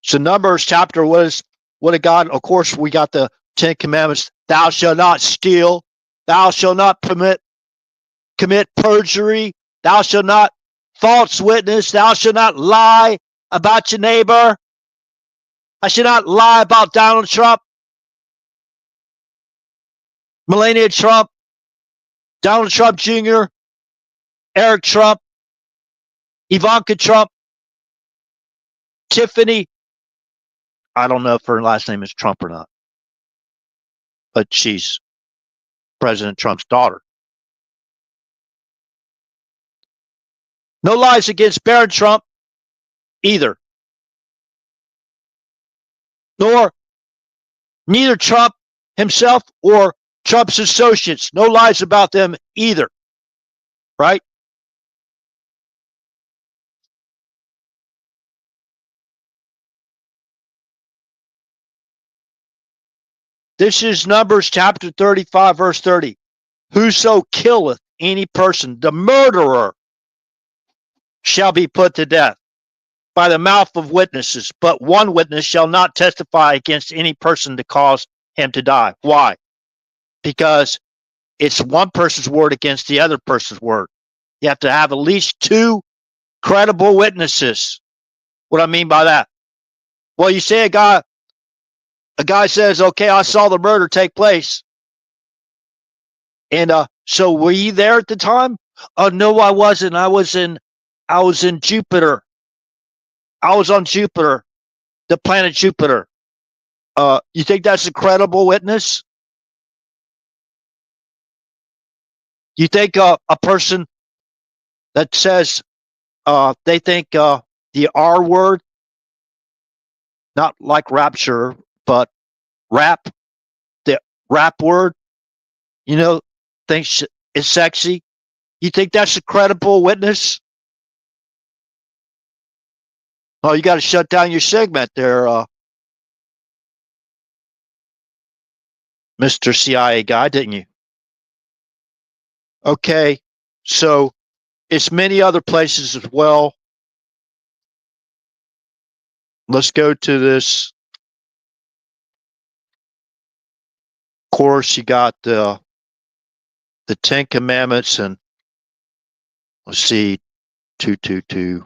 So Numbers chapter was what did God? Of course, we got the 10 Commandments. Thou shalt not steal. Thou shalt not commit perjury. Thou shalt not false witness. Thou shalt not lie about your neighbor. I should not lie about Donald Trump, Melania Trump, Donald Trump Jr., Eric Trump, Ivanka Trump, Tiffany. I don't know if her last name is Trump or not, but she's President Trump's daughter. No lies against Barron Trump either. Nor Neither Trump himself or Trump's associates. No lies about them either. Right? This is Numbers chapter 35, verse 30. Whoso killeth any person, the murderer, shall be put to death by the mouth of witnesses, but one witness shall not testify against any person to cause him to die. Why? Because it's one person's word against the other person's word. You have to have at least two credible witnesses. What I mean by that? Well, you say a guy says, "Okay, I saw the murder take place," and so were you there at the time? Oh no, I wasn't. I was in Jupiter. I was on Jupiter, the planet Jupiter. You think that's a credible witness? You think a person that says they think the R word, not like rapture, but rap, the rap word, you know, thinks it's sexy. You think that's a credible witness? Oh, you got to shut down your segment there, Mr. CIA guy, didn't you? Okay, so it's many other places as well. Let's go to this. Of course, you got the Ten Commandments, and let's see, 222,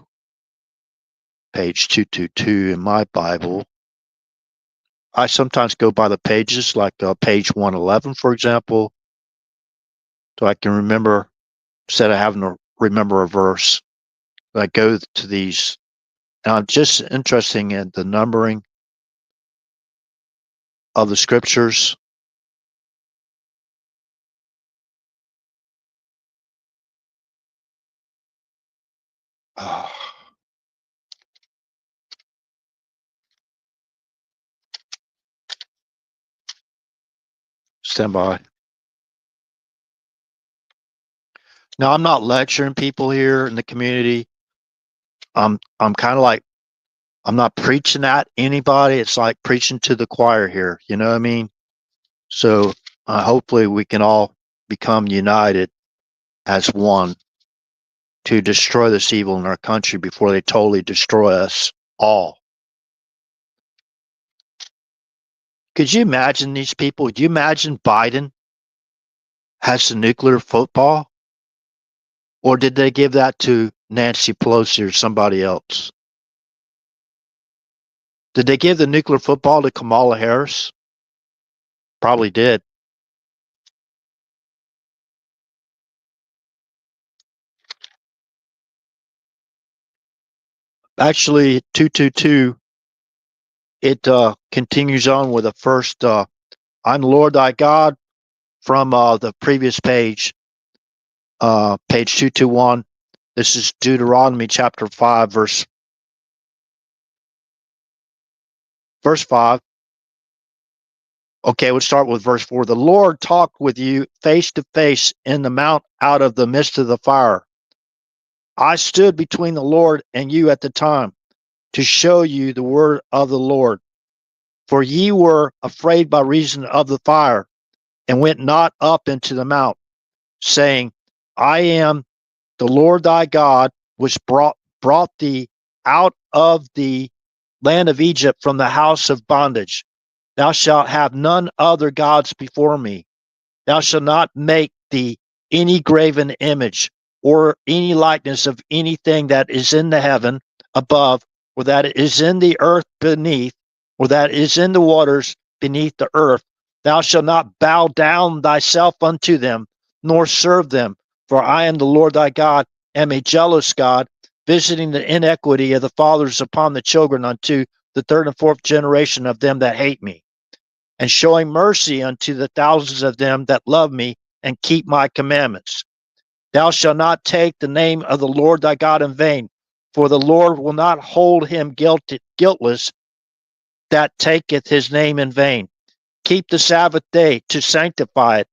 page 222 in my Bible. I sometimes go by the pages, like page 111, for example, so I can remember, instead of having to remember a verse. I go to these, and I'm just interested in the numbering of the scriptures. Stand by. Now, I'm not lecturing people here in the community. I'm kind of like, I'm not preaching at anybody. It's like preaching to the choir here. You know what I mean? So hopefully we can all become united as one to destroy this evil in our country before they totally destroy us all. Could you imagine these people? Could you imagine Biden has the nuclear football? Or did they give that to Nancy Pelosi or somebody else? Did they give the nuclear football to Kamala Harris? Probably did. Actually, 222, it continues on with the first, I'm the Lord thy God, from the previous page, page 221. This is Deuteronomy chapter 5, verse 5. Okay, we'll start with verse 4. The Lord talked with you face to face in the mount out of the midst of the fire. I stood between the Lord and you at the time to show you the word of the Lord. For ye were afraid by reason of the fire, and went not up into the mount, saying, I am the Lord thy God, which brought thee out of the land of Egypt from the house of bondage. Thou shalt have none other gods before me. Thou shalt not make thee any graven image, or any likeness of anything that is in the heaven above, or that is in the earth beneath, or that is in the waters beneath the earth. Thou shalt not bow down thyself unto them, nor serve them. For I am the Lord thy God, am a jealous God, visiting the iniquity of the fathers upon the children unto the third and fourth generation of them that hate me, and showing mercy unto the thousands of them that love me and keep my commandments. Thou shalt not take the name of the Lord thy God in vain, for the Lord will not hold him guiltless that taketh his name in vain. Keep the Sabbath day to sanctify it,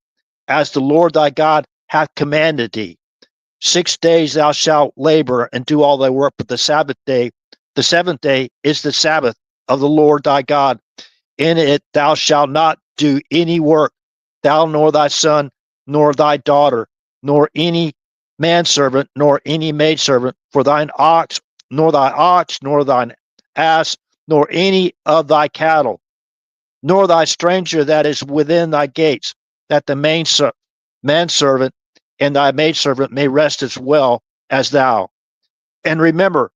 as the Lord thy God hath commanded thee. 6 days thou shalt labor and do all thy work, but the seventh day is the Sabbath of the Lord thy God. In it thou shalt not do any work, thou nor thy son, nor thy daughter, nor any manservant, nor any maidservant, for thine ox, nor thine ass, nor any of thy cattle, nor thy stranger that is within thy gates, that the manservant and thy maidservant may rest as well as thou. And remember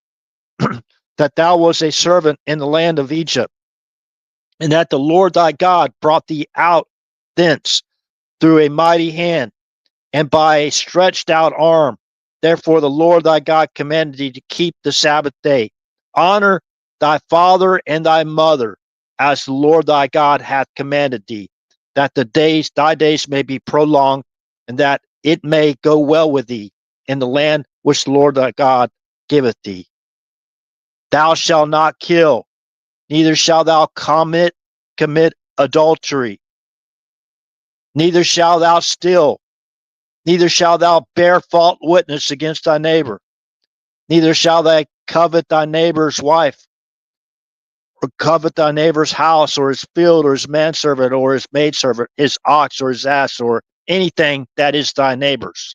that thou wast a servant in the land of Egypt, and that the Lord thy God brought thee out thence through a mighty hand and by a stretched out arm. Therefore the Lord thy God commanded thee to keep the Sabbath day. Honor thy father and thy mother, as the Lord thy God hath commanded thee, that thy days may be prolonged, and that it may go well with thee in the land which the Lord thy God giveth thee. Thou shalt not kill, neither shalt thou commit adultery, neither shalt thou steal, neither shalt thou bear false witness against thy neighbor, neither shalt thou covet thy neighbor's wife, or covet thy neighbor's house, or his field, or his manservant, or his maidservant, his ox, or his ass, or anything that is thy neighbor's.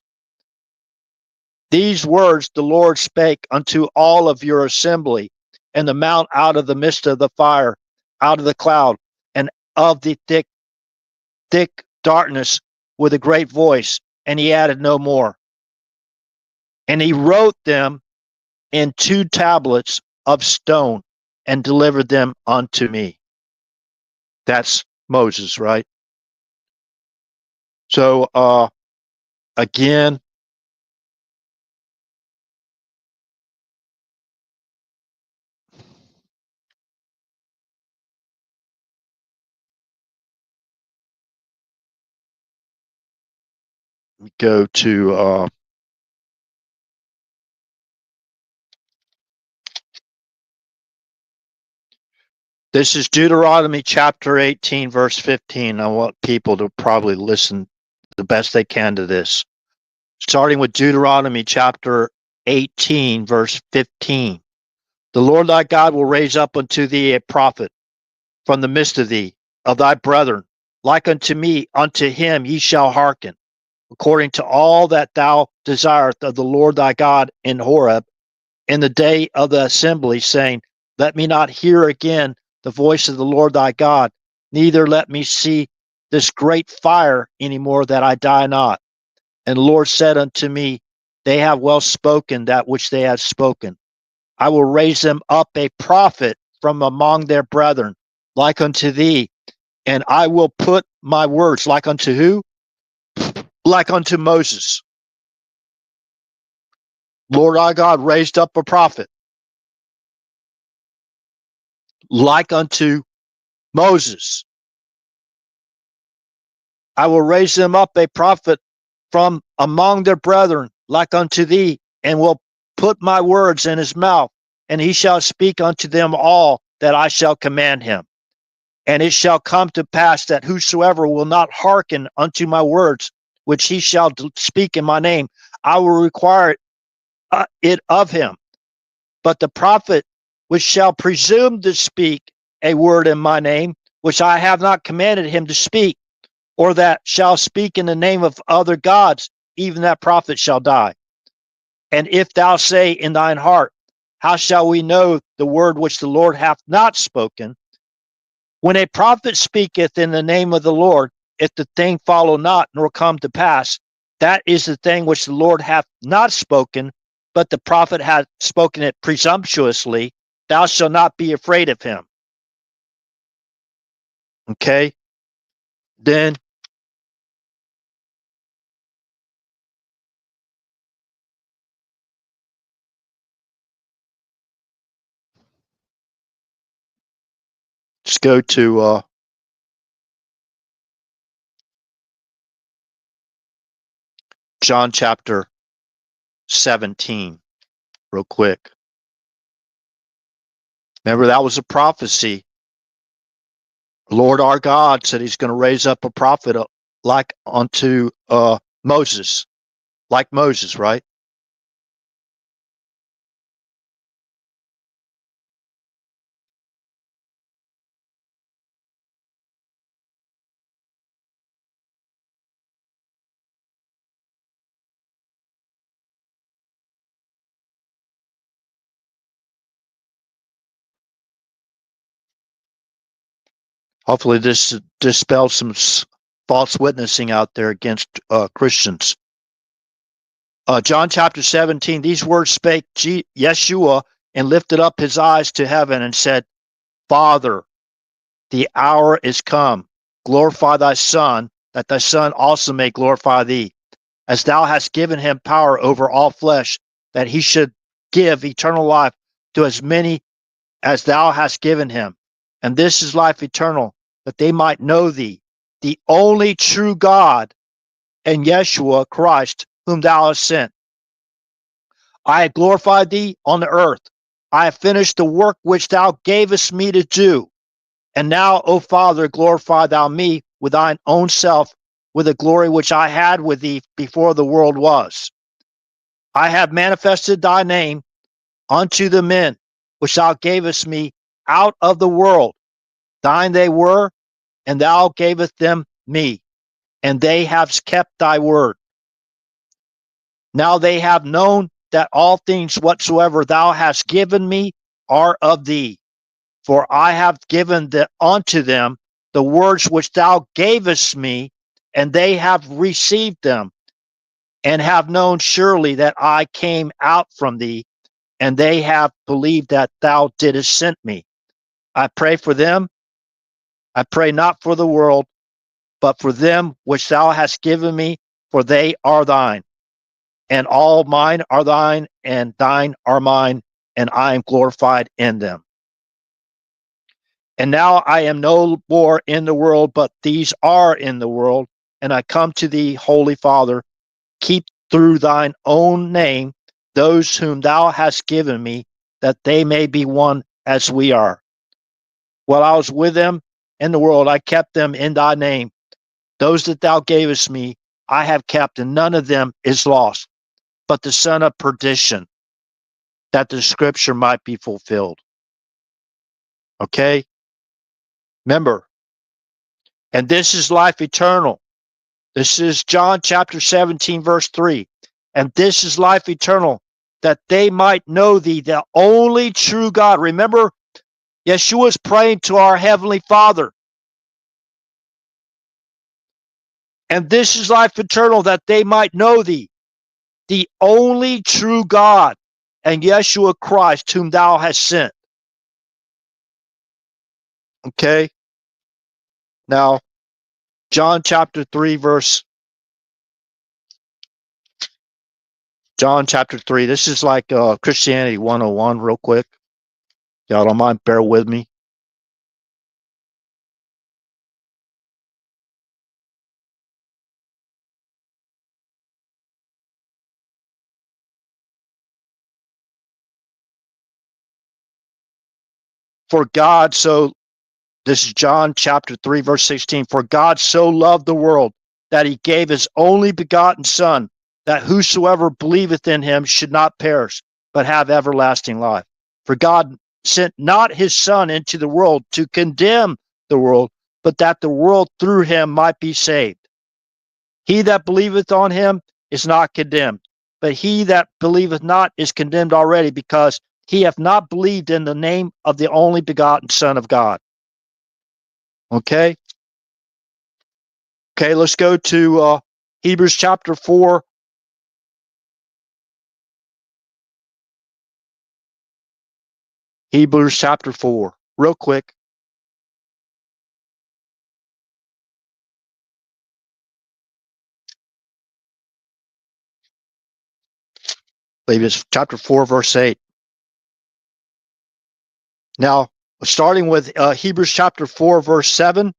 These words the Lord spake unto all of your assembly, and the mount out of the midst of the fire, out of the cloud, and of the thick darkness, with a great voice. And he added no more. And he wrote them in 2 tablets of stone and delivered them unto me. That's Moses, right? So again, we go to this is Deuteronomy chapter 18, verse 15. I want people to probably listen the best they can to this. Starting with Deuteronomy chapter 18, verse 15. The Lord thy God will raise up unto thee a prophet from the midst of thee, of thy brethren, like unto me. Unto him ye shall hearken, according to all that thou desirest of the Lord thy God in Horeb, in the day of the assembly, saying, Let me not hear again the voice of the Lord thy God, neither let me see this great fire any more, that I die not. And the Lord said unto me, They have well spoken that which they have spoken. I will raise them up a prophet from among their brethren, like unto thee, and I will put my words, like unto who? Like unto Moses. Lord our God raised up a prophet like unto Moses. I will raise them up a prophet from among their brethren, like unto thee, and will put my words in his mouth, and he shall speak unto them all that I shall command him. And it shall come to pass that whosoever will not hearken unto my words, which he shall speak in my name, I will require it of him. But the prophet which shall presume to speak a word in my name, which I have not commanded him to speak, or that shall speak in the name of other gods, even that prophet shall die. And if thou say in thine heart, How shall we know the word which the Lord hath not spoken? When a prophet speaketh in the name of the Lord, if the thing follow not, nor come to pass, that is the thing which the Lord hath not spoken, but the prophet hath spoken it presumptuously, thou shalt not be afraid of him. Okay? Then let's go to John chapter 17 real quick. Remember, that was a prophecy Lord our God said he's going to raise up a prophet like unto Moses, like Moses, right? Hopefully this dispels some false witnessing out there against Christians. John chapter 17, these words spake Yeshua and lifted up his eyes to heaven and said, Father, the hour is come. Glorify thy Son, that thy Son also may glorify thee, as thou hast given him power over all flesh, that he should give eternal life to as many as thou hast given him. And this is life eternal, that they might know thee, the only true God, and Yeshua Christ, whom thou hast sent. I have glorified thee on the earth. I have finished the work which thou gavest me to do. And now, O Father, glorify thou me with thine own self, with the glory which I had with thee before the world was. I have manifested thy name unto the men which thou gavest me out of the world. Thine they were, and thou gavest them me, and they have kept thy word. Now they have known that all things whatsoever thou hast given me are of thee. For I have given unto them the words which thou gavest me, and they have received them, and have known surely that I came out from thee, and they have believed that thou didst send me. I pray for them. I pray not for the world, but for them which thou hast given me, for they are thine. And all mine are thine, and thine are mine, and I am glorified in them. And now I am no more in the world, but these are in the world, and I come to thee, Holy Father. Keep through thine own name those whom thou hast given me, that they may be one as we are. While I was with them in the world, I kept them in thy name. Those that thou gavest me, I have kept, and none of them is lost, but the son of perdition, that the scripture might be fulfilled. Okay? Remember, and this is life eternal. This is John chapter 17, verse 3. And this is life eternal, that they might know thee, the only true God. Remember, Yeshua is praying to our Heavenly Father. And this is life eternal, that they might know thee, the only true God, and Yeshua Christ, whom thou hast sent. Okay? Now, John chapter 3, John chapter 3. This is like Christianity 101, real quick. Y'all don't mind, bear with me. For God so, this is John chapter 3, verse 16. For God so loved the world that he gave his only begotten Son, that whosoever believeth in him should not perish, but have everlasting life. For God sent not his Son into the world to condemn the world, but that the world through him might be saved. He that believeth on him is not condemned, but he that believeth not is condemned already, because he hath not believed in the name of the only begotten Son of God. Okay? Okay, let's go to Hebrews chapter 4. Hebrews chapter 4, real quick. I believe it's chapter 4, verse 8. Now, starting with Hebrews chapter 4, verse 7,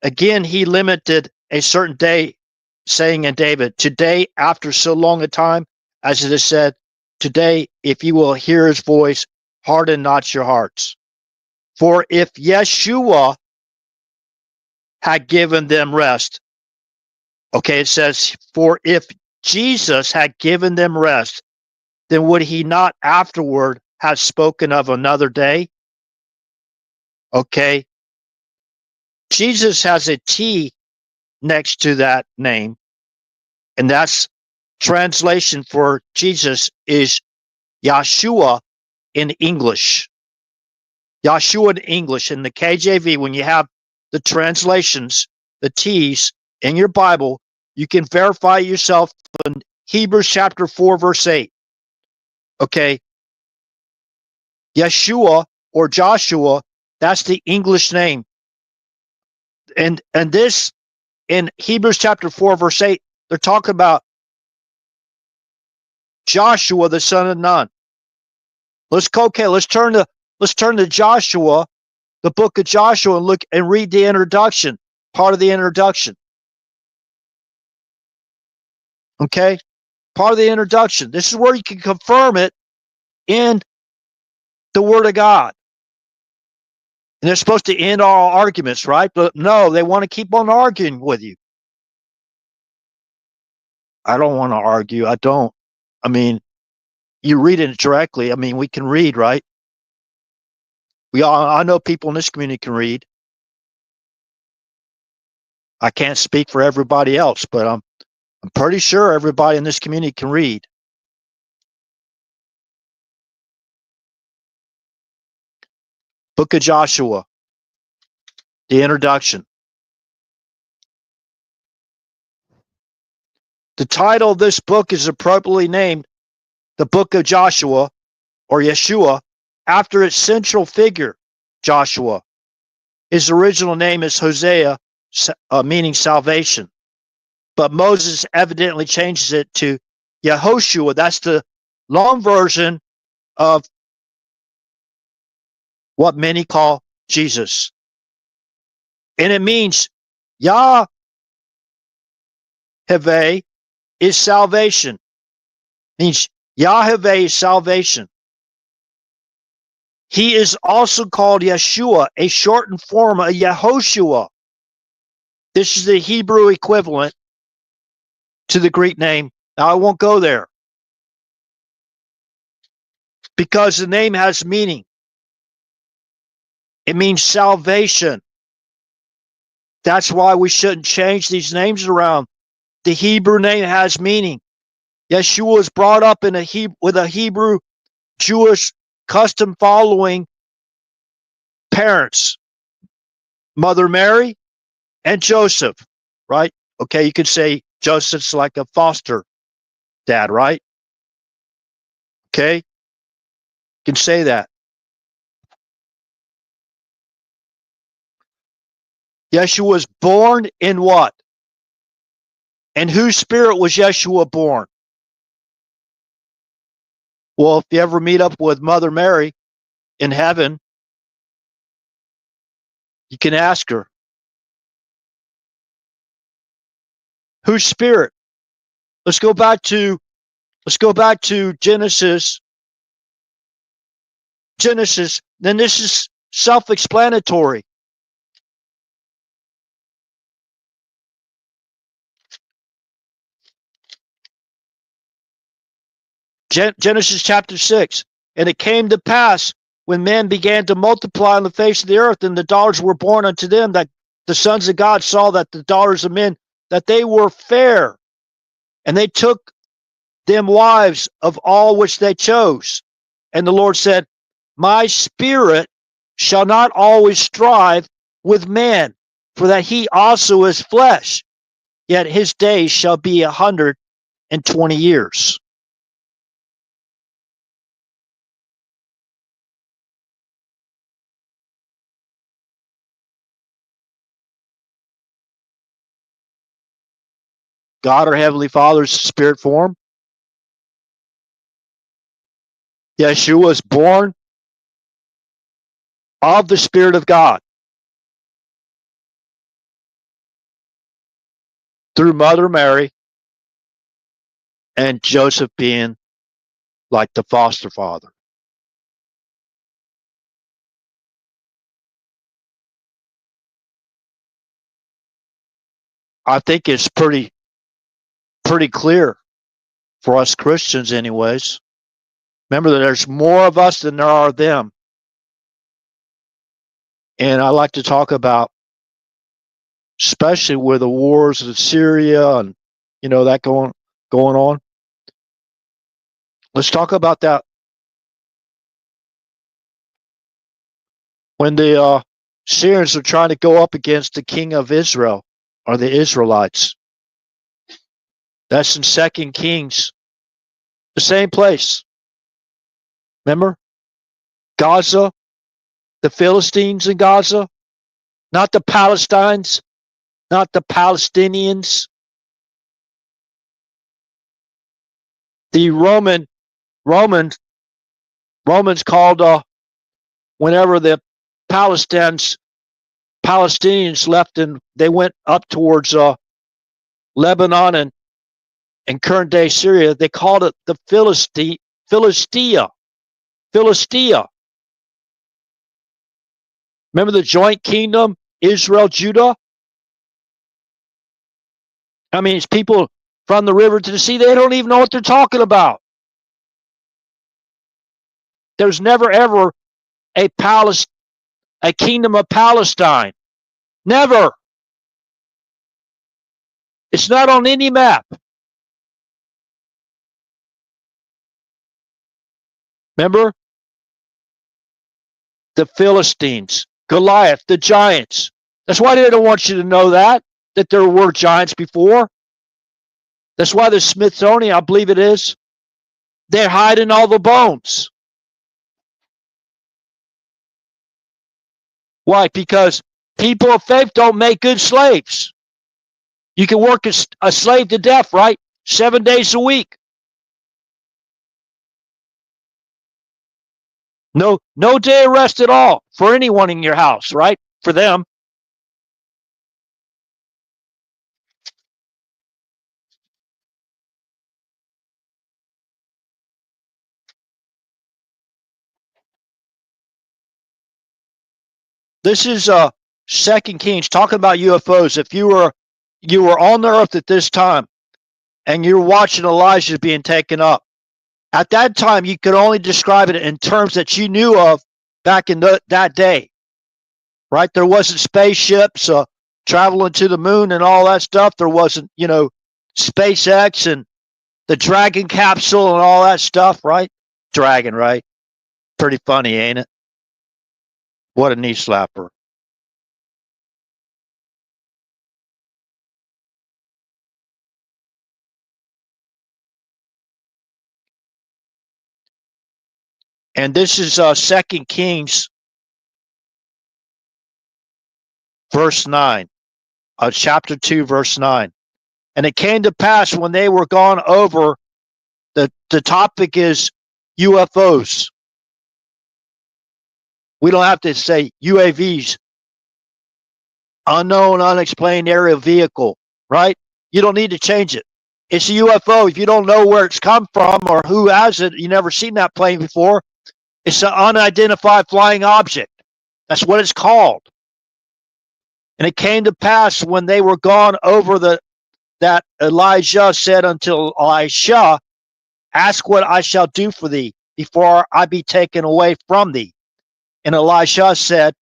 again, he limited a certain day, saying in David, today, after so long a time, as it is said, today, if you will hear his voice, harden not your hearts. For if Yeshua had given them rest. Okay, it says, for if Jesus had given them rest, then would he not afterward have spoken of another day? Okay, Jesus has a T next to that name, and that's translation for Jesus is Yeshua in English. Yeshua in English. In the KJV, when you have the translations, the T's in your Bible, you can verify yourself in Hebrews chapter 4, verse 8. Okay. Yeshua or Joshua, that's the English name. And this in Hebrews chapter 4, verse 8, they're talking about Joshua, the son of Nun. Let's turn to Joshua, the book of Joshua, and look and read the introduction, part of the introduction. Okay? Part of the introduction. This is where you can confirm it in the Word of God. And they're supposed to end all arguments, right? But no, they want to keep on arguing with you. I don't want to argue. I don't. I mean, you read it directly. I mean, we can read, right? I know people in this community can read. I can't speak for everybody else, but I'm pretty sure everybody in this community can read. Book of Joshua, the introduction. The title of this book is appropriately named the Book of Joshua, or Yeshua, after its central figure, Joshua. His original name is Hosea, meaning salvation. But Moses evidently changes it to Yehoshua. That's the long version of what many call Jesus. And it means Yahweh is salvation. It means Yahweh is salvation. He is also called Yeshua, a shortened form of Yehoshua. This is the Hebrew equivalent to the Greek name. Now, I won't go there because the name has meaning. It means salvation. That's why we shouldn't change these names around. The Hebrew name has meaning. Yeshua was brought up in with a Hebrew Jewish custom following parents, Mother Mary and Joseph, right? Okay, you could say Joseph's like a foster dad, right? Okay, you can say that. Yeshua was born in what? And whose spirit was Yeshua born? Well, if you ever meet up with Mother Mary in heaven, you can ask her. Whose spirit? Let's go back to Genesis. Then this is self-explanatory. Genesis chapter 6. And it came to pass when men began to multiply on the face of the earth, and the daughters were born unto them, that the sons of God saw that the daughters of men, that they were fair, and they took them wives of all which they chose. And the Lord said, my spirit shall not always strive with man, for that he also is flesh, yet his days shall be 120 years. God, our Heavenly Father's spirit form. Yeshua was born of the Spirit of God through Mother Mary and Joseph being like the foster father. I think it's pretty clear for us Christians anyways. Remember that there's more of us than there are of them. And I like to talk about, especially with the wars in Syria and that going on. Let's talk about that. When the Syrians are trying to go up against the king of Israel, or the Israelites. That's in 2 Kings. The same place. Remember? Gaza, the Philistines in Gaza, not the Palestinians, not the Palestinians. The Romans called whenever the Palestinians left and they went up towards Lebanon and current day Syria, they called it the Philistia. Remember the joint kingdom, Israel, Judah? I mean, it's people from the river to the sea. They don't even know what they're talking about. There's never, ever a kingdom of Palestine. Never. It's not on any map. Remember? The Philistines, Goliath, the giants. That's why they don't want you to know that there were giants before. That's why the Smithsonian, I believe it is, they're hiding all the bones. Why? Because people of faith don't make good slaves. You can work a slave to death, right? 7 days a week. No day of rest at all for anyone in your house, right? For them. This is 2 Kings talking about UFOs. If you were on the earth at this time and you're watching Elijah being taken up, at that time you could only describe it in terms that you knew of back in that day, right? There wasn't spaceships traveling to the moon and all that stuff. There wasn't, SpaceX and the Dragon capsule and all that stuff, right? Dragon, right? Pretty funny, ain't it? What a knee slapper. And this is 2 Kings, verse 9, chapter 2, verse 9. And it came to pass when they were gone over, the topic is UFOs. We don't have to say UAVs, unknown, unexplained aerial vehicle, right? You don't need to change it. It's a UFO. If you don't know where it's come from or who has it, you never seen that plane before, it's an unidentified flying object. That's what it's called. And it came to pass when they were gone over that Elijah said unto Elisha, ask what I shall do for thee before I be taken away from thee. And Elisha said,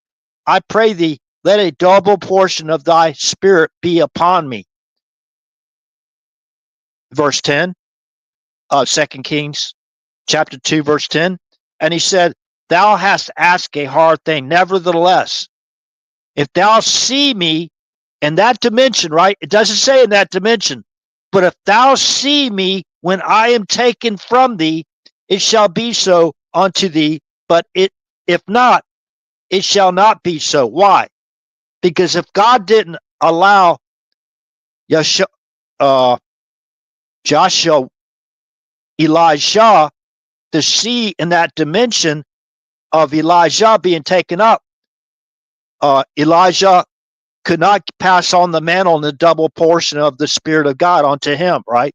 I pray thee, let a double portion of thy spirit be upon me. Verse 10, 2 Kings chapter 2, verse 10. And he said, thou hast asked a hard thing. Nevertheless, if thou see me in that dimension, right? It doesn't say in that dimension, but if thou see me when I am taken from thee, it shall be so unto thee. But if not, it shall not be so. Why? Because if God didn't allow Elisha to see in that dimension of Elijah being taken up, Elijah could not pass on the mantle and the double portion of the Spirit of God onto him, right?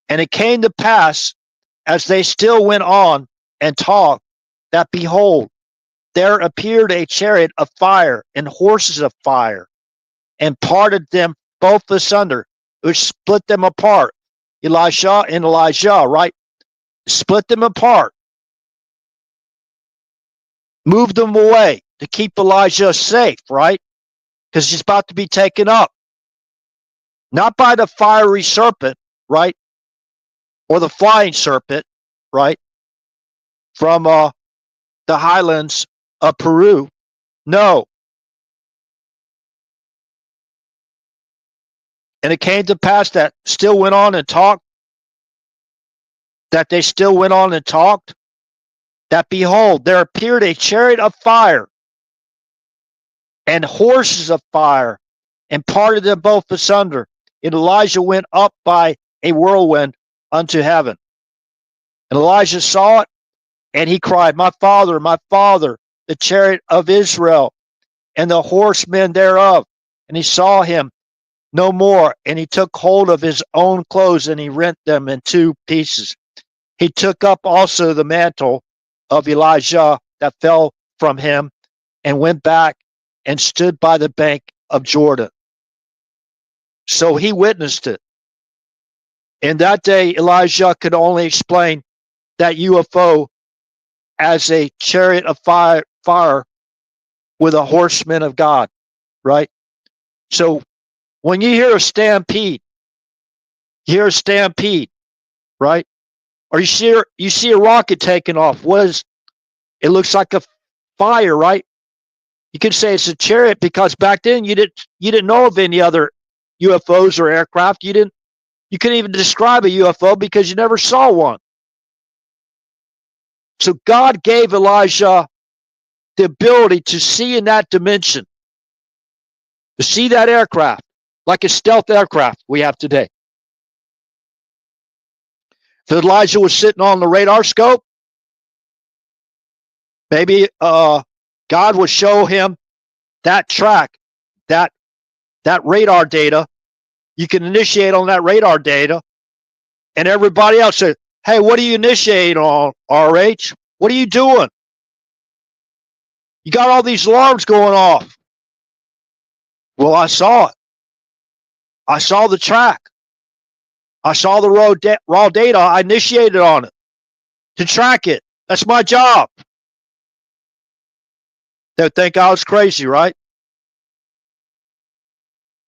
And it came to pass, as they still went on and talked, that behold, there appeared a chariot of fire and horses of fire, and parted them both asunder. It would split them apart. Elisha and Elijah, right? Split them apart. Move them away to keep Elijah safe, right? Because he's about to be taken up. Not by the fiery serpent, right? Or the flying serpent, right? From the highlands of Peru. No. And it came to pass that still went on and talked, that they still went on and talked, that behold, there appeared a chariot of fire and horses of fire, and parted them both asunder. And Elijah went up by a whirlwind unto heaven. And Elijah saw it, and he cried, my father, the chariot of Israel, and the horsemen thereof. And he saw him no more, and he took hold of his own clothes, and he rent them in two pieces. He took up also the mantle of Elijah that fell from him, and went back and stood by the bank of Jordan. So he witnessed it. In that day, Elijah could only explain that UFO as a chariot of fire with a horseman of God, right? So when you hear a stampede, right? Or you see a rocket taking off. It looks like a fire, right? You could say it's a chariot because back then you didn't know of any other UFOs or aircraft. You couldn't even describe a UFO because you never saw one. So God gave Elijah the ability to see in that dimension, to see that aircraft, like a stealth aircraft we have today. If Elijah was sitting on the radar scope, maybe God would show him that track, that radar data. You can initiate on that radar data, and everybody else said, hey, what are you initiating on, RH? What are you doing? You got all these alarms going off. Well, I saw it. I saw the track. I saw the raw data. I initiated on it to track it. That's my job. They would think I was crazy, right?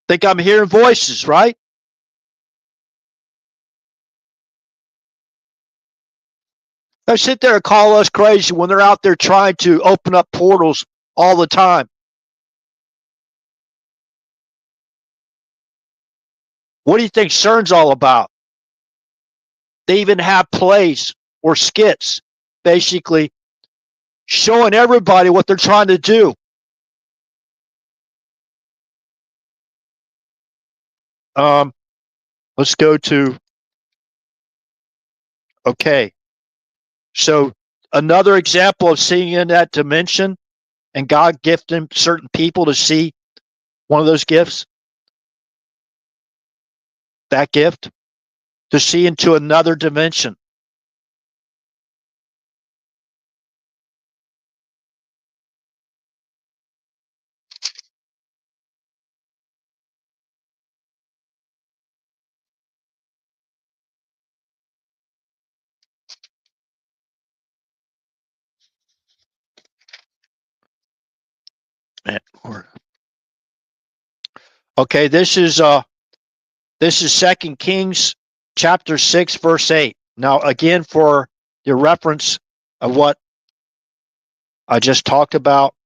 Think I'm hearing voices, right? They sit there and call us crazy when they're out there trying to open up portals all the time. What do you think CERN's all about? They even have plays or skits, basically showing everybody what they're trying to do. Let's go to, okay. So another example of seeing in that dimension and God gifting certain people to see one of those gifts, that gift, to see into another dimension. Okay, this is 2 Kings chapter 6, verse 8. Now, again, for your reference of what I just talked about.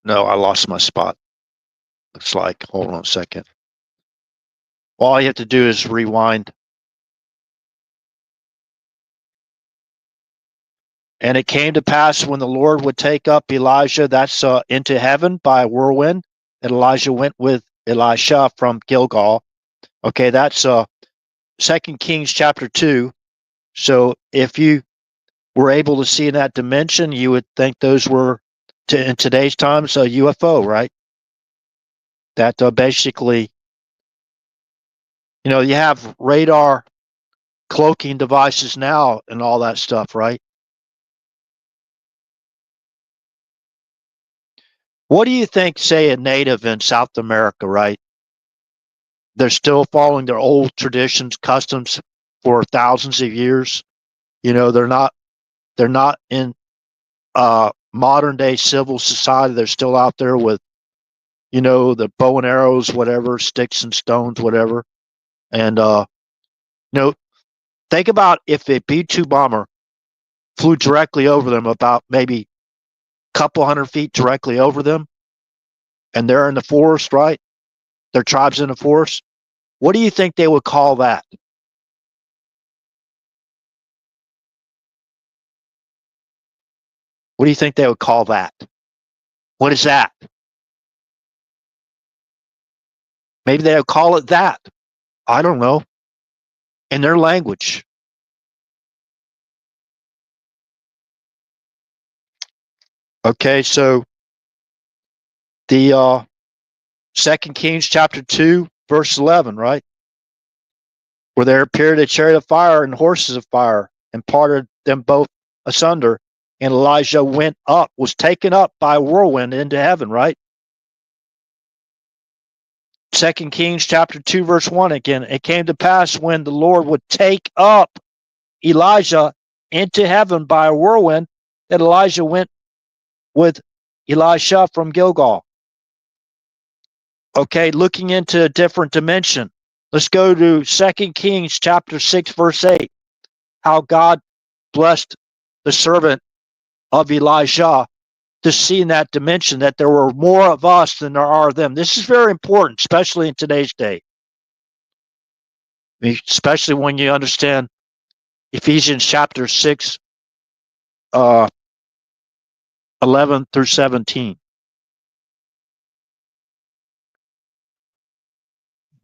No, I lost my spot. Looks like, hold on a second. All you have to do is rewind. And it came to pass when the Lord would take up Elijah, that's into heaven by a whirlwind, that Elijah went with Elisha from Gilgal. Okay, that's 2 Kings chapter 2. So if you were able to see in that dimension, you would think those were, in today's times, a UFO, right? That basically, you have radar cloaking devices now and all that stuff, right? What do you think, say, a native in South America, right? They're still following their old traditions, customs for thousands of years. They're not in modern day civil society. They're still out there with, the bow and arrows, whatever, sticks and stones, whatever. And, think about if a B-2 bomber flew directly over them, about maybe a couple hundred feet directly over them, and they're in the forest, right? Their tribe's in the forest. What do you think they would call that? What do you think they would call that? What is that? Maybe they would call it that. I don't know. In their language. Okay, so the 2 Kings chapter 2, verse 11, right? Where there appeared a chariot of fire and horses of fire, and parted them both asunder, and Elijah was taken up by a whirlwind into heaven, right? 2 Kings chapter 2, verse 1 again. It came to pass when the Lord would take up Elijah into heaven by a whirlwind, that Elijah went with Elisha from Gilgal. Okay, looking into a different dimension. Let's go to 2 Kings chapter 6, verse 8. How God blessed the servant of Elijah to see in that dimension that there were more of us than there are of them. This is very important, especially in today's day. Especially when you understand Ephesians chapter 6, 11 through 17.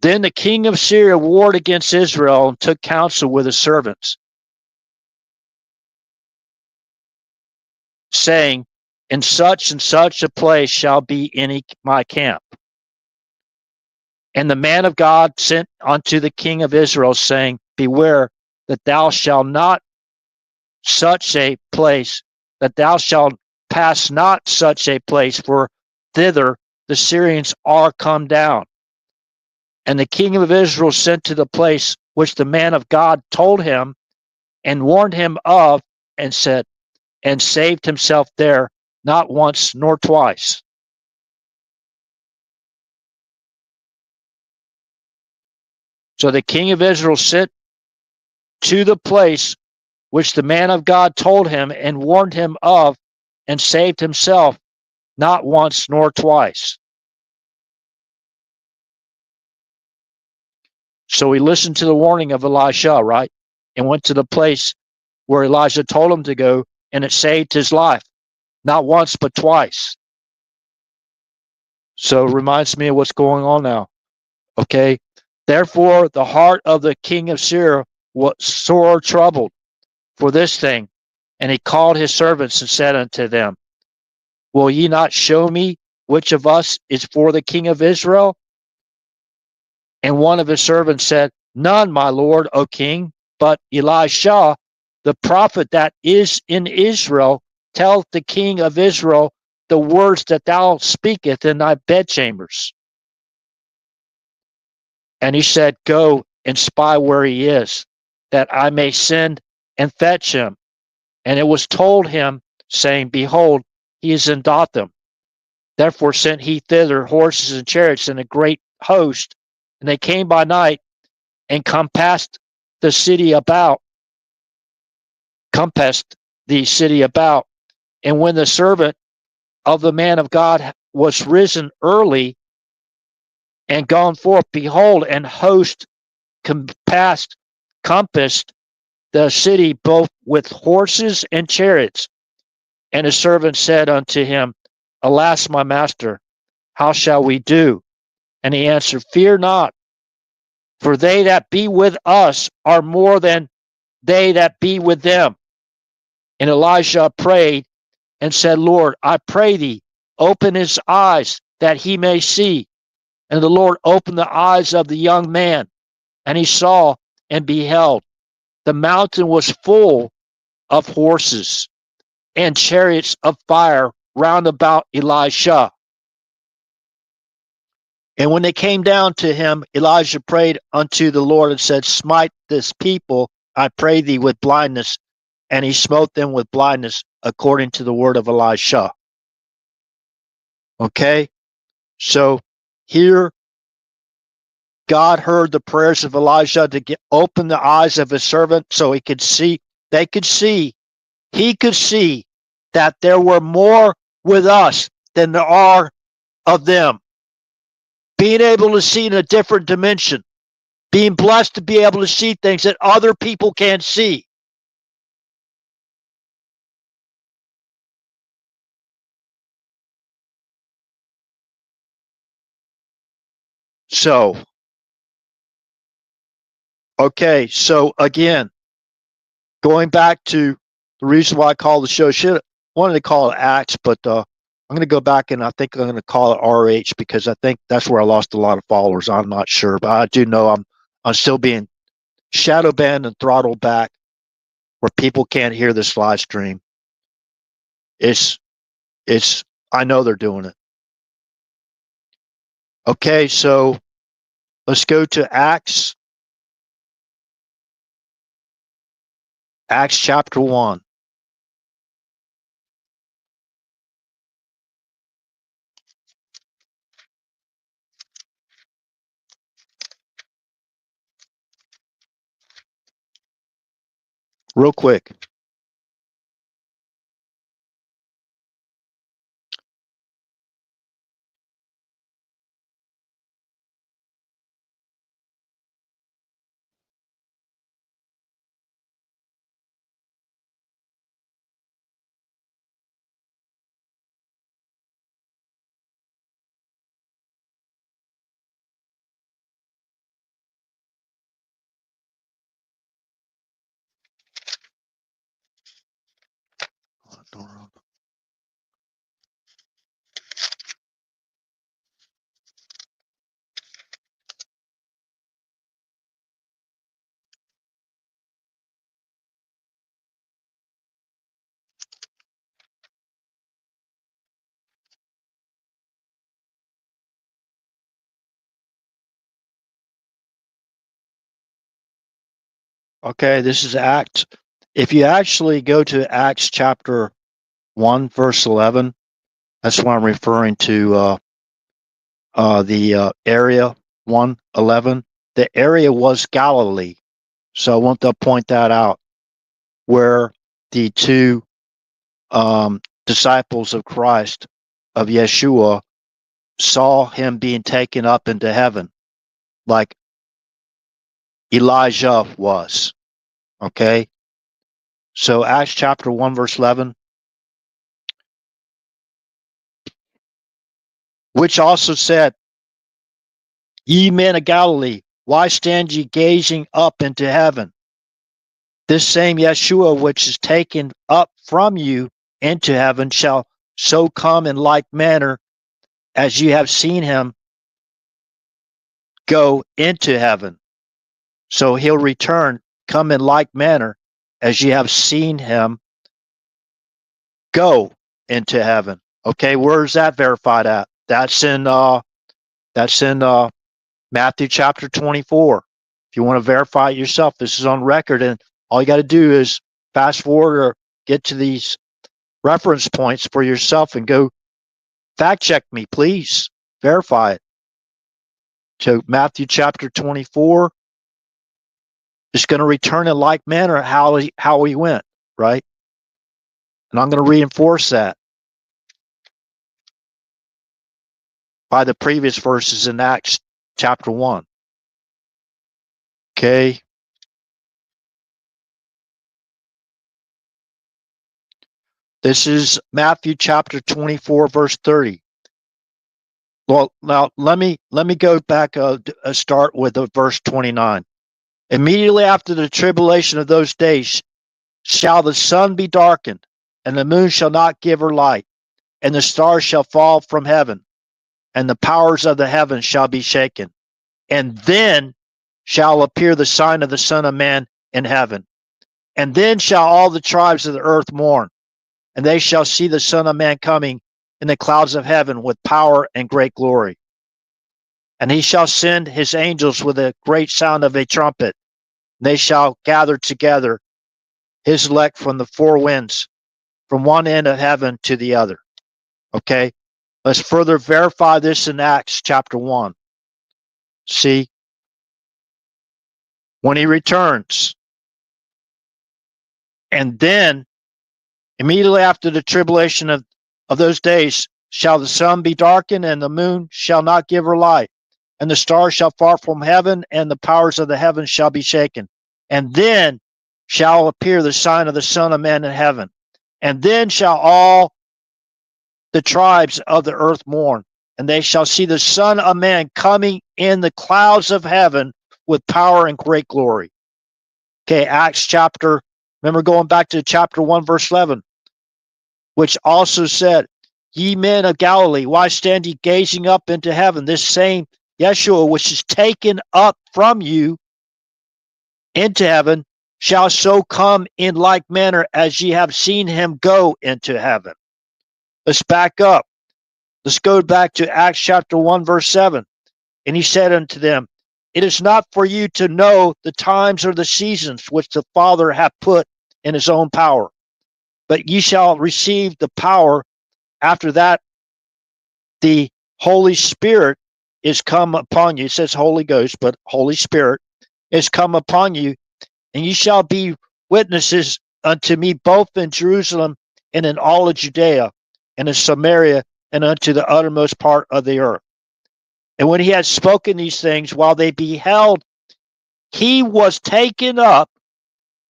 Then the king of Syria warred against Israel and took counsel with his servants, saying, in such and such a place shall be in my camp. And the man of God sent unto the king of Israel, saying, beware that thou shalt not such a place, that thou shalt pass not such a place, for thither the Syrians are come down. And the king of Israel sent to the place which the man of God told him, and warned him of, and said, and saved himself there, not once nor twice. So the king of Israel sent to the place which the man of God told him, and warned him of, and saved himself, not once nor twice. So he listened to the warning of Elisha, right? And went to the place where Elijah told him to go, and it saved his life. Not once, but twice. So it reminds me of what's going on now. Okay. Therefore, the heart of the king of Syria was sore troubled for this thing. And he called his servants and said unto them, will ye not show me which of us is for the king of Israel? And one of his servants said, none, my lord, O king, but Elisha, the prophet that is in Israel, tell the king of Israel the words that thou speakest in thy bedchambers. And he said, go and spy where he is, that I may send and fetch him. And it was told him, saying, behold, he is in Dothan. Therefore sent he thither horses and chariots and a great host. And they came by night and compassed the city about. And when the servant of the man of God was risen early and gone forth, behold, an host compassed the city both with horses and chariots. And his servant said unto him, alas, my master, how shall we do? And he answered, fear not, for they that be with us are more than they that be with them. And Elijah prayed and said, Lord, I pray thee, open his eyes that he may see. And the Lord opened the eyes of the young man, and he saw and beheld. The mountain was full of horses and chariots of fire round about Elisha. And when they came down to him, Elijah prayed unto the Lord and said, smite this people, I pray thee, with blindness. And he smote them with blindness according to the word of Elisha. Okay, so here God heard the prayers of Elijah to open the eyes of his servant so he could see, he could see that there were more with us than there are of them. Being able to see in a different dimension, being blessed to be able to see things that other people can't see. So, okay, so again, going back to the reason why I call the show, wanted to call it Acts, but I'm going to go back and I think I'm going to call it RH because I think that's where I lost a lot of followers. I'm not sure, but I do know I'm still being shadow banned and throttled back where people can't hear this live stream. It's I know they're doing it. Okay, so let's go to Acts chapter 1. Real quick. Okay, this is Acts. If you actually go to Acts chapter 1, verse 11, that's what I'm referring to the area 1:11. The area was Galilee. So I want to point that out where the two disciples of Christ, of Yeshua, saw him being taken up into heaven like Elijah was. Okay. So Acts chapter 1, verse 11, which also said, ye men of Galilee, why stand ye gazing up into heaven? This same Yeshua which is taken up from you into heaven shall so come in like manner as you have seen him go into heaven. So he'll return, come in like manner as you have seen him go into heaven. Okay, where's that verified at? That's in Matthew chapter 24. If you want to verify it yourself, this is on record, and all you got to do is fast forward or get to these reference points for yourself and go fact check me, please. Verify it. So Matthew chapter 24 is going to return in like manner how he went, right? And I'm going to reinforce that by the previous verses in Acts chapter 1. Okay. This is Matthew chapter 24, verse 30. Well, now let me go back start with verse 29. Immediately after the tribulation of those days shall the sun be darkened, and the moon shall not give her light, and the stars shall fall from heaven, and the powers of the heavens shall be shaken. And then shall appear the sign of the Son of Man in heaven. And then shall all the tribes of the earth mourn, and they shall see the Son of Man coming in the clouds of heaven with power and great glory. And he shall send his angels with a great sound of a trumpet. They shall gather together his elect from the four winds, from one end of heaven to the other. Okay? Let's further verify this in Acts chapter 1. See, when he returns, and then immediately after the tribulation of those days, shall the sun be darkened, and the moon shall not give her light, and the stars shall fall from heaven, and the powers of the heavens shall be shaken. And then shall appear the sign of the Son of Man in heaven. And then shall all the tribes of the earth mourn, and they shall see the Son of Man coming in the clouds of heaven with power and great glory. Okay, Acts chapter, remember going back to chapter 1, verse 11, which also said, ye men of Galilee, why stand ye gazing up into heaven? This same Yeshua, which is taken up from you into heaven, shall so come in like manner as ye have seen him go into heaven. Let's back up. Let's go back to Acts chapter 1, verse 7. And he said unto them, it is not for you to know the times or the seasons which the Father hath put in his own power, but ye shall receive the power after that the Holy Spirit is come upon you. It says Holy Ghost, but Holy Spirit is come upon you, and ye shall be witnesses unto me both in Jerusalem and in all of Judea and in Samaria and unto the uttermost part of the earth. And when he had spoken these things, while they beheld, he was taken up,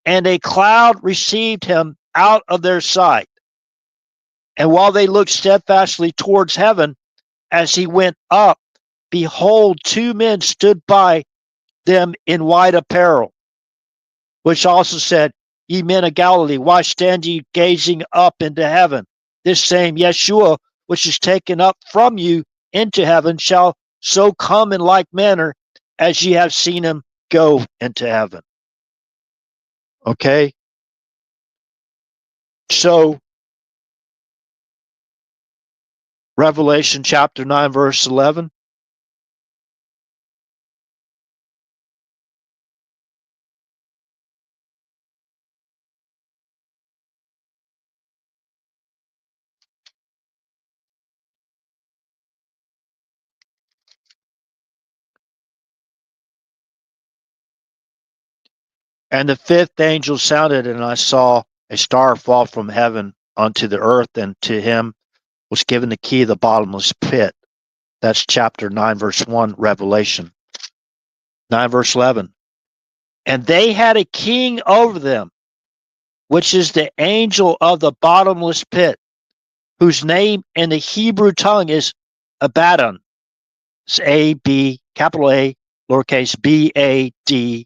and a cloud received him out of their sight. And while they looked steadfastly towards heaven as he went up, behold, two men stood by them in white apparel, which also said, ye men of Galilee, why stand ye gazing up into heaven? This same Yeshua, which is taken up from you into heaven, shall so come in like manner as ye have seen him go into heaven. Okay? So, Revelation chapter 9, verse 11. And the fifth angel sounded, and I saw a star fall from heaven unto the earth, and to him was given the key of the bottomless pit. That's chapter 9, verse 1, Revelation. 9, verse 11. And they had a king over them, which is the angel of the bottomless pit, whose name in the Hebrew tongue is Abaddon. It's A-B, capital A, lowercase B-A-D-D-O-N.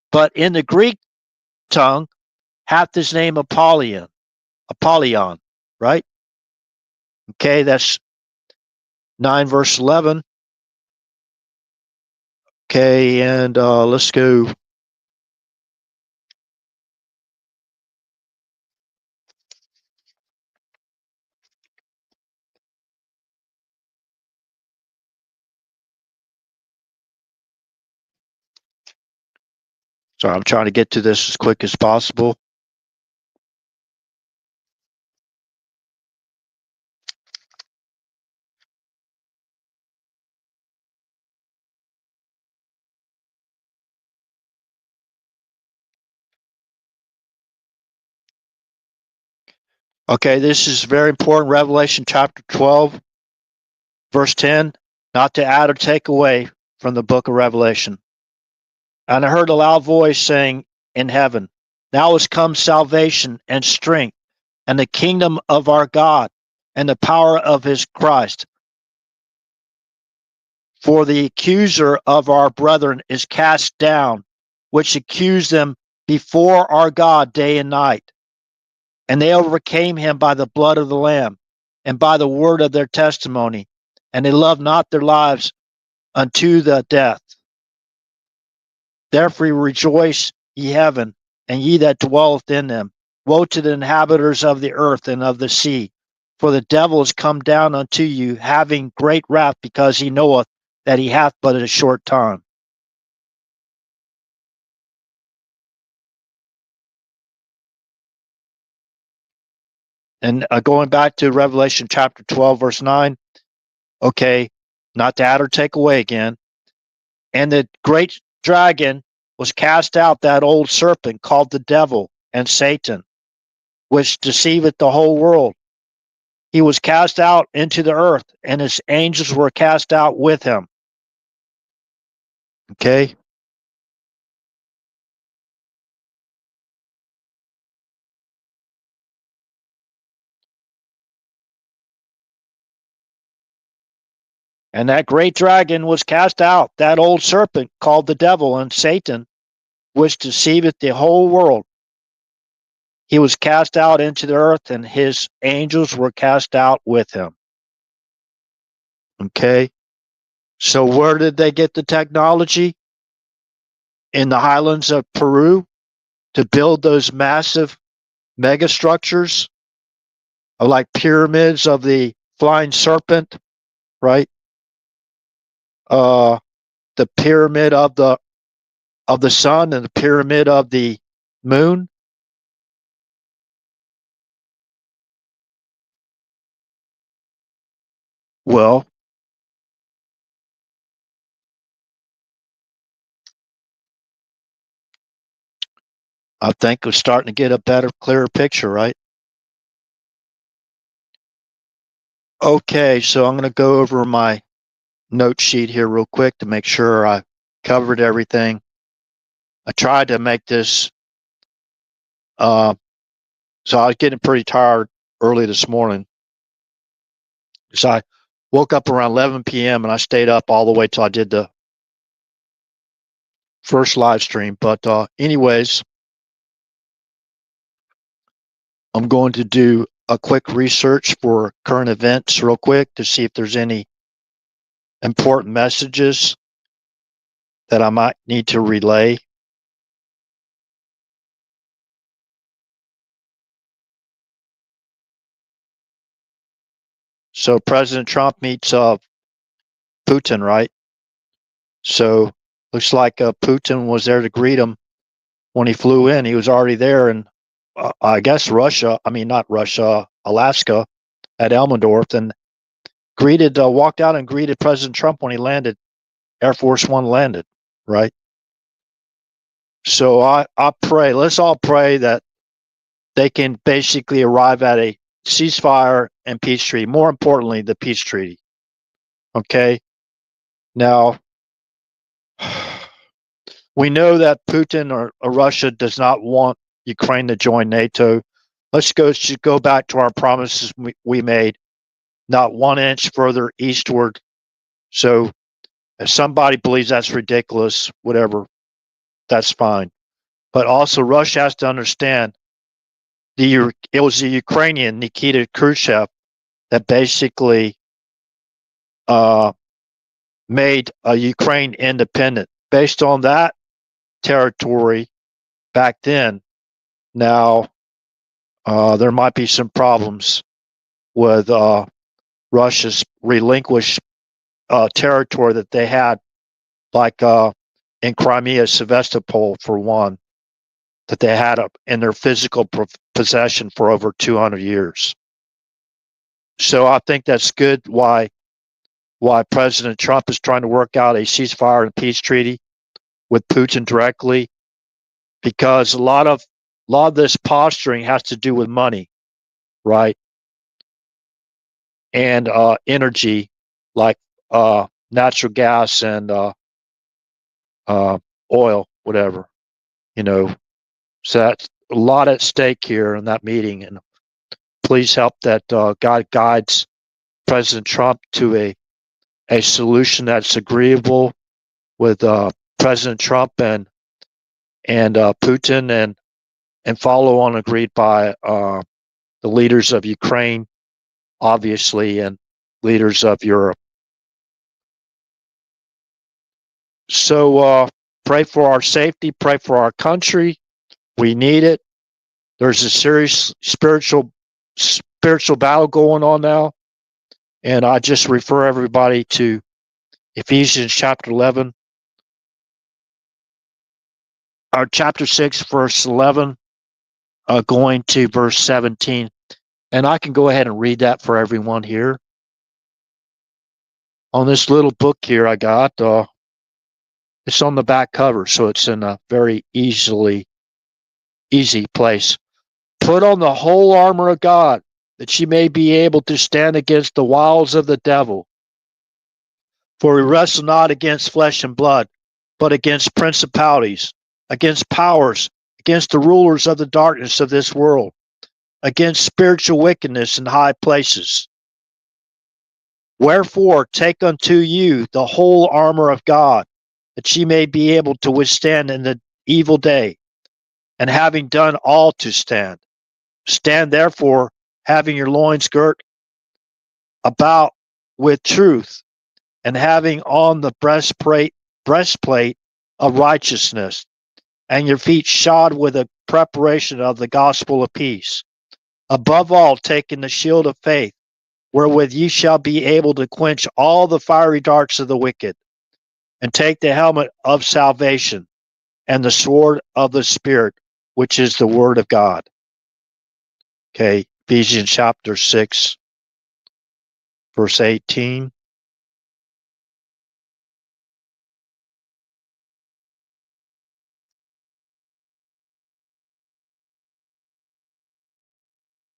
But in the Greek tongue, hath his name Apollyon, right? Okay, that's 9 verse 11. Okay, and let's go. Sorry, I'm trying to get to this as quick as possible. Okay, this is very important. Revelation chapter 12, verse 10, not to add or take away from the book of Revelation. And I heard a loud voice saying in heaven, now is come salvation and strength and the kingdom of our God and the power of his Christ. For the accuser of our brethren is cast down, which accused them before our God day and night. And they overcame him by the blood of the Lamb and by the word of their testimony, and they loved not their lives unto the death. Therefore rejoice, ye heaven, and ye that dwelleth in them. Woe to the inhabitants of the earth and of the sea, for the devil is come down unto you, having great wrath, because he knoweth that he hath but a short time. And going back to Revelation chapter 12, verse 9, okay, not to add or take away again. And the great dragon was cast out, that old serpent called the devil and Satan, which deceiveth the whole world. He was cast out into the earth, and his angels were cast out with him. Okay? And that great dragon was cast out, that old serpent called the devil and Satan, which deceiveth the whole world. He was cast out into the earth, and his angels were cast out with him. Okay? So where did they get the technology? In the highlands of Peru to build those massive mega structures like pyramids of the flying serpent, right? The pyramid of the sun and the pyramid of the moon. Well, I think we're starting to get a better, clearer picture, right? Okay, so I'm going to go over my note sheet here real quick to make sure I covered everything. I tried to make this, so I was getting pretty tired early this morning. So I woke up around 11 p.m. and I stayed up all the way till I did the first live stream. But anyways, I'm going to do a quick research for current events real quick to see if there's any important messages that I might need to relay. So President Trump meets Putin, right? So looks like Putin was there to greet him when he flew in. He was already there, and I guess not Russia, Alaska at Elmendorf, and walked out and greeted President Trump when he landed. Air Force One landed, right? So I pray, let's all pray that they can basically arrive at a ceasefire and peace treaty. More importantly, the peace treaty. Okay. Now, we know that Putin or Russia does not want Ukraine to join NATO. Let's go back to our promises we made, not 1 inch further eastward. So if somebody believes that's ridiculous, whatever, that's fine. But also Russia has to understand it was the Ukrainian Nikita Khrushchev that basically made Ukraine independent based on that territory back then. Now, there might be some problems with Russia's relinquished territory that they had, like in Crimea, Sevastopol, for one, that they had in their physical possession for over 200 years. So I think that's good why President Trump is trying to work out a ceasefire and peace treaty with Putin directly, because a lot of this posturing has to do with money, right? And energy, like natural gas and oil, whatever, you know. So that's a lot at stake here in that meeting, and please help that God guides President Trump to a solution that's agreeable with President Trump and Putin, and follow on agreed by the leaders of Ukraine, obviously, and leaders of Europe. So pray for our safety, pray for our country. We need it. There's a serious spiritual spiritual battle going on now. And I just refer everybody to Ephesians chapter 11, or chapter 6, verse 11, going to verse 17. And I can go ahead and read that for everyone here. On this little book here I got, it's on the back cover, so it's in a very easy place. Put on the whole armor of God, that ye may be able to stand against the wiles of the devil. For we wrestle not against flesh and blood, but against principalities, against powers, against the rulers of the darkness of this world, against spiritual wickedness in high places. Wherefore take unto you the whole armor of God, that ye may be able to withstand in the evil day, and having done all to stand. Stand therefore, having your loins girt about with truth, and having on the breastplate of righteousness, and your feet shod with the preparation of the gospel of peace. Above all, taking the shield of faith, wherewith ye shall be able to quench all the fiery darts of the wicked, and take the helmet of salvation, and the sword of the Spirit, which is the word of God. Okay, Ephesians chapter 6, verse 18.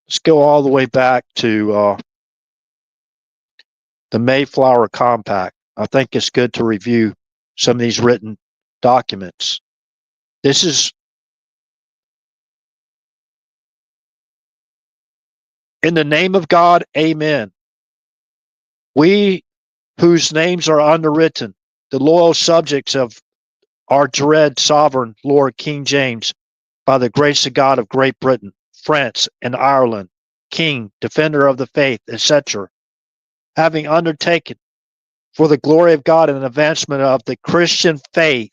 Let's go all the way back to the Mayflower Compact. I think it's good to review some of these written documents. This is in the name of God, amen. We whose names are underwritten, the loyal subjects of our dread sovereign Lord King James, by the grace of God of Great Britain, France, and Ireland, King, Defender of the Faith, etc., having undertaken for the glory of God and advancement of the Christian faith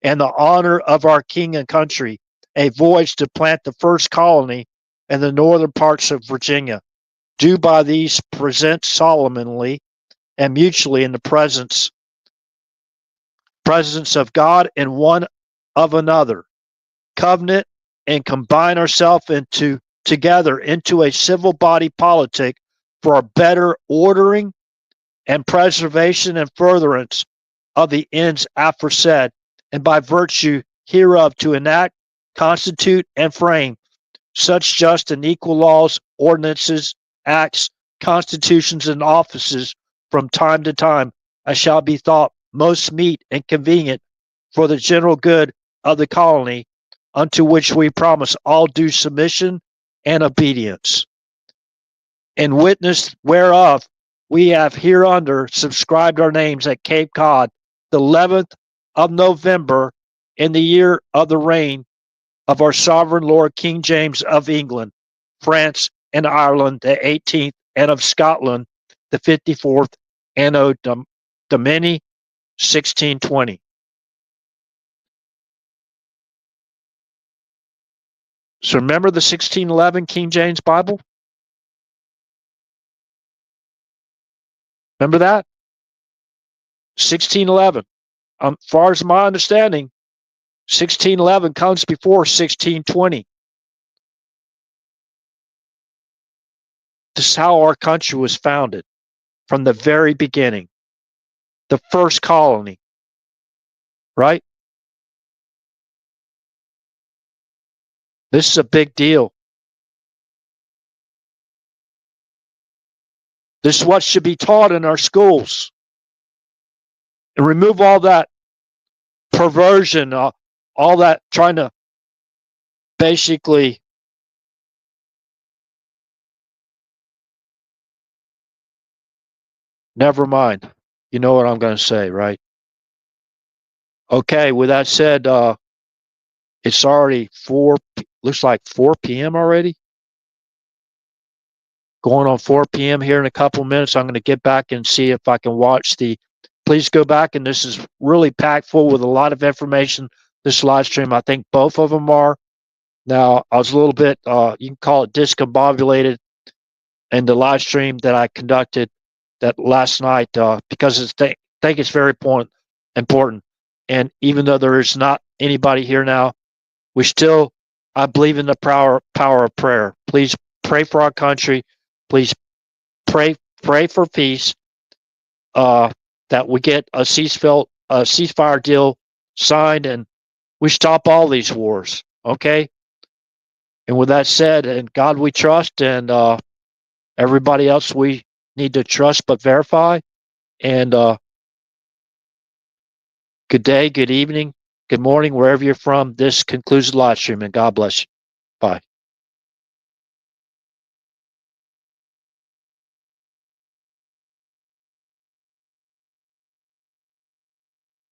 and the honor of our King and country, a voyage to plant the first colony in the northern parts of Virginia, do by these present solemnly and mutually in the presence of God and one of another, covenant and combine ourselves together into a civil body politic for a better ordering and preservation and furtherance of the ends aforesaid, and by virtue hereof to enact, constitute, and frame such just and equal laws, ordinances, acts, constitutions, and offices from time to time as shall be thought most meet and convenient for the general good of the colony, unto which we promise all due submission and obedience. In witness whereof we have hereunder subscribed our names at Cape Cod, the 11th of November, in the year of the reign of our sovereign Lord King James of England, France, and Ireland, the 18th, and of Scotland, the 54th, Anno Domini 1620. So remember the 1611 King James Bible? Remember that? 1611. As far as my understanding, 1611 comes before 1620. This is how our country was founded from the very beginning. The first colony, right? This is a big deal. This is what should be taught in our schools. And remove all that perversion, all that trying to basically never mind. You know what I'm going to say, right? Okay, with that said, it's already looks like 4 p.m. already. Going on 4 p.m. here in a couple minutes. I'm going to get back and see if I can watch please go back, and this is really packed full with a lot of information, this live stream. I think both of them are. Now, I was a little bit, you can call it discombobulated in the live stream that I conducted that last night, because I think it's very important. And even though there is not anybody here now, we still, I believe in the power of prayer. Please pray for our country. Please pray for peace. That we get a ceasefire deal signed, and we stop all these wars. Okay. And with that said, and God we trust, and everybody else we need to trust but verify. And good day, good evening, good morning, wherever you're from. This concludes the live stream, and God bless you. Bye.